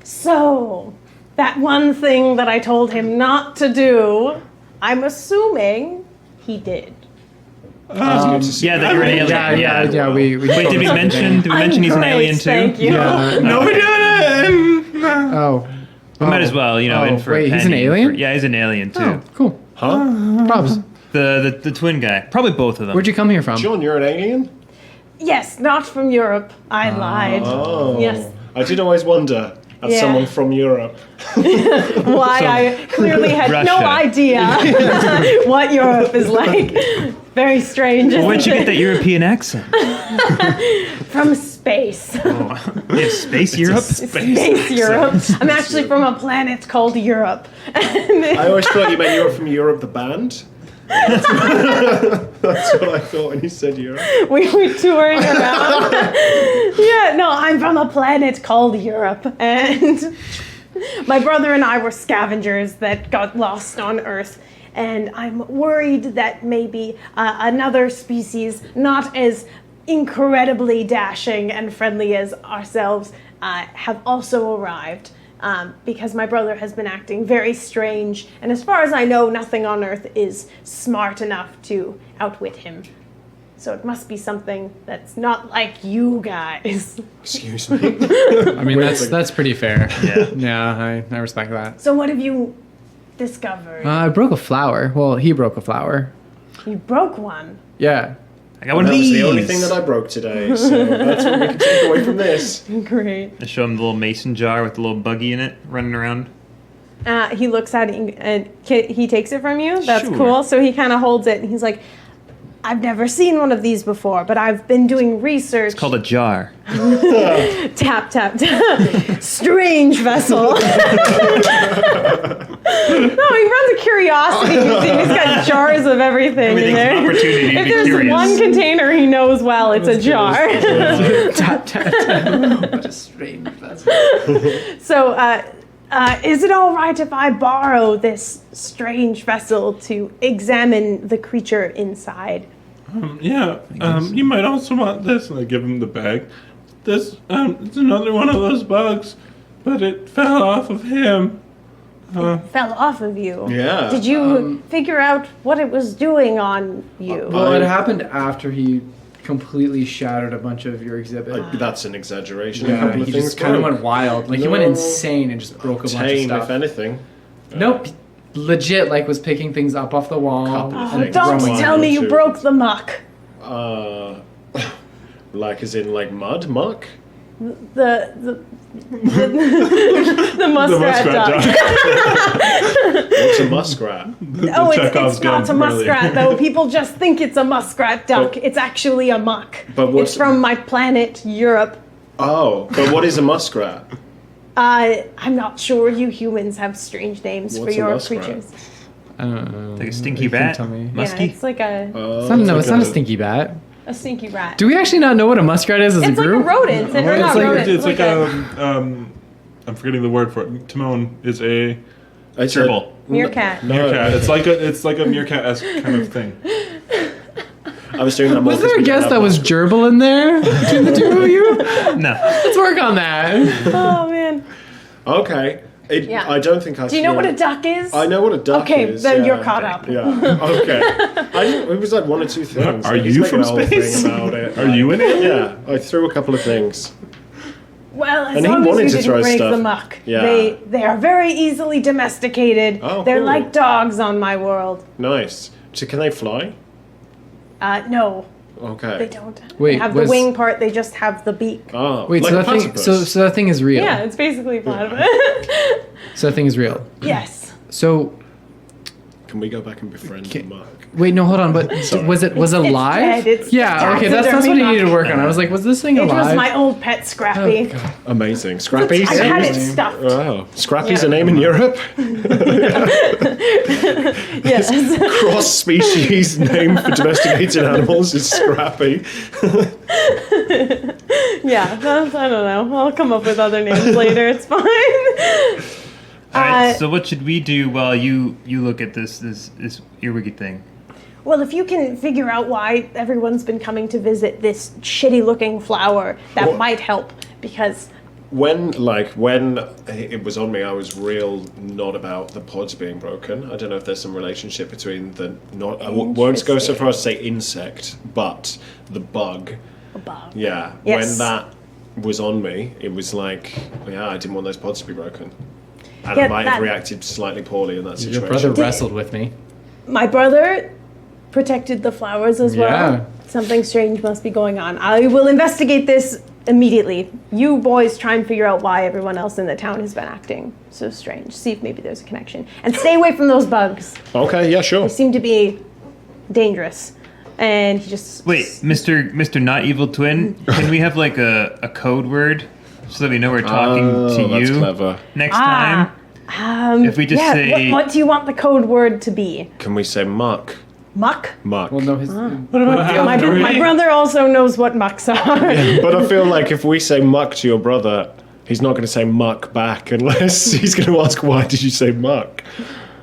Speaker 1: so, that one thing that I told him not to do, I'm assuming he did.
Speaker 4: Yeah, that you're an alien.
Speaker 5: Yeah. We
Speaker 4: Wait, did we mention he's an alien too?
Speaker 1: Thank you.
Speaker 5: Yeah.
Speaker 3: No, we didn't.
Speaker 5: Oh.
Speaker 4: We might as well, in for a
Speaker 5: wait, he's an
Speaker 4: penny.
Speaker 5: alien?
Speaker 4: Yeah, he's an alien too.
Speaker 5: Oh, cool.
Speaker 2: Huh?
Speaker 5: Props.
Speaker 4: The twin guy. Probably both of them.
Speaker 5: Where'd you come here from?
Speaker 2: John, you're an alien?
Speaker 1: Yes, not from Europe. I lied.
Speaker 2: Oh.
Speaker 1: Yes.
Speaker 2: I did always wonder, as
Speaker 1: Yeah.
Speaker 2: someone from Europe.
Speaker 1: Why I clearly had no
Speaker 4: Russia.
Speaker 1: idea what Europe is like. Very strange.
Speaker 4: Where'd
Speaker 1: isn't
Speaker 4: you get
Speaker 1: it?
Speaker 4: that European accent?
Speaker 1: From space.
Speaker 4: Yeah, Space Europe?
Speaker 1: Space Europe. I'm actually from a planet called Europe.
Speaker 2: I always thought you meant you were from Europe, the band. That's what I thought when you said Europe.
Speaker 1: We were touring around. Yeah, no, I'm from a planet called Europe. And my brother and I were scavengers that got lost on Earth. And I'm worried that maybe another species, not as incredibly dashing and friendly as ourselves, have also arrived. Because my brother has been acting very strange, and as far as I know, nothing on Earth is smart enough to outwit him. So it must be something that's not like you guys.
Speaker 2: Excuse me.
Speaker 5: I mean, that's pretty fair.
Speaker 4: Yeah.
Speaker 5: Yeah, I respect that.
Speaker 1: So what have you discovered?
Speaker 5: I broke a flower. Well, he broke a flower.
Speaker 1: You broke one.
Speaker 5: Yeah.
Speaker 4: I got one
Speaker 2: That
Speaker 4: of
Speaker 2: was
Speaker 4: these.
Speaker 2: the only thing that I broke today, so that's what we can take away from this.
Speaker 1: Great.
Speaker 4: I show him the little mason jar with the little buggy in it running around.
Speaker 1: He looks at it and he takes it from you. That's
Speaker 4: Sure.
Speaker 1: cool. So he kind of holds it and he's like, I've never seen one of these before, but I've been doing research.
Speaker 4: It's called a jar.
Speaker 1: Tap, tap, tap. Strange vessel. No, he runs a curiosity museum. He's got jars of everything in
Speaker 4: Everything's
Speaker 1: there.
Speaker 4: an opportunity to
Speaker 1: If
Speaker 4: be
Speaker 1: there's
Speaker 4: curious.
Speaker 1: one container he knows well, it's a jar.
Speaker 5: Tap, tap, tap. What a strange vessel.
Speaker 1: So, is it all right if I borrow this strange vessel to examine the creature inside?
Speaker 3: Yeah. You might also want this. And I give him the bag. This. It's another one of those bugs, but it fell off of him.
Speaker 1: Fell off of you.
Speaker 2: Yeah.
Speaker 1: Did you figure out what it was doing on you?
Speaker 5: Well, it happened after he completely shattered a bunch of your exhibit.
Speaker 2: That's an exaggeration. A
Speaker 5: Yeah,
Speaker 2: couple of
Speaker 5: he
Speaker 2: things
Speaker 5: just kind of
Speaker 2: broke.
Speaker 5: went wild. Like, he went insane and just broke a bunch of
Speaker 2: Tame,
Speaker 5: stuff.
Speaker 2: if anything.
Speaker 5: Nope. Legit, like, was picking things up off the wall.
Speaker 2: Couple of
Speaker 5: and
Speaker 2: things.
Speaker 1: Don't
Speaker 5: throwing
Speaker 1: tell
Speaker 5: it.
Speaker 1: me you broke the muck.
Speaker 2: Like as in like mud, muck?
Speaker 1: The muskrat duck.
Speaker 2: What's a muskrat?
Speaker 1: Oh,
Speaker 3: Chekhov's
Speaker 1: it's not
Speaker 3: gun,
Speaker 1: a muskrat though. People just think it's a muskrat duck.
Speaker 2: But-
Speaker 1: It's actually a muck.
Speaker 2: But what's-
Speaker 1: It's from my planet, Europe.
Speaker 2: Oh, but what is a muskrat?
Speaker 1: I'm not sure. You humans have strange names
Speaker 2: What's
Speaker 1: for
Speaker 2: a
Speaker 1: your
Speaker 2: muskrat?
Speaker 1: creatures.
Speaker 5: I don't know.
Speaker 4: Like a stinky
Speaker 5: You can
Speaker 4: rat.
Speaker 5: tell me.
Speaker 1: Yeah,
Speaker 4: Musky.
Speaker 1: it's like a
Speaker 5: It's not a stinky bat.
Speaker 1: stinky rat.
Speaker 5: Do we actually not know what a muskrat is as
Speaker 1: It's
Speaker 5: a
Speaker 1: like a
Speaker 5: group?
Speaker 1: rodent. Or not rodent.
Speaker 3: It's like I'm forgetting the word for it. Timon is a
Speaker 2: It's
Speaker 4: Gerbil.
Speaker 1: meerkat.
Speaker 3: meerkat. It's like a meerkat-esque kind of thing.
Speaker 2: I was doing that.
Speaker 5: Was there a guess that was gerbil in there between the two of you?
Speaker 4: No.
Speaker 5: Let's work on that.
Speaker 1: Oh man.
Speaker 2: Okay.
Speaker 1: Yeah.
Speaker 2: I don't think I.
Speaker 1: Do you know what a duck is?
Speaker 2: I know what a duck
Speaker 1: Okay,
Speaker 2: is.
Speaker 1: then
Speaker 2: yeah.
Speaker 1: you're caught up.
Speaker 2: Yeah. Okay. It was like one or two things.
Speaker 3: Are
Speaker 2: Like, he's
Speaker 3: you
Speaker 2: making
Speaker 3: from
Speaker 2: a whole
Speaker 3: space?
Speaker 2: thing about it.
Speaker 3: Are you in it?
Speaker 2: Yeah. I threw a couple of things.
Speaker 1: Well, as
Speaker 2: And he
Speaker 1: long
Speaker 2: wanted
Speaker 1: as
Speaker 2: to
Speaker 1: you
Speaker 2: throw
Speaker 1: didn't break
Speaker 2: stuff.
Speaker 1: the muck.
Speaker 2: Yeah.
Speaker 1: They are very easily domesticated.
Speaker 2: Oh,
Speaker 1: They're
Speaker 2: cool.
Speaker 1: like dogs on my world.
Speaker 2: Nice. So can they fly?
Speaker 1: No,
Speaker 2: Okay.
Speaker 1: they don't.
Speaker 5: Wait,
Speaker 1: they have the
Speaker 5: was-
Speaker 1: wing part. They just have the beak.
Speaker 2: Oh.
Speaker 5: Wait,
Speaker 2: like
Speaker 5: so
Speaker 2: a
Speaker 5: that thing,
Speaker 2: platypus.
Speaker 5: so that thing is real.
Speaker 1: Yeah, it's basically part of it.
Speaker 5: So that thing is real.
Speaker 1: Yes.
Speaker 5: So
Speaker 2: Can we go back and befriend the muck?
Speaker 5: wait, no, hold on. But
Speaker 2: Sorry.
Speaker 5: was it alive?
Speaker 1: dead, it's
Speaker 5: yeah. Okay, that's what you
Speaker 1: taxidermy
Speaker 5: needed to
Speaker 1: muck.
Speaker 5: work on. I was like, was this thing
Speaker 1: It
Speaker 5: alive?
Speaker 1: was my old pet Scrappy.
Speaker 5: Oh, God.
Speaker 2: Amazing. Scrappy's?
Speaker 1: I had it
Speaker 5: Seriously?
Speaker 1: stuffed.
Speaker 2: Wow. Scrappy's
Speaker 1: Yeah.
Speaker 2: a name in Europe?
Speaker 1: Yes.
Speaker 2: Cross-species name for domesticated animals is Scrappy.
Speaker 1: Yeah, I don't know. I'll come up with other names later. It's fine.
Speaker 4: All right.
Speaker 1: Uh,
Speaker 4: So what should we do while you look at this earwiggy thing?
Speaker 1: well, if you can figure out why everyone's been coming to visit this shitty-looking flower, that
Speaker 2: Well-
Speaker 1: might help, because...
Speaker 2: When it was on me, I was real not about the pods being broken. I don't know if there's some relationship between the not. I won't go so far as to say insect, but the bug.
Speaker 1: A bug.
Speaker 2: Yeah.
Speaker 1: Yes.
Speaker 2: When that was on me, it was like, yeah, I didn't want those pods to be broken, and
Speaker 1: Yeah,
Speaker 2: I might have
Speaker 1: that-
Speaker 2: reacted slightly poorly in that situation.
Speaker 5: Your brother wrestled with me.
Speaker 1: My brother protected the flowers as well.
Speaker 5: Yeah.
Speaker 1: Something strange must be going on. I will investigate this immediately. You boys try and figure out why everyone else in the town has been acting so strange. See if maybe there's a connection. And stay away from those bugs.
Speaker 2: Okay. Yeah. Sure.
Speaker 1: They seem to be dangerous. And he just...
Speaker 4: Wait, Mr. Not Evil Twin, can we have like a code word so that we know we're talking to
Speaker 2: that's
Speaker 4: you
Speaker 2: clever.
Speaker 4: next time? If we just say...
Speaker 1: What do you want the code word to be?
Speaker 2: Can we say muck?
Speaker 1: Muck?
Speaker 2: Muck.
Speaker 5: Well, no, his.
Speaker 3: What about
Speaker 1: My brother also knows what mucks are.
Speaker 2: But I feel like if we say muck to your brother, he's not going to say muck back unless he's going to ask, why did you say muck?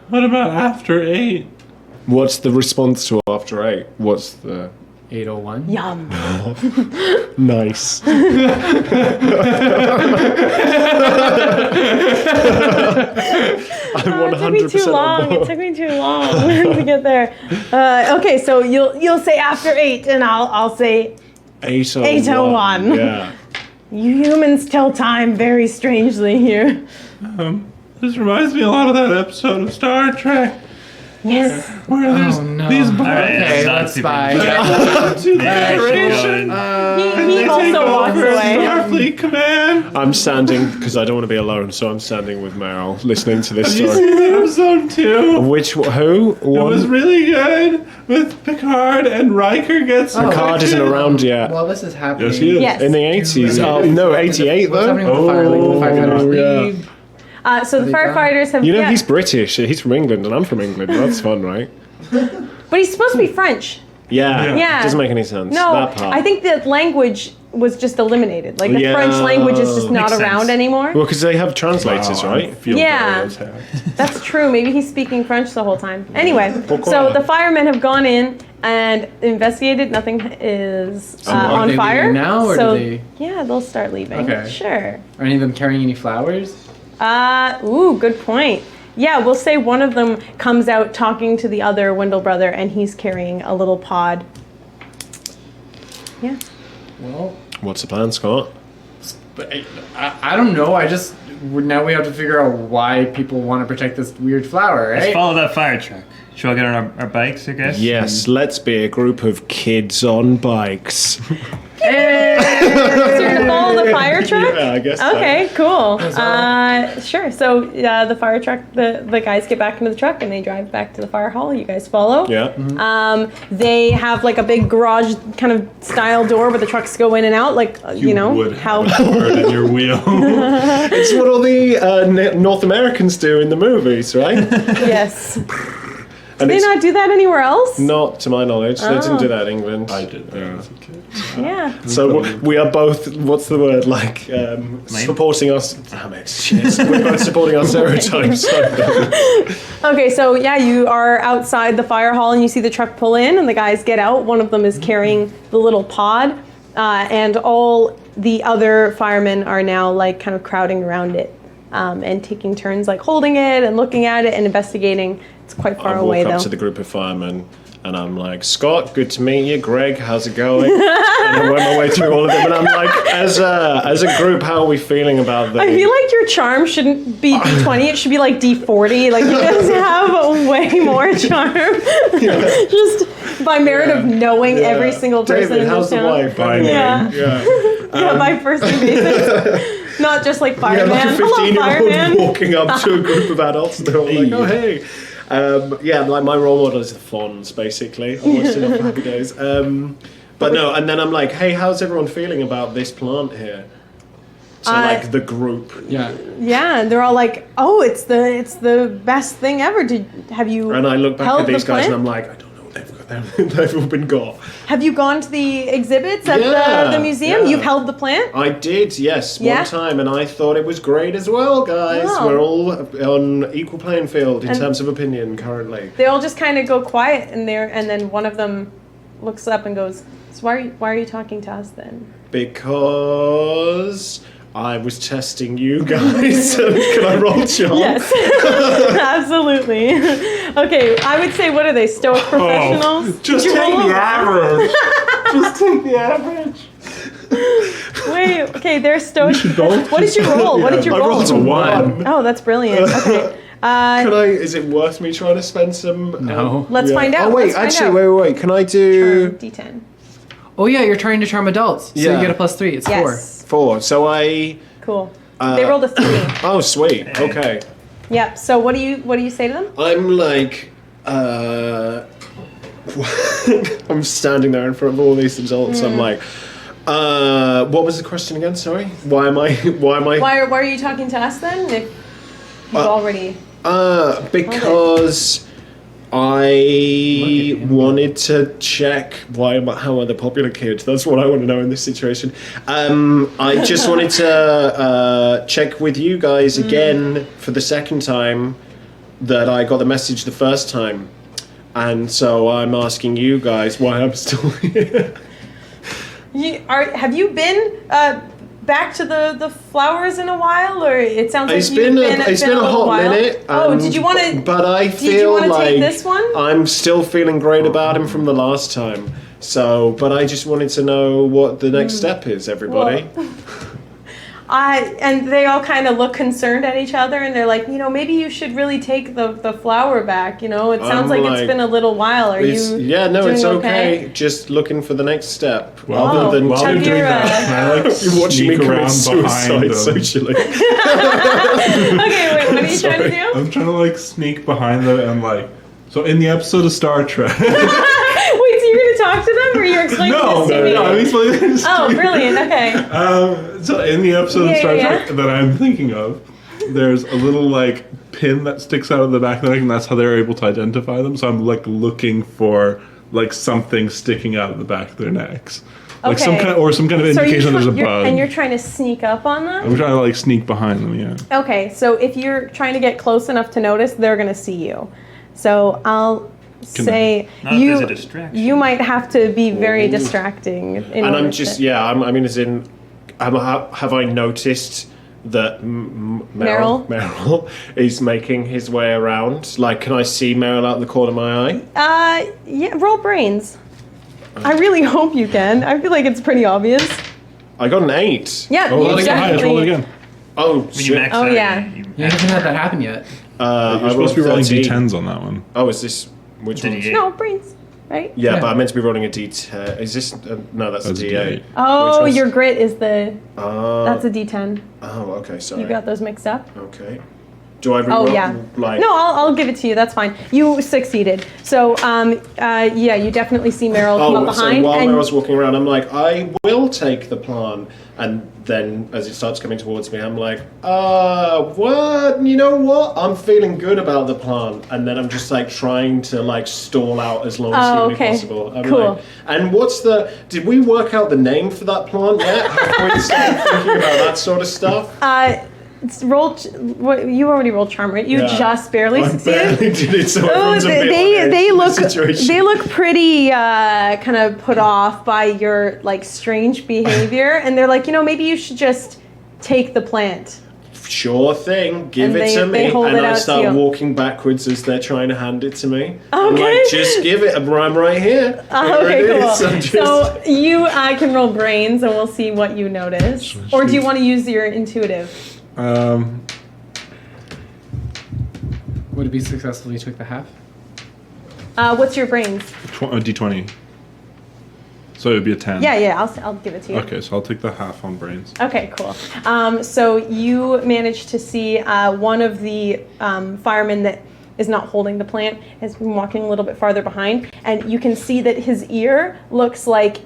Speaker 3: What about after 8?
Speaker 2: What's the response to after 8? What's the...
Speaker 5: 801.
Speaker 1: Yum.
Speaker 2: Nice. I'm
Speaker 1: It took me
Speaker 2: 100%
Speaker 1: too
Speaker 2: on
Speaker 1: long. It
Speaker 2: board.
Speaker 1: took me too long to get there. Okay, so you'll say after 8, and I'll say
Speaker 2: 801.
Speaker 1: 801.
Speaker 2: Yeah.
Speaker 1: you humans tell time very strangely here.
Speaker 3: This reminds me a lot of that episode of Star Trek
Speaker 1: Yes.
Speaker 3: where there's
Speaker 5: Oh, no.
Speaker 3: these
Speaker 4: All right,
Speaker 3: bugs
Speaker 5: Okay,
Speaker 4: not
Speaker 5: let's
Speaker 4: super
Speaker 5: bye.
Speaker 3: to the
Speaker 4: Yeah,
Speaker 3: Federation.
Speaker 1: He
Speaker 3: Take
Speaker 1: also walks
Speaker 3: over as
Speaker 1: away.
Speaker 3: Starfleet Command.
Speaker 2: I'm standing, because I don't want to be alone, so I'm standing with Meryl, listening to this
Speaker 3: Have you
Speaker 2: story.
Speaker 3: seen that episode 2?
Speaker 2: Which, who?
Speaker 3: It was really good with Picard and Riker gets
Speaker 2: Picard isn't around yet.
Speaker 5: Well, this is happening.
Speaker 3: Yes, he is.
Speaker 1: Yes.
Speaker 2: In the 80s. Oh, no, 88
Speaker 5: What's happening
Speaker 2: though?
Speaker 5: with the fire? Like, the firefighters
Speaker 2: yeah.
Speaker 5: leave.
Speaker 1: So the
Speaker 5: Are they done?
Speaker 1: firefighters have...
Speaker 2: You know,
Speaker 1: yeah.
Speaker 2: he's British. He's from England, and I'm from England. That's fun, right?
Speaker 1: But he's supposed to be French.
Speaker 2: Yeah.
Speaker 1: Yeah.
Speaker 2: Doesn't make any sense.
Speaker 1: No,
Speaker 2: That part.
Speaker 1: I think the language was just eliminated. Like the
Speaker 2: Yeah.
Speaker 1: French language is just not
Speaker 4: Makes
Speaker 1: around
Speaker 4: sense.
Speaker 1: anymore.
Speaker 2: Well, because they have translators,
Speaker 3: I
Speaker 2: right?
Speaker 3: feel
Speaker 1: Yeah.
Speaker 3: very attacked.
Speaker 1: That's true. Maybe he's speaking French the whole time. Anyway,
Speaker 2: Pourquoi?
Speaker 1: so the firemen have gone in and investigated. Nothing is
Speaker 5: Are
Speaker 1: on
Speaker 5: they
Speaker 1: fire.
Speaker 5: leaving now, or
Speaker 1: so
Speaker 5: do they?
Speaker 1: yeah, they'll start leaving.
Speaker 5: Okay.
Speaker 1: Sure.
Speaker 5: Are any of them carrying any flowers?
Speaker 1: Ooh, good point. Yeah, we'll say one of them comes out talking to the other Wendell brother, and he's carrying a little pod. Yeah.
Speaker 5: Well,
Speaker 2: What's the plan, Scott?
Speaker 5: but I don't know. Now we have to figure out why people want to protect this weird flower,
Speaker 4: Let's
Speaker 5: right?
Speaker 4: follow that fire truck. Should we all get on our bikes, I guess?
Speaker 2: Yes, let's be a group of kids on bikes.
Speaker 1: So you're gonna follow the fire truck?
Speaker 2: Yeah, I guess so.
Speaker 1: Okay, cool.
Speaker 5: all.
Speaker 1: Sure. So the fire truck, the guys get back into the truck and they drive back to the fire hall. You guys follow.
Speaker 2: Yeah.
Speaker 1: They have like a big garage kind of style door where the trucks go in and out, like you know
Speaker 3: would
Speaker 1: how.
Speaker 3: have a bird in your wheel.
Speaker 2: It's what all the North Americans do in the movies, right?
Speaker 1: Yes.
Speaker 2: And
Speaker 1: Do they
Speaker 2: it's
Speaker 1: not do that anywhere else?
Speaker 2: not, to my knowledge. They didn't do that in England.
Speaker 3: I did that as a kid.
Speaker 1: Yeah.
Speaker 2: So we are both, what's the word, like, supporting us. Damn it, shit. We're both supporting our stereotypes.
Speaker 1: Okay, so yeah, you are outside the fire hall and you see the truck pull in and the guys get out. One of them is carrying the little pod, and all the other firemen are now like kind of crowding around it and taking turns like holding it and looking at it and investigating. It's quite far
Speaker 2: I
Speaker 1: away
Speaker 2: walk
Speaker 1: though.
Speaker 2: up to the group of firemen and I'm like, Scott, good to meet you. Greg, how's it going? And I work my way through all of them and I'm like, as a group, how are we feeling about the...
Speaker 1: I feel like your charm shouldn't be D20, it should be like D40. Like you guys have way more charm. Just by merit of knowing every single person
Speaker 2: David,
Speaker 1: in
Speaker 2: how's
Speaker 1: this
Speaker 2: the
Speaker 1: town.
Speaker 2: wife?
Speaker 1: Yeah. Yeah, by first name basis. Not just like
Speaker 2: Yeah,
Speaker 1: fireman.
Speaker 2: like a
Speaker 1: Hello,
Speaker 2: 15-year-old
Speaker 1: fireman.
Speaker 2: walking up to a group of adults. They're all like, oh, hey. Yeah, like my role model is the Fonz, basically. I watched enough Happy Days. But no, and then I'm like, hey, how's everyone feeling about this plant here? So like the group.
Speaker 5: Yeah.
Speaker 1: Yeah, and they're all like, "Oh, it's the best thing ever." Have you?
Speaker 2: And I look back
Speaker 1: held
Speaker 2: at these
Speaker 1: the
Speaker 2: guys and
Speaker 1: plant?
Speaker 2: I'm like, I don't know what they've got. they've all been got.
Speaker 1: Have you gone to the exhibits at the museum?
Speaker 2: Yeah.
Speaker 1: You've held the plant?
Speaker 2: I did, yes,
Speaker 1: Yeah?
Speaker 2: one time, and I thought it was great as well, guys.
Speaker 1: Wow.
Speaker 2: We're all on equal playing field in terms of opinion currently.
Speaker 1: They all just kind of go quiet in there, and then one of them looks up and goes, "So why are you talking to us then?"
Speaker 2: Because I was testing you guys. Can I roll charm?
Speaker 1: Yes, absolutely. Okay, I would say, what are they, stoic professionals?
Speaker 3: Just
Speaker 1: Did you
Speaker 3: take
Speaker 1: roll
Speaker 3: the
Speaker 1: a-
Speaker 3: average. Just take the average.
Speaker 1: Wait, okay, they're stoic.
Speaker 3: should both
Speaker 1: What did you roll? What did you
Speaker 2: I
Speaker 1: roll?
Speaker 2: rolled a 1.
Speaker 1: Oh, that's brilliant. Okay.
Speaker 2: Can I? Is it worth me trying to spend some?
Speaker 5: No.
Speaker 1: Let's find out.
Speaker 2: Oh wait,
Speaker 1: Let's find
Speaker 2: actually,
Speaker 1: out.
Speaker 2: wait. Can I do
Speaker 1: D10.
Speaker 5: Oh yeah, you're trying to charm adults, so
Speaker 2: Yeah.
Speaker 5: you get a +3. It's
Speaker 1: Yes.
Speaker 2: 4? So I.
Speaker 1: Cool. They rolled a 3.
Speaker 2: Oh sweet. Okay.
Speaker 1: Yep. So what do you say to them?
Speaker 2: I'm like. I'm standing there in front of all these adults. I'm like. What was the question again? Sorry. Why am I?
Speaker 1: Why are you talking to us then? If you've already.
Speaker 2: Because I wanted to check how are the popular kids. That's what I want to know in this situation. I just wanted to check with you guys again for the second time that I got the message the first time, and so I'm asking you guys why I'm still here.
Speaker 1: Have you been back to the flowers in a while, or it sounds like
Speaker 2: It's
Speaker 1: you've
Speaker 2: been
Speaker 1: been
Speaker 2: a
Speaker 1: little
Speaker 2: hot
Speaker 1: while?
Speaker 2: minute.
Speaker 1: Oh, did you want to?
Speaker 2: But I
Speaker 1: Did you
Speaker 2: feel
Speaker 1: want to
Speaker 2: like
Speaker 1: take this one?
Speaker 2: I'm still feeling great about him from the last time. So, but I just wanted to know what the next step is, everybody.
Speaker 1: And they all kind of look concerned at each other, and they're like, maybe you should really take the flower back. It sounds like it's been a little while. Are you?
Speaker 2: Yeah, no,
Speaker 1: doing
Speaker 2: it's okay. Just looking for the next step.
Speaker 3: Well,
Speaker 2: other than
Speaker 3: while
Speaker 1: Have
Speaker 3: you're doing
Speaker 1: you,
Speaker 3: that, can I
Speaker 2: you're watching me
Speaker 3: sneak
Speaker 2: commit
Speaker 3: around
Speaker 2: suicide
Speaker 3: behind them?
Speaker 2: socially.
Speaker 1: Okay, wait. What are you trying to do?
Speaker 3: I'm trying to sneak behind them and so in the episode of Star Trek.
Speaker 1: Wait, so you're gonna talk to them, or you're explaining
Speaker 3: No,
Speaker 1: this to me?
Speaker 3: I'm explaining this to
Speaker 1: Oh,
Speaker 3: you.
Speaker 1: brilliant. Okay.
Speaker 3: So in the episode of Star
Speaker 1: Yeah.
Speaker 3: Trek that I'm thinking of, there's a little pin that sticks out of the back of the neck, and that's how they're able to identify them. So I'm looking for something sticking out of the back of their necks, some
Speaker 1: Okay.
Speaker 3: kind of indication there's a bug.
Speaker 1: And you're trying to sneak up on them?
Speaker 3: I'm trying to sneak behind them. Yeah.
Speaker 1: Okay, so if you're trying to get close enough to notice, they're gonna see you. So I'll say
Speaker 4: Not if there's a distraction.
Speaker 1: you might have to be very distracting.
Speaker 2: And I'm just, I mean, as in, have I noticed that Meryl is making his way around? Can I see Meryl out the corner of my eye?
Speaker 1: Yeah, roll brains. I really hope you can. I feel like it's pretty obvious.
Speaker 2: I got an 8.
Speaker 1: Yeah,
Speaker 3: Oh,
Speaker 1: you
Speaker 3: that's the highest. Roll it
Speaker 1: definitely.
Speaker 3: again.
Speaker 2: Oh,
Speaker 4: When you
Speaker 2: shit.
Speaker 4: max
Speaker 1: Oh,
Speaker 4: out,
Speaker 1: yeah.
Speaker 5: You haven't had that happen yet.
Speaker 3: You're supposed to be rolling d10s on that one.
Speaker 2: Oh, is this... Which one?
Speaker 4: D8.
Speaker 1: No, brains, right?
Speaker 2: Yeah,
Speaker 5: Yeah.
Speaker 2: but I meant to be rolling a D10. Is this... no, that's a
Speaker 3: That's a
Speaker 2: D8.
Speaker 3: D8.
Speaker 1: Oh,
Speaker 2: Which one's-
Speaker 1: your grit is the...
Speaker 2: Oh,
Speaker 1: That's a D10.
Speaker 2: okay, sorry.
Speaker 1: You got those mixed up?
Speaker 2: Okay. Do I
Speaker 1: Oh
Speaker 2: reroll?
Speaker 1: yeah. No, I'll give it to you. That's fine. You succeeded. So yeah, you definitely see Meryl come up
Speaker 2: so
Speaker 1: behind.
Speaker 2: while
Speaker 1: and
Speaker 2: Meryl's walking around, I'm like, I will take the plant. And then as it starts coming towards me, I'm like, what? You know what? I'm feeling good about the plant. And then I'm just trying to stall out as long as humanly
Speaker 1: okay.
Speaker 2: possible. I'm
Speaker 1: Cool.
Speaker 2: and did we work out the name for that plant yet? Have we started thinking about that sort of stuff?
Speaker 1: it's you already rolled charm, right? You
Speaker 2: Yeah.
Speaker 1: just barely
Speaker 2: I
Speaker 1: succeeded.
Speaker 2: barely did it, so
Speaker 1: Oh,
Speaker 2: everyone's a bit on
Speaker 1: they
Speaker 2: edge in
Speaker 1: look
Speaker 2: the situation.
Speaker 1: they look pretty kind of put off by your strange behavior, and they're like, maybe you should just take the plant.
Speaker 2: Sure thing, give
Speaker 1: And
Speaker 2: it to
Speaker 1: they
Speaker 2: me.
Speaker 1: hold
Speaker 2: And
Speaker 1: it
Speaker 2: I
Speaker 1: out to
Speaker 2: start
Speaker 1: you.
Speaker 2: walking backwards as they're trying to hand it to me. I'm
Speaker 1: Okay.
Speaker 2: like, just give it. I'm right here.
Speaker 1: Okay,
Speaker 2: Here it
Speaker 1: cool.
Speaker 2: is. I'm just-
Speaker 1: So you can roll brains, and we'll see what you notice. Or do you want to use your intuitive?
Speaker 5: Would it be successful if you took the half?
Speaker 1: What's your brains?
Speaker 3: D20. So it would be a 10.
Speaker 1: Yeah, I'll give it to you.
Speaker 3: Okay, so I'll take the half on brains.
Speaker 1: Okay, cool. So you managed to see one of the firemen that is not holding the plant has been walking a little bit farther behind, and you can see that his ear looks like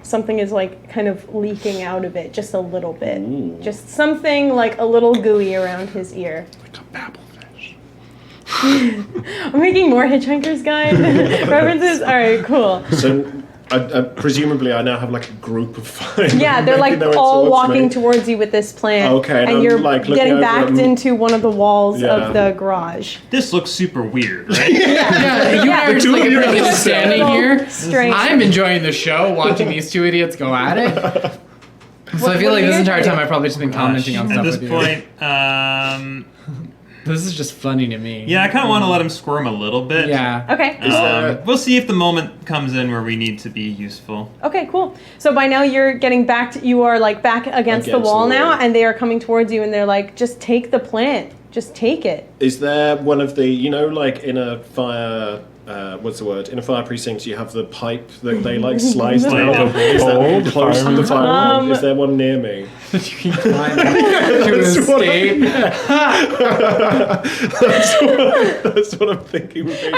Speaker 1: something is kind of leaking out of it just a little bit. Just something a little gooey around his ear.
Speaker 3: Like a babblefish.
Speaker 1: I'm making more Hitchhiker's Guide references. All right, cool.
Speaker 2: So, presumably, I now have like a group of 5.
Speaker 1: Yeah, they're like all walking towards you with this plant.
Speaker 2: Okay,
Speaker 1: and
Speaker 2: I'm,
Speaker 1: you're
Speaker 2: like, looking
Speaker 1: getting
Speaker 2: over
Speaker 1: backed
Speaker 2: them.
Speaker 1: into one of the walls
Speaker 2: Yeah.
Speaker 1: of the garage.
Speaker 4: This looks super weird, right?
Speaker 5: Yeah, you and I are just
Speaker 3: two
Speaker 5: like
Speaker 3: of you are
Speaker 5: apparently
Speaker 3: just
Speaker 5: standing here.
Speaker 1: Strange.
Speaker 5: I'm enjoying the show, watching these two idiots go at it. So I feel
Speaker 1: what
Speaker 5: like
Speaker 1: are
Speaker 5: this
Speaker 1: you
Speaker 5: entire
Speaker 1: doing?
Speaker 5: time I've probably just been commenting on
Speaker 4: At
Speaker 5: stuff
Speaker 4: this
Speaker 5: with
Speaker 4: point,
Speaker 5: This is just funny to me.
Speaker 4: yeah, I kind of want to let him squirm a little bit.
Speaker 5: Yeah.
Speaker 1: Okay.
Speaker 4: We'll see if the moment comes in where we need to be useful.
Speaker 1: Okay, cool. So by now you're getting back to, you are like back against the wall now, and they are coming towards you, and they're like, just take the plant. Just take it.
Speaker 2: Is there one of the, like in a fire, what's the word? In a fire precinct, you have the pipe that they like slice down.
Speaker 4: Slide down.
Speaker 2: Is that close to the fire?
Speaker 1: Um,
Speaker 2: Is there one near me?
Speaker 5: You can climb to escape.
Speaker 2: That's what I'm thinking. Would be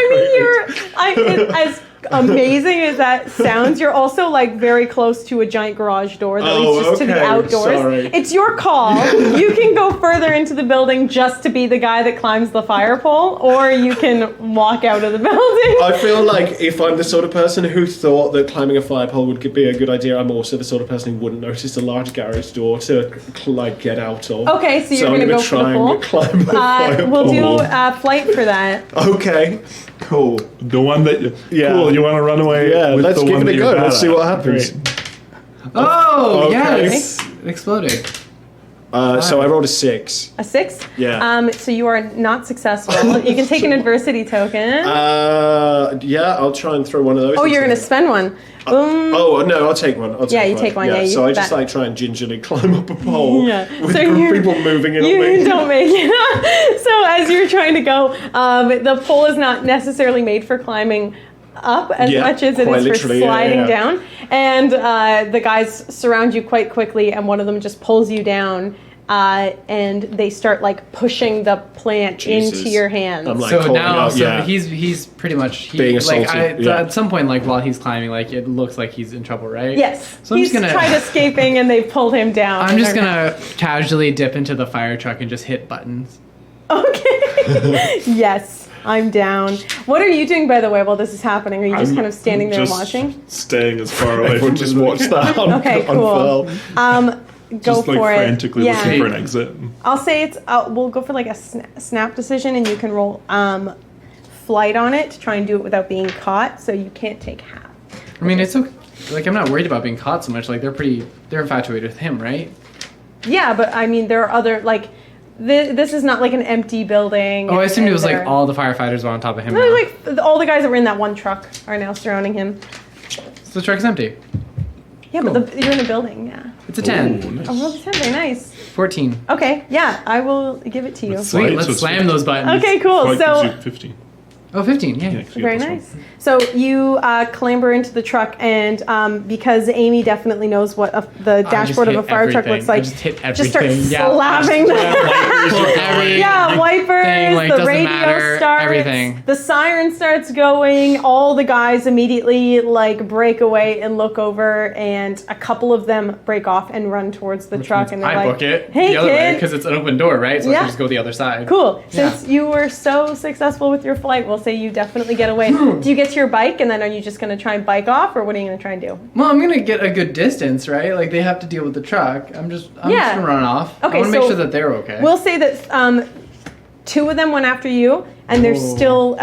Speaker 1: I mean, as amazing as that sounds, you're also like very close to a giant garage door that leads just to the
Speaker 2: okay,
Speaker 1: outdoors.
Speaker 2: sorry.
Speaker 1: It's your call. You can go further into the building just to be the guy that climbs the fire pole, or you can walk out of the building.
Speaker 2: I feel like if I'm the sort of person who thought that climbing a fire pole would be a good idea, I'm also the sort of person who wouldn't notice a large garage door to like get out of.
Speaker 1: Okay, so you're
Speaker 2: I'm
Speaker 1: gonna go
Speaker 2: try
Speaker 1: for the pole.
Speaker 2: and climb the fire
Speaker 1: We'll
Speaker 2: pole.
Speaker 1: do flight for that.
Speaker 2: Okay, cool.
Speaker 3: The one that you...
Speaker 2: Yeah.
Speaker 3: Cool, you want to run away
Speaker 2: Yeah,
Speaker 3: with
Speaker 2: let's
Speaker 3: the
Speaker 2: give
Speaker 3: one
Speaker 2: it
Speaker 3: that
Speaker 2: a
Speaker 3: you're
Speaker 2: go.
Speaker 3: bad
Speaker 2: Let's see
Speaker 3: at.
Speaker 2: what happens.
Speaker 3: Great.
Speaker 5: Oh,
Speaker 2: Okay.
Speaker 5: yes. It exploded.
Speaker 2: So I rolled a 6.
Speaker 1: A 6?
Speaker 2: Yeah.
Speaker 1: So you are not successful. You can take an adversity token.
Speaker 2: Yeah, I'll try and throw one of those.
Speaker 1: Oh, you're
Speaker 2: into
Speaker 1: going to spend one.
Speaker 2: Oh no, I'll take one.
Speaker 1: Yeah, you take one, yeah,
Speaker 2: so I just
Speaker 1: that-
Speaker 2: like try and gingerly climb up a pole
Speaker 1: Yeah.
Speaker 2: with
Speaker 1: So you're-
Speaker 2: people moving in on
Speaker 1: You
Speaker 2: me.
Speaker 1: don't make it. So as you're trying to go, the pole is not necessarily made for climbing up as
Speaker 2: Yeah,
Speaker 1: much as it
Speaker 2: quite
Speaker 1: is for
Speaker 2: literally, yeah,
Speaker 1: sliding
Speaker 2: yeah.
Speaker 1: down. And the guys surround you quite quickly, and one of them just pulls you down. And they start like pushing the plant
Speaker 2: Jesus.
Speaker 1: into your hands.
Speaker 2: I'm like
Speaker 5: So
Speaker 2: calling
Speaker 5: now,
Speaker 2: out, yeah.
Speaker 5: he's pretty much
Speaker 2: Being
Speaker 5: like
Speaker 2: assaulted, yeah.
Speaker 5: at some point, like while he's climbing, like it looks like he's in trouble, right?
Speaker 1: Yes.
Speaker 5: So I'm
Speaker 1: He's
Speaker 5: just gonna
Speaker 1: tried escaping, and they pulled him down.
Speaker 5: I'm just
Speaker 1: They're
Speaker 5: gonna casually dip into the fire truck and just hit buttons.
Speaker 1: Okay. Yes, I'm down. What are you doing, by the way, while this is happening? Are you just
Speaker 3: I'm
Speaker 1: kind of standing there and
Speaker 3: just
Speaker 1: watching?
Speaker 3: Staying as far away
Speaker 2: Everyone
Speaker 3: from
Speaker 2: just
Speaker 3: the-
Speaker 2: watch that
Speaker 1: Okay, cool.
Speaker 2: unfurl.
Speaker 1: Go
Speaker 3: Just like
Speaker 1: for it.
Speaker 3: frantically
Speaker 1: Yeah.
Speaker 3: looking for an exit.
Speaker 1: I'll say it's. We'll go for like a snap decision, and you can roll flight on it to try and do it without being caught. So you can't take half.
Speaker 5: I mean, it's okay. Like I'm not worried about being caught so much. Like they're infatuated with him, right?
Speaker 1: Yeah, but I mean, there are other like. This is not like an empty building.
Speaker 5: Oh, I assumed it
Speaker 1: and
Speaker 5: was like
Speaker 1: they're-
Speaker 5: all the firefighters were on top of him.
Speaker 1: No,
Speaker 5: now.
Speaker 1: like all the guys that were in that one truck are now surrounding him.
Speaker 5: So the truck's empty.
Speaker 1: Yeah,
Speaker 5: Cool.
Speaker 1: but you're in a building. Yeah.
Speaker 5: It's a 10.
Speaker 3: Ooh, nice.
Speaker 1: Oh, well, that's very nice.
Speaker 5: 14.
Speaker 1: Okay, yeah, I will give it to you.
Speaker 3: With
Speaker 5: Sweet,
Speaker 3: Flight,
Speaker 5: let's
Speaker 3: so it's
Speaker 5: slam
Speaker 3: 15.
Speaker 5: those buttons.
Speaker 1: Okay, cool.
Speaker 3: Flight
Speaker 1: So
Speaker 3: gives you 15.
Speaker 5: Oh, 15, yeah.
Speaker 3: Yeah, 'cause you
Speaker 1: very
Speaker 3: get plus
Speaker 1: nice. So you clamber into the truck, and because Amy definitely knows what the dashboard of a
Speaker 5: hit
Speaker 1: fire truck
Speaker 5: everything.
Speaker 1: looks like,
Speaker 5: I just hit
Speaker 1: just start
Speaker 5: everything. Yeah.
Speaker 1: slapping
Speaker 5: Pull
Speaker 1: the
Speaker 5: every
Speaker 1: yeah, wipers,
Speaker 5: thing, like,
Speaker 1: the
Speaker 5: doesn't
Speaker 1: radio
Speaker 5: matter,
Speaker 1: starts,
Speaker 5: everything.
Speaker 1: the siren starts going, all the guys immediately like break away and look over, and a couple of them break off and run towards the truck, and they're
Speaker 5: I
Speaker 1: like,
Speaker 5: book it
Speaker 1: hey
Speaker 5: the other way
Speaker 1: kid,
Speaker 5: because it's an open door, right? So I
Speaker 1: Yeah.
Speaker 5: can just go the other side.
Speaker 1: cool.
Speaker 5: Yeah.
Speaker 1: Since you were so successful with your flight, we'll say you definitely get away. Do you get to your bike, and then are you just going to try and bike off, or what are you going to try and do?
Speaker 5: Well, I'm gonna get a good distance, right? Like they have to deal with the truck. I'm just
Speaker 1: Yeah.
Speaker 5: gonna run off.
Speaker 1: Okay,
Speaker 5: I want to make
Speaker 1: so
Speaker 5: sure that they're okay.
Speaker 1: We'll say that 2 of them went after you, and there's
Speaker 5: Oh.
Speaker 1: still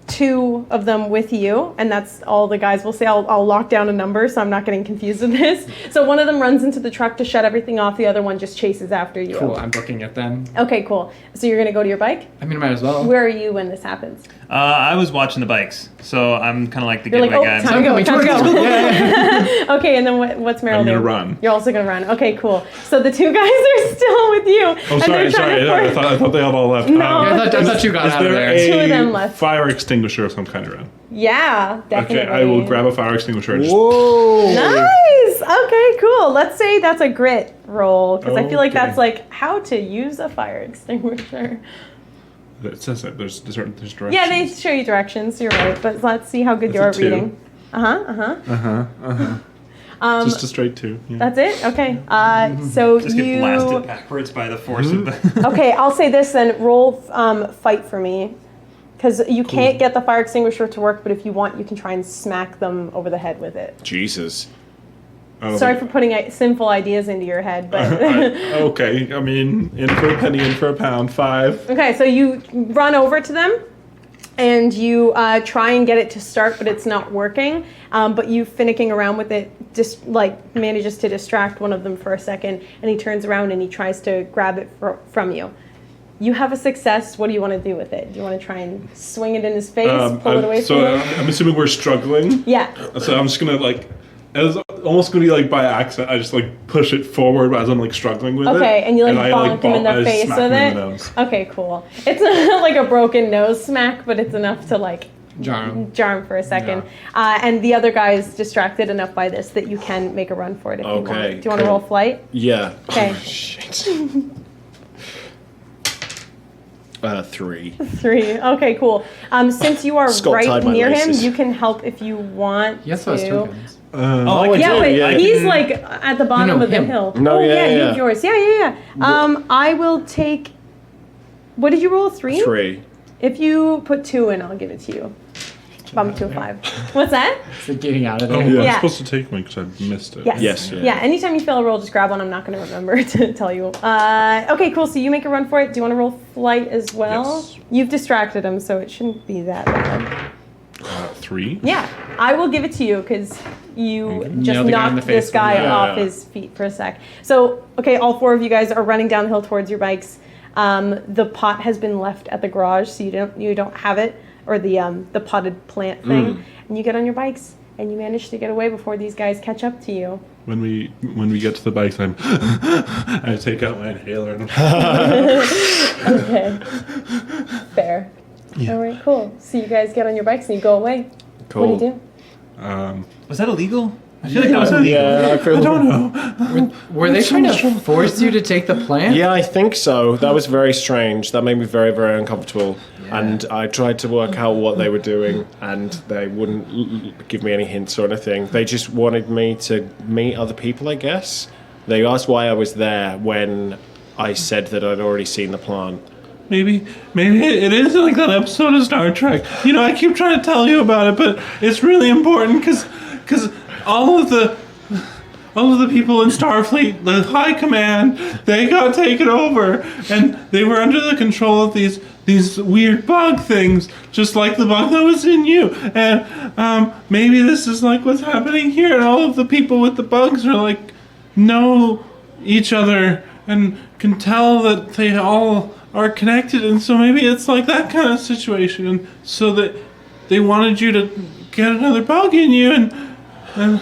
Speaker 1: 2 of them with you, and that's all the guys. We'll say I'll lock down a number so I'm not getting confused with this. So one of them runs into the truck to shut everything off. The other one just chases after you.
Speaker 5: Cool. I'm booking it then.
Speaker 1: Okay, cool. So you're gonna go to your bike.
Speaker 5: I mean, might as well.
Speaker 1: Where are you when this happens?
Speaker 4: I was watching the bikes, so I'm kind of like the
Speaker 1: You're
Speaker 4: getaway
Speaker 1: like, oh,
Speaker 4: guy.
Speaker 1: time to go, time to go.
Speaker 5: Yeah.
Speaker 1: Okay, and then what's Meryl
Speaker 3: I'm gonna
Speaker 1: doing?
Speaker 3: run.
Speaker 1: You're also gonna run. Okay, cool. So the 2 guys are still with you.
Speaker 3: Oh,
Speaker 1: and
Speaker 3: sorry,
Speaker 1: they're trying to
Speaker 3: sorry. I
Speaker 1: force-
Speaker 3: thought they had all left.
Speaker 1: No.
Speaker 5: Yeah, I thought you got
Speaker 3: Is
Speaker 5: out of
Speaker 3: there
Speaker 5: there.
Speaker 1: 2 of
Speaker 3: a
Speaker 1: them left.
Speaker 3: fire extinguisher of some kind around?
Speaker 1: Yeah, definitely.
Speaker 3: Okay, I will grab a fire extinguisher and just...
Speaker 2: Whoa!
Speaker 1: Nice. Okay, cool. Let's say that's a grit roll because I feel like
Speaker 3: Okay.
Speaker 1: that's like how to use a fire extinguisher.
Speaker 3: It says that there's directions.
Speaker 1: Yeah, they show you directions. You're right, but let's see how good
Speaker 3: That's
Speaker 1: you're
Speaker 3: a
Speaker 1: at
Speaker 3: 2.
Speaker 1: reading.
Speaker 3: Just a straight 2. Yeah.
Speaker 1: That's it. Okay. So
Speaker 4: Just get
Speaker 1: you.
Speaker 4: blasted backwards by the force of the.
Speaker 1: Okay, I'll say this then. Roll fight for me. Because you can't get the fire extinguisher to work, but if you want, you can try and smack them over the head with it.
Speaker 2: Jesus.
Speaker 1: Sorry for putting sinful ideas into your head, but...
Speaker 3: Okay, I mean, in for a penny, in for a pound, 5.
Speaker 1: Okay, so you run over to them, and you try and get it to start, but it's not working. But you finicking around with it just manages to distract one of them for a second, and he turns around and he tries to grab it from you. You have a success. What do you want to do with it? Do you want to try and swing it in his face, pull it away from him?
Speaker 3: I'm assuming we're struggling.
Speaker 1: Yeah.
Speaker 3: So I'm just gonna it's almost gonna be by accident. I just push it forward as I'm struggling with it.
Speaker 1: Okay, and you bonk him in the face with it. Okay, cool. It's not like a broken nose smack, but it's enough to jar him for a second. Yeah. And the other guy is distracted enough by this that you can make a run for it if you want. Do you want to roll flight?
Speaker 2: Yeah.
Speaker 1: Okay.
Speaker 2: Oh, shit. 3.
Speaker 1: 3. Okay, cool. Since you are right near him, you can help if you want
Speaker 5: Yes,
Speaker 1: to.
Speaker 5: those tokens.
Speaker 1: He's at the bottom of the hill.
Speaker 2: No,
Speaker 1: you have yours. Yeah. I will take. What did you roll? 3?
Speaker 2: 3.
Speaker 1: If you put 2 in, I'll give it to you. Bump to a 5. What's that?
Speaker 5: It's getting out of there.
Speaker 3: Oh, yeah.
Speaker 1: Yeah.
Speaker 3: I'm supposed to take one because I missed it.
Speaker 1: Yes. Yeah. Anytime you fail a roll, just grab one. I'm not going to remember to tell you. Okay, cool. So you make a run for it. Do you want to roll flight as well?
Speaker 3: Yes.
Speaker 1: You've distracted him, so it shouldn't be that bad.
Speaker 3: 3?
Speaker 1: Yeah. I will give it to you because you just
Speaker 5: Nailed the guy in the
Speaker 1: knocked this
Speaker 5: face
Speaker 1: guy
Speaker 5: with it.
Speaker 1: off his feet for a sec. So, okay, all 4 of you guys are running down the hill towards your bikes. The pot has been left at the garage, so you don't have it, or the potted plant thing. And you get on your bikes, and you manage to get away before these guys catch up to you.
Speaker 3: When we get to the bikes, I take out my inhaler. And
Speaker 1: Okay. Fair.
Speaker 3: Yeah.
Speaker 1: All right, cool. So you guys get on your bikes and you go away.
Speaker 2: Cool.
Speaker 1: What do you do?
Speaker 4: Was that illegal? I feel like that was illegal.
Speaker 2: Yeah,
Speaker 3: I don't know.
Speaker 5: Were they trying to force you to take the plant?
Speaker 2: Yeah, I think so. That was very strange. That made me very, very uncomfortable.
Speaker 4: Yeah.
Speaker 2: And I tried to work out what they were doing, and they wouldn't give me any hints or anything. They just wanted me to meet other people, I guess. They asked why I was there when I said that I'd already seen the plant.
Speaker 3: Maybe it is like that episode of Star Trek. I keep trying to tell you about it, but it's really important because all of the people in Starfleet, the High Command, they got taken over, and they were under the control of these weird bug things, just like the bug that was in you. And maybe this is like what's happening here, and all of the people with the bugs are know each other and can tell that they all are connected, and so maybe it's like that kind of situation, and so that they wanted you to get another bug in you, and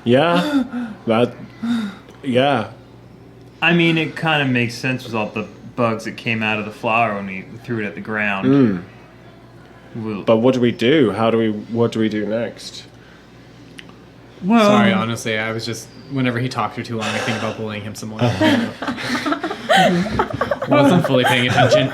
Speaker 2: Yeah. Yeah.
Speaker 4: I mean, it kind of makes sense with all the bugs that came out of the flower when we threw it at the ground.
Speaker 2: But what do we do? What do we do next?
Speaker 3: well,
Speaker 5: Sorry, honestly, I was just, whenever he talked for too long, I think about bullying him some more. Wasn't fully paying attention.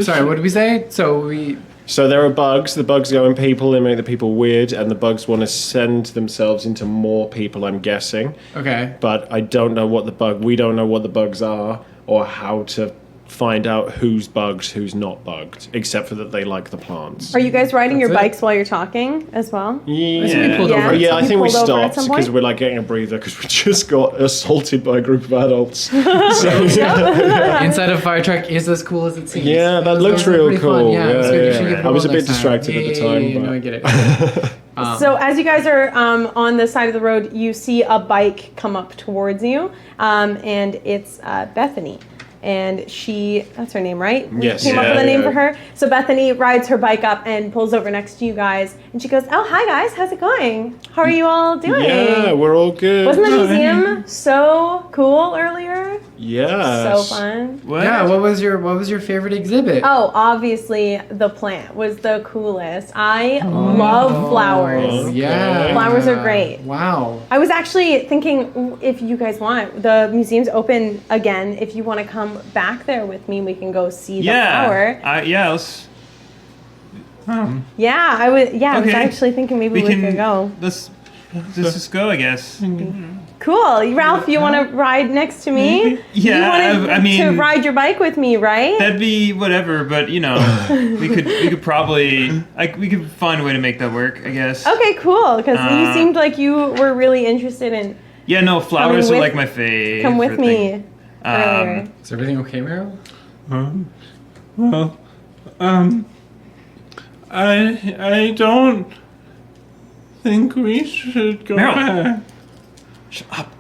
Speaker 5: Sorry, what did we say?
Speaker 2: So there are bugs. The bugs go in people. They make the people weird, and the bugs want to send themselves into more people, I'm guessing.
Speaker 5: Okay.
Speaker 2: But I don't know we don't know what the bugs are or how to find out who's bugged, who's not bugged, except for that they like the plants.
Speaker 1: Are you guys riding your
Speaker 5: That's it.
Speaker 1: bikes while you're talking as well?
Speaker 2: Yeah,
Speaker 5: pulled over.
Speaker 2: Yeah, I
Speaker 1: You
Speaker 2: think we
Speaker 1: pulled over at
Speaker 2: stopped
Speaker 1: some
Speaker 2: because
Speaker 1: point?
Speaker 2: we're getting a breather because we just got assaulted by a group of adults. So,
Speaker 5: Inside of fire truck is as cool as it seems.
Speaker 2: Yeah, that looks
Speaker 5: Pretty
Speaker 2: real
Speaker 5: fun.
Speaker 2: cool.
Speaker 5: Yeah, it's
Speaker 2: Yeah,
Speaker 5: good. You
Speaker 2: yeah.
Speaker 5: should give it a
Speaker 2: I was a
Speaker 5: roll
Speaker 2: bit
Speaker 5: next time.
Speaker 2: distracted at the time,
Speaker 5: Yeah,
Speaker 2: but-
Speaker 5: no, I get it.
Speaker 1: So as you guys are on the side of the road, you see a bike come up towards you, and it's Bethany. And that's her name, right? We
Speaker 2: Yes.
Speaker 1: came up with a name
Speaker 2: Yeah.
Speaker 1: for her. So Bethany rides her bike up and pulls over next to you guys. And she goes, "Oh, hi guys, how's it going? How are you all doing?
Speaker 2: Yeah, we're all good.
Speaker 1: Wasn't the museum so cool earlier?
Speaker 2: Yeah.
Speaker 1: So fun.
Speaker 4: What?
Speaker 5: Yeah, what was your favorite exhibit?
Speaker 1: Oh, obviously the plant was the coolest. I love flowers.
Speaker 5: Yeah.
Speaker 1: Flowers are great.
Speaker 5: Wow.
Speaker 1: I was actually thinking, if you guys want, the museum's open again. If you want to come back there with me, we can go see the flower.
Speaker 4: Yeah, let's.
Speaker 1: Yeah, I was
Speaker 4: Okay.
Speaker 1: actually thinking maybe we could go.
Speaker 4: Let's just go, I guess.
Speaker 1: Cool. cool. Ralph, you want to ride next to me?
Speaker 4: Yeah,
Speaker 1: You wanted
Speaker 4: I mean,
Speaker 1: to ride your bike with me, right?
Speaker 4: that'd be whatever, but you know, we could probably we could find a way to make that work, I guess.
Speaker 1: Okay, cool. Because you seemed like you were really interested in.
Speaker 4: Yeah, no, flowers
Speaker 1: Coming
Speaker 4: are
Speaker 1: with-
Speaker 4: like my favorite.
Speaker 1: Come with me.
Speaker 4: thing.
Speaker 1: Earlier.
Speaker 5: Is everything okay, Meryl?
Speaker 3: Well, I don't think we should go
Speaker 4: Meryl.
Speaker 3: back.
Speaker 4: Shut up.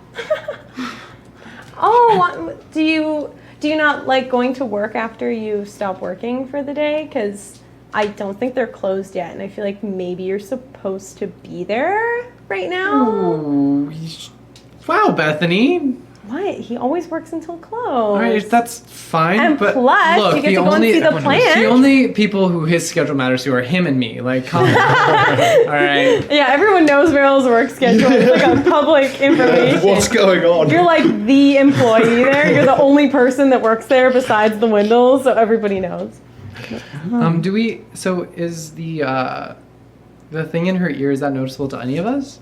Speaker 1: Oh, do you not like going to work after you stop working for the day? Because I don't think they're closed yet, and I feel like maybe you're supposed to be there right now.
Speaker 5: Ooh, wow, Bethany.
Speaker 1: What? He always works until close.
Speaker 5: All right, that's fine.
Speaker 1: And
Speaker 5: but
Speaker 1: plus,
Speaker 5: look,
Speaker 1: you get
Speaker 5: the
Speaker 1: to go and
Speaker 5: only,
Speaker 1: see the plant.
Speaker 5: The only people who his schedule matters to are him and me. Like, come on. All right.
Speaker 1: Yeah, everyone knows Meryl's work schedule. It's like a public information.
Speaker 2: What's going on?
Speaker 1: You're like the employee there. You're the only person that works there besides the Wendell, so everybody knows.
Speaker 5: Do we? So is the thing in her ear, is that noticeable to any of us?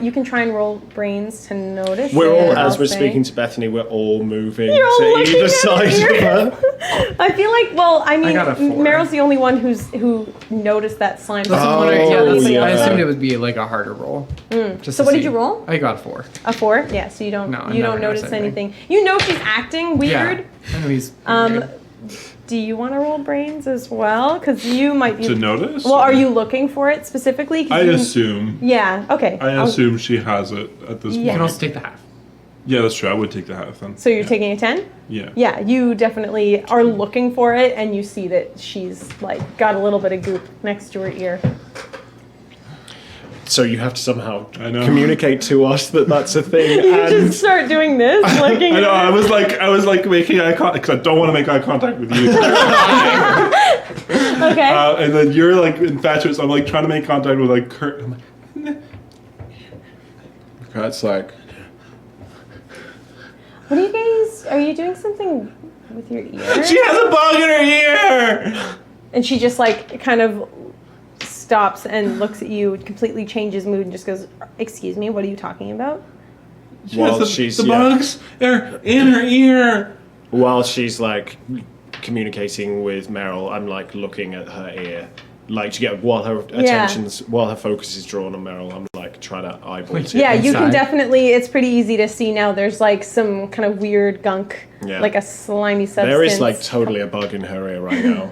Speaker 1: You can try and roll brains to notice.
Speaker 2: We're all,
Speaker 1: it,
Speaker 2: as
Speaker 1: I'll
Speaker 2: we're
Speaker 1: say.
Speaker 2: speaking to Bethany, we're all moving
Speaker 1: You're all
Speaker 2: to
Speaker 1: looking
Speaker 2: either
Speaker 1: at
Speaker 2: side
Speaker 1: her.
Speaker 2: of her.
Speaker 1: I feel like, well, I mean,
Speaker 5: got a 4.
Speaker 1: Meryl's the only one who noticed that slime.
Speaker 5: That's
Speaker 2: Oh,
Speaker 5: what I
Speaker 2: yeah.
Speaker 5: assumed it would be like a harder roll. Just
Speaker 1: So
Speaker 5: to
Speaker 1: what did
Speaker 5: see.
Speaker 1: you roll?
Speaker 5: I got a 4.
Speaker 1: A 4? Yeah. So you don't
Speaker 5: No, I
Speaker 1: you
Speaker 5: never
Speaker 1: don't notice
Speaker 5: noticed
Speaker 1: anything. You know she's acting weird.
Speaker 5: Yeah. I know he's weird.
Speaker 1: Do you want to roll brains as well? Because you might be.
Speaker 3: To notice?
Speaker 1: Well, are you looking for it specifically? 'Cause
Speaker 3: I
Speaker 1: you-
Speaker 3: assume.
Speaker 1: Yeah. Okay.
Speaker 3: I assume she has it at this
Speaker 1: Yeah.
Speaker 5: You
Speaker 3: point.
Speaker 5: can also take the half.
Speaker 3: Yeah, that's true. I would take the half then.
Speaker 1: So you're taking a 10?
Speaker 3: Yeah.
Speaker 1: Yeah, you definitely are looking for it, and you see that she's like got a little bit of goop next to her ear.
Speaker 2: So you have to somehow
Speaker 3: I know.
Speaker 2: communicate to us that that's a thing.
Speaker 1: You
Speaker 2: and
Speaker 1: just start doing this, looking.
Speaker 3: I know.
Speaker 1: at
Speaker 3: I was like making eye contact because I don't want to make eye contact with you.
Speaker 1: Okay.
Speaker 3: And then you're like infatuous. I'm like trying to make contact with like Kurt. I'm like,
Speaker 2: Kurt's like,
Speaker 1: What are you guys? Are you doing something with your ear?
Speaker 3: she has a bug in her ear.
Speaker 1: And she just like kind of stops and looks at you, completely changes mood, and just goes, "Excuse me, what are you talking about?"
Speaker 2: while
Speaker 3: the,
Speaker 2: she's
Speaker 3: the bugs are in her ear.
Speaker 2: while she's like communicating with Meryl, I'm like looking at her ear. Like to get while her while her focus is drawn on Meryl, I'm like trying to eyeball it.
Speaker 1: Yeah, you can
Speaker 5: Inside.
Speaker 1: definitely. It's pretty easy to see now. There's like some kind of weird gunk,
Speaker 2: Yeah.
Speaker 1: like a slimy substance.
Speaker 2: There is like totally a bug in her ear right now.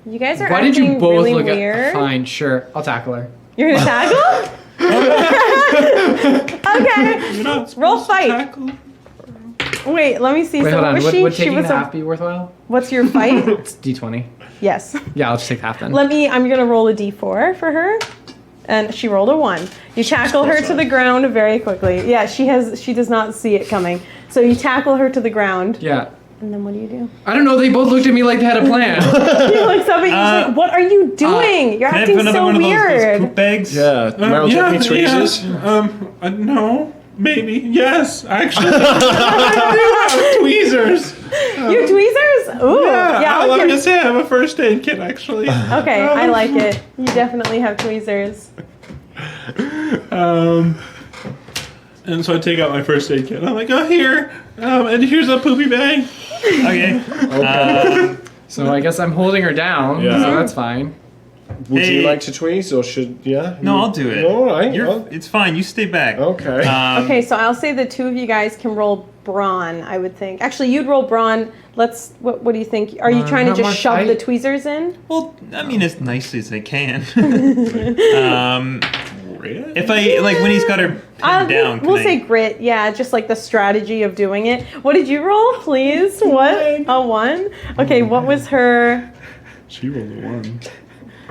Speaker 1: You guys are
Speaker 5: Why
Speaker 1: acting
Speaker 5: did you both
Speaker 1: really
Speaker 5: look
Speaker 1: weird.
Speaker 5: at? Fine, sure. I'll tackle her.
Speaker 1: You're gonna tackle? Okay.
Speaker 3: You're not
Speaker 1: Roll
Speaker 3: supposed to
Speaker 1: fight.
Speaker 3: tackle.
Speaker 1: Wait, let me see.
Speaker 5: Wait,
Speaker 1: so
Speaker 5: hold
Speaker 1: what
Speaker 5: on.
Speaker 1: was
Speaker 5: Would,
Speaker 1: she?
Speaker 5: would
Speaker 1: She
Speaker 5: taking
Speaker 1: was
Speaker 5: the
Speaker 1: a.
Speaker 5: half be worthwhile?
Speaker 1: What's your fight?
Speaker 5: It's D20.
Speaker 1: Yes.
Speaker 5: Yeah, I'll just take half then.
Speaker 1: I'm gonna roll a d4 for her. And she rolled a 1. You tackle her to the ground very quickly. Yeah, she does not see it coming. So you tackle her to the ground.
Speaker 5: Yeah.
Speaker 1: And then what do you do?
Speaker 5: I don't know. They both looked at me like they had a plan.
Speaker 1: He looks up at you, he's like, what are you doing? You're
Speaker 4: Can I
Speaker 1: acting
Speaker 4: have another
Speaker 1: so
Speaker 4: one of those
Speaker 1: weird.
Speaker 4: poop bags?
Speaker 2: Yeah, Meryl,
Speaker 3: yeah,
Speaker 2: take me tweezers.
Speaker 3: yeah. No, maybe. Yes, actually. I do have tweezers.
Speaker 1: You have tweezers? Ooh.
Speaker 3: Yeah,
Speaker 1: I'll
Speaker 3: let me
Speaker 1: give-
Speaker 3: just say I have a first aid kit actually.
Speaker 1: Okay, I like it. You definitely have tweezers.
Speaker 3: And so I take out my first aid kit. And I'm like, oh, here. And here's a poopy bag.
Speaker 4: Okay.
Speaker 5: So I guess I'm holding her down.
Speaker 2: Yeah.
Speaker 5: So that's fine.
Speaker 2: Would you
Speaker 4: Hey.
Speaker 2: like to tweeze or should
Speaker 4: No, I'll do it.
Speaker 2: All right.
Speaker 4: It's fine. You stay back.
Speaker 2: Okay.
Speaker 1: Okay, so I'll say the two of you guys can roll brawn, I would think. Actually, you'd roll brawn. What do you think? Are you trying to
Speaker 5: not
Speaker 1: just
Speaker 5: much.
Speaker 1: shove the tweezers in?
Speaker 4: Well, I mean, as nicely as I can.
Speaker 3: Really?
Speaker 4: If I like when he's got her pinned down,
Speaker 1: We'll
Speaker 4: can
Speaker 1: say
Speaker 4: I-
Speaker 1: grit, yeah, just like the strategy of doing it. What did you roll, please? What? A 1? Okay, what was her...
Speaker 3: She rolled a 1.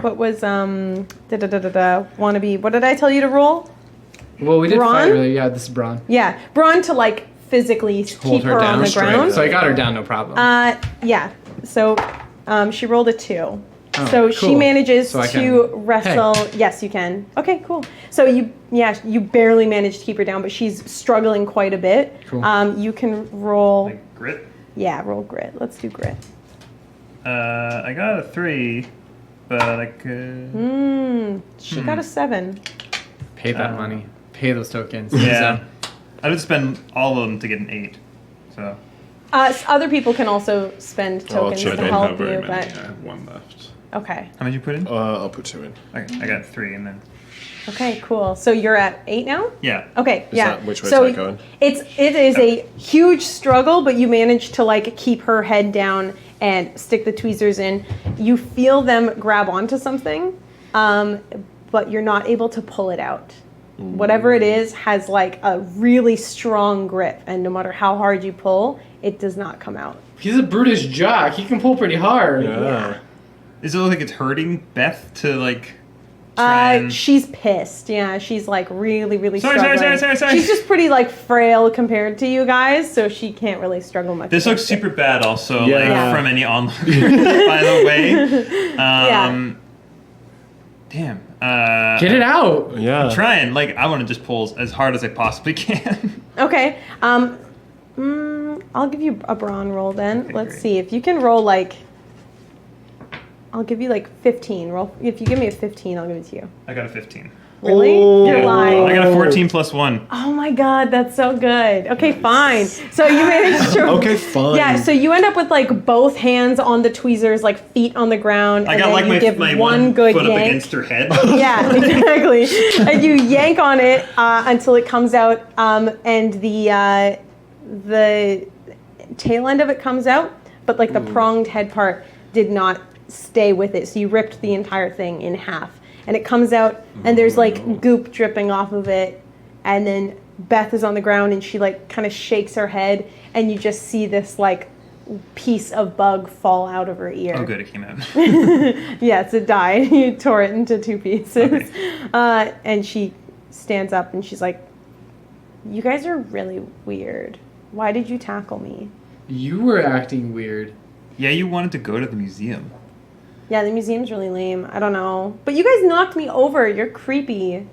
Speaker 1: What was, wannabe... What did I tell you to roll?
Speaker 5: Well, we did
Speaker 1: Brawn?
Speaker 5: fight earlier. Yeah, this is Braun.
Speaker 1: Yeah, brawn to, like, physically
Speaker 5: Hold
Speaker 1: keep her on the
Speaker 2: straight.
Speaker 1: ground.
Speaker 5: So I got her down, no problem.
Speaker 1: Yeah, so she rolled a 2.
Speaker 5: Oh,
Speaker 1: So she
Speaker 5: cool.
Speaker 1: manages
Speaker 5: So I
Speaker 1: to
Speaker 5: can-
Speaker 1: wrestle. Yes, you can. Okay, cool. So you barely managed to keep her down, but she's struggling quite a bit.
Speaker 5: Cool.
Speaker 1: You can roll.
Speaker 4: like grit.
Speaker 1: Yeah, roll grit. Let's do grit.
Speaker 4: I got a 3, but I could.
Speaker 1: She got a 7.
Speaker 5: Pay that money. Pay pay those tokens.
Speaker 4: Yeah.
Speaker 5: So.
Speaker 4: I would spend all of them to get an 8. So.
Speaker 1: Other people can also spend tokens
Speaker 2: chip
Speaker 3: I
Speaker 1: to
Speaker 3: don't
Speaker 1: help
Speaker 3: have very
Speaker 1: you,
Speaker 3: many.
Speaker 1: but
Speaker 3: I have one left.
Speaker 1: okay.
Speaker 4: How much you put in?
Speaker 2: I'll put 2 in.
Speaker 4: Okay, I got 3 and then.
Speaker 1: Okay, cool. So you're at 8 now?
Speaker 4: Yeah.
Speaker 1: Okay, yeah.
Speaker 2: Which way
Speaker 1: so
Speaker 2: is that going?
Speaker 1: it is a huge struggle, but you manage to like keep her head down and stick the tweezers in. You feel them grab onto something, but you're not able to pull it out. Whatever it is has like a really strong grip, and no matter how hard you pull, it does not come out.
Speaker 5: He's a brutish jock. He can pull pretty hard.
Speaker 2: Yeah.
Speaker 4: Does it look like it's hurting Beth to like try and...
Speaker 1: She's pissed. Yeah, she's like really
Speaker 4: Sorry.
Speaker 1: struggling. She's just pretty like frail compared to you guys, so she can't really struggle much.
Speaker 4: This looks
Speaker 1: against it.
Speaker 4: super bad also,
Speaker 2: Yeah.
Speaker 4: like
Speaker 1: Yeah.
Speaker 4: from any onlooker, by the way.
Speaker 1: Yeah.
Speaker 4: Damn.
Speaker 5: Get it out.
Speaker 2: Yeah.
Speaker 4: Trying. Like, I want to just pull as hard as I possibly can.
Speaker 1: Okay. I'll give you a brawn roll then.
Speaker 4: Okay,
Speaker 1: Let's
Speaker 4: great.
Speaker 1: see if you can roll like. I'll give you like 15. Roll. If you give me a 15, I'll give it to you.
Speaker 4: I got a 15.
Speaker 1: Really?
Speaker 2: Oh.
Speaker 1: You're lying.
Speaker 4: I got a 14 plus 1.
Speaker 1: Oh my god, that's so good. Okay, fine. So you managed to.
Speaker 2: Okay, fine.
Speaker 1: Yeah, so you end up with like both hands on the tweezers, like feet on the ground,
Speaker 4: I
Speaker 1: and
Speaker 4: got
Speaker 1: then
Speaker 4: like
Speaker 1: you give
Speaker 4: my
Speaker 1: one good
Speaker 4: foot
Speaker 1: yank.
Speaker 4: up against her head.
Speaker 1: Yeah, exactly. And you yank on it until it comes out, and the tail end of it comes out, but like the pronged head part did not stay with it. So you ripped the entire thing in half, and it comes out, and there's like goop dripping off of it, and then Beth is on the ground, and she like kind of shakes her head, and you just see this like piece of bug fall out of her ear.
Speaker 4: Oh, good, it came out.
Speaker 1: Yes, it died. You tore it into 2 pieces.
Speaker 4: Okay.
Speaker 1: And she stands up and she's like, "You guys are really weird. Why did you tackle me?"
Speaker 5: You were acting weird.
Speaker 4: Yeah, you wanted to go to the museum.
Speaker 1: Yeah, the museum's really lame. I don't know. But you guys knocked me over. You're creepy.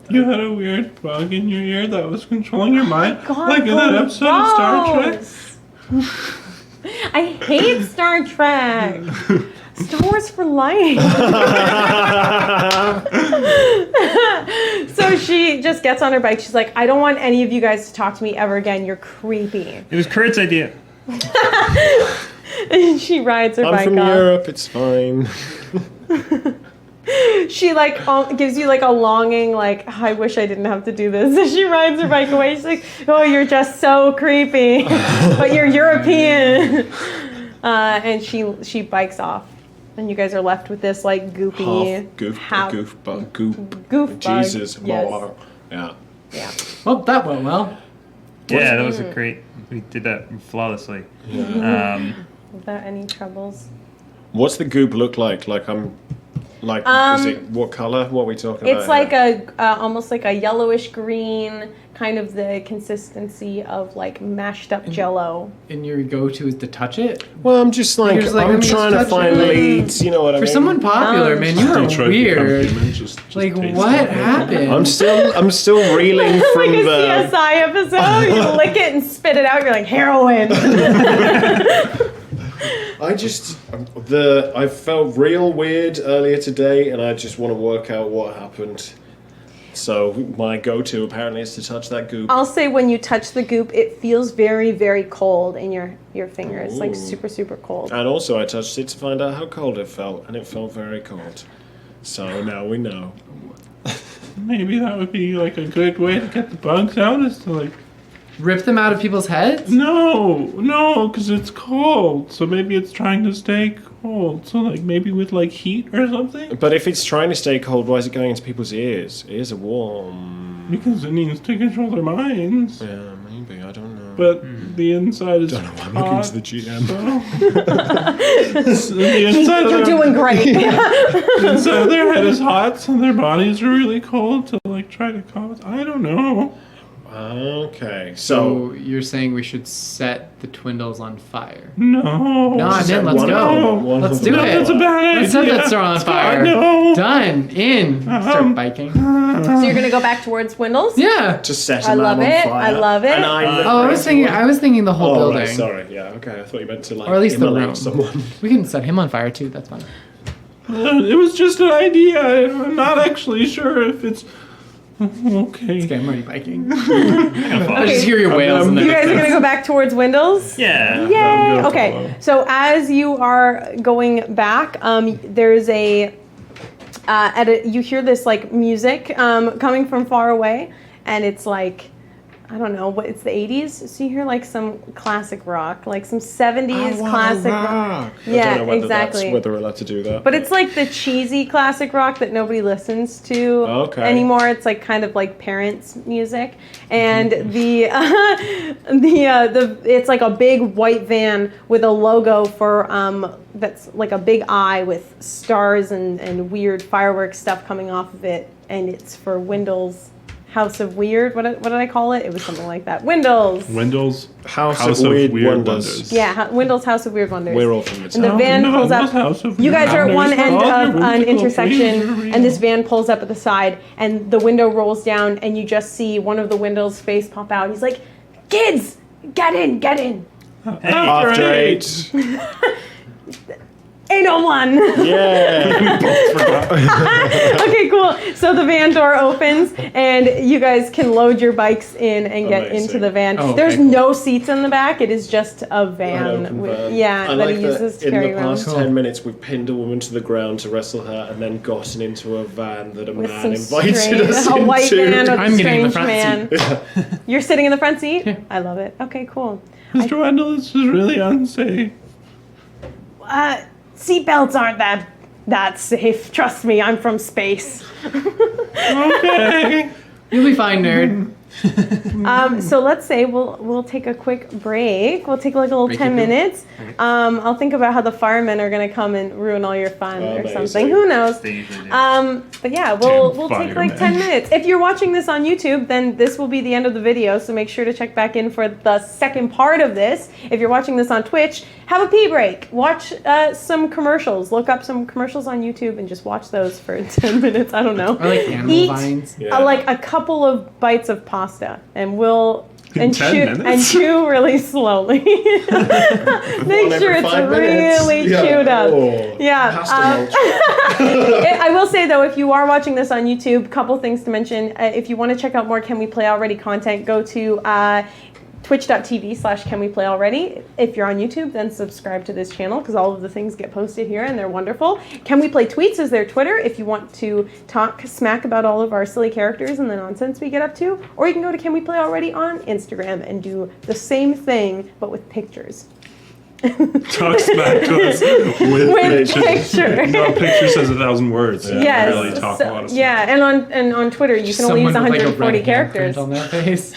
Speaker 3: You had a weird bug in your ear that was controlling your mind,
Speaker 1: God,
Speaker 3: like in that episode of Star Trek.
Speaker 1: gross. I hate Star Trek. Star Wars for life. So she just gets on her bike. She's like, "I don't want any of you guys to talk to me ever again. You're creepy."
Speaker 4: It was Kurt's idea.
Speaker 1: And she rides her
Speaker 2: I'm
Speaker 1: bike
Speaker 2: from
Speaker 1: off.
Speaker 2: Europe, it's fine.
Speaker 1: She like gives you like a longing, like, "I wish I didn't have to do this." And she rides her bike away. She's like, "Oh, you're just so creepy, but you're European." And she bikes off, and you guys are left with this like goopy
Speaker 2: Goof bug. Goop.
Speaker 1: goof bug.
Speaker 2: Jesus.
Speaker 1: Yes.
Speaker 2: Yeah.
Speaker 1: Yeah.
Speaker 5: Well, that went well.
Speaker 4: Yeah, that was a great... We did that flawlessly.
Speaker 1: Without any troubles.
Speaker 2: What's the goop look like? Like is it what color? What are we talking about?
Speaker 1: It's like a almost like a yellowish green, kind of the consistency of like mashed up Jello.
Speaker 5: And your go-to is to touch it?
Speaker 2: Well, I'm just like,
Speaker 5: You're just like,
Speaker 2: I'm
Speaker 5: let me just
Speaker 2: trying to
Speaker 5: touch
Speaker 2: find
Speaker 5: it.
Speaker 2: leads. You know what I
Speaker 5: For
Speaker 2: mean?
Speaker 5: someone popular, man, you are
Speaker 3: Detroit become
Speaker 5: weird.
Speaker 3: human, just
Speaker 5: Like,
Speaker 3: taste
Speaker 5: what
Speaker 3: it.
Speaker 5: happened?
Speaker 2: I'm still reeling
Speaker 1: Like
Speaker 2: from
Speaker 1: a
Speaker 2: the.
Speaker 1: CSI episode. You lick it and spit it out. You're like, heroin.
Speaker 2: I felt real weird earlier today, and I just want to work out what happened. So my go-to apparently is to touch that goop.
Speaker 1: I'll say when you touch the goop, it feels very, very cold in your finger. It's like
Speaker 2: Ooh.
Speaker 1: super, super cold.
Speaker 2: And also I touched it to find out how cold it felt, and it felt very cold. So now we know.
Speaker 3: Maybe that would be like a good way to get the bugs out, is to like...
Speaker 5: Rip them out of people's heads?
Speaker 3: No, because it's cold. So maybe it's trying to stay cold. So like maybe with like heat or something?
Speaker 2: But if it's trying to stay cold, why is it going into people's ears? Ears are warm.
Speaker 3: Because it needs to control their minds.
Speaker 2: Yeah, maybe. I don't know.
Speaker 3: But the inside is
Speaker 2: I don't know. I'm looking to the GM.
Speaker 3: So the inside
Speaker 1: You're
Speaker 3: of
Speaker 1: doing great.
Speaker 3: the inside of their head is hot, so their bodies are really cold to like try to calm it. I don't know.
Speaker 2: Okay,
Speaker 5: So you're saying we should set the Twindles on fire?
Speaker 3: No.
Speaker 5: No, I'm
Speaker 2: set
Speaker 5: in. Let's
Speaker 2: one
Speaker 5: go.
Speaker 2: of them.
Speaker 5: Let's do
Speaker 3: No,
Speaker 5: it.
Speaker 3: that's a bad
Speaker 5: Let's set
Speaker 3: idea.
Speaker 5: that store on fire.
Speaker 3: No.
Speaker 5: Done. In. Start biking.
Speaker 1: So you're gonna go back towards Windles?
Speaker 5: Yeah.
Speaker 2: to set
Speaker 1: I
Speaker 2: a man
Speaker 1: love
Speaker 2: on
Speaker 1: it.
Speaker 2: fire.
Speaker 1: I love it.
Speaker 2: And I'm the
Speaker 5: Oh, I was thinking the whole
Speaker 2: Oh,
Speaker 5: building.
Speaker 2: right, sorry. Yeah, okay. I thought you meant to like
Speaker 5: Or at least the
Speaker 2: immolate
Speaker 5: room.
Speaker 2: someone.
Speaker 5: We can set him on fire too. That's fine.
Speaker 3: It was just an idea. I'm not actually sure if it's Okay.
Speaker 5: Okay, I'm already biking.
Speaker 4: Gonna fall.
Speaker 5: I just hear your wails in the
Speaker 1: You guys are
Speaker 5: distance.
Speaker 1: gonna go back towards Windles?
Speaker 4: Yeah.
Speaker 1: Yay!
Speaker 3: I'm gonna
Speaker 1: Okay,
Speaker 3: follow.
Speaker 1: so as you are going back, there's you hear this like music coming from far away, and it's like, I don't know, what it's the 80s, so you hear like some classic rock, like some 70s classic rock.
Speaker 2: I
Speaker 1: Yeah,
Speaker 2: don't know whether
Speaker 1: exactly.
Speaker 2: whether we're allowed to do that.
Speaker 1: But it's like the cheesy classic rock that nobody listens to
Speaker 2: Okay.
Speaker 1: anymore. It's like kind of like parents' music, and the it's like a big white van with a logo for that's like a big eye with stars and weird fireworks stuff coming off of it, and it's for Windles House of Weird. What did I call it? It was something like that. Windles.
Speaker 3: Windles.
Speaker 2: House of Weird Wonders.
Speaker 1: Yeah, Windles House of Weird Wonders.
Speaker 2: We're all from the
Speaker 1: And the
Speaker 2: town.
Speaker 1: van
Speaker 3: no,
Speaker 1: pulls
Speaker 3: Windles
Speaker 1: up.
Speaker 3: House of
Speaker 1: You guys are at one
Speaker 3: Wonders.
Speaker 1: end
Speaker 3: All
Speaker 1: of
Speaker 3: your
Speaker 1: an
Speaker 3: whimsical
Speaker 1: intersection,
Speaker 3: dreams.
Speaker 1: and this van pulls up at the side, and the window rolls down, and you just see one of the Windles' face pop out. He's like, "Kids, get in, get in."
Speaker 2: After 8.
Speaker 1: 801.
Speaker 2: Yeah.
Speaker 1: Okay, cool. So the van door opens, and you guys can load your bikes in and get
Speaker 2: Amazing.
Speaker 1: into the van.
Speaker 5: Oh, okay,
Speaker 1: There's
Speaker 5: cool.
Speaker 1: no seats in the back. It is just a
Speaker 2: An
Speaker 1: van.
Speaker 2: open van.
Speaker 1: Yeah,
Speaker 2: I
Speaker 1: that
Speaker 2: like
Speaker 1: he uses to
Speaker 2: in
Speaker 1: carry
Speaker 2: the
Speaker 1: around.
Speaker 2: past 10 minutes we've pinned a woman to the ground to wrestle her and then gotten into a van that a
Speaker 1: With
Speaker 2: man
Speaker 1: some
Speaker 2: invited
Speaker 1: strange,
Speaker 2: us
Speaker 1: a white
Speaker 2: into.
Speaker 1: van with
Speaker 5: I'm
Speaker 1: a
Speaker 5: getting in the
Speaker 1: strange
Speaker 5: front
Speaker 1: man. You're sitting in the front seat? I love it. Okay, cool.
Speaker 3: Mr. Wendell, this is really unsafe.
Speaker 1: Seatbelts aren't that safe. Trust me, I'm from space.
Speaker 3: Okay.
Speaker 5: You'll be fine, nerd.
Speaker 1: So let's say we'll take a quick break. We'll take like a little
Speaker 5: Break
Speaker 1: 10
Speaker 5: it, Bill.
Speaker 1: minutes. I'll think about how the firemen are gonna come and ruin all your fun or
Speaker 2: Amazing.
Speaker 1: something. Who knows?
Speaker 4: They usually do.
Speaker 1: But yeah, we'll take like
Speaker 3: firemen.
Speaker 1: 10 minutes. If you're watching this on YouTube, then this will be the end of the video. So make sure to check back in for the second part of this. If you're watching this on Twitch, have a pee break. Watch some commercials. Look up some commercials on YouTube and just watch those for 10 minutes. I don't know.
Speaker 5: Or like animal
Speaker 1: Eat
Speaker 5: vines.
Speaker 2: Yeah.
Speaker 1: like a couple of bites of pasta, and we'll and
Speaker 3: 10
Speaker 1: chew
Speaker 3: minutes?
Speaker 1: and chew really slowly. Make
Speaker 2: One
Speaker 1: sure
Speaker 2: every
Speaker 1: it's
Speaker 2: 5 minutes.
Speaker 1: really
Speaker 2: Yeah.
Speaker 1: chewed up.
Speaker 2: Oh,
Speaker 1: Yeah.
Speaker 2: pasta mulch.
Speaker 1: I will say though, if you are watching this on YouTube, couple things to mention. If you want to check out more Can We Play Already content, go to twitch.tv/canweplayalready. If you're on YouTube, then subscribe to this channel because all of the things get posted here and they're wonderful. Can We Play Tweets is their Twitter if you want to talk smack about all of our silly characters and the nonsense we get up to. Or you can go to Can We Play Already on Instagram and do the same thing but with pictures.
Speaker 3: Talk smack to us with
Speaker 1: picture.
Speaker 3: No, a picture says 1,000 words. You
Speaker 1: Yes.
Speaker 3: really talk a lot of smack.
Speaker 1: Yeah, and on Twitter you can only use
Speaker 5: Someone with, like, a
Speaker 1: 140
Speaker 5: red
Speaker 1: characters.
Speaker 5: handprint on their face.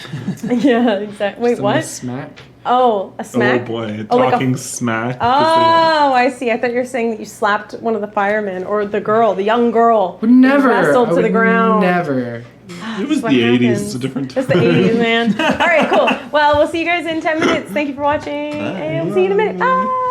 Speaker 1: Yeah, exactly. Wait,
Speaker 5: Someone
Speaker 1: what?
Speaker 5: Smack.
Speaker 1: Oh, a smack.
Speaker 3: Oh boy,
Speaker 1: Oh, like a-
Speaker 3: talking smack.
Speaker 1: Oh, I see. I thought you were saying that you slapped one of the firemen or the young girl.
Speaker 5: Would never.
Speaker 1: Wrestled
Speaker 5: I
Speaker 1: to the
Speaker 5: would
Speaker 1: ground.
Speaker 5: Never.
Speaker 3: It was
Speaker 1: What
Speaker 3: the 80s.
Speaker 1: happens.
Speaker 3: It's a different time.
Speaker 1: It's the 80s, man. All right, cool. Well, we'll see you guys in 10 minutes. Thank you for watching, and we'll see you in a minute. Bye.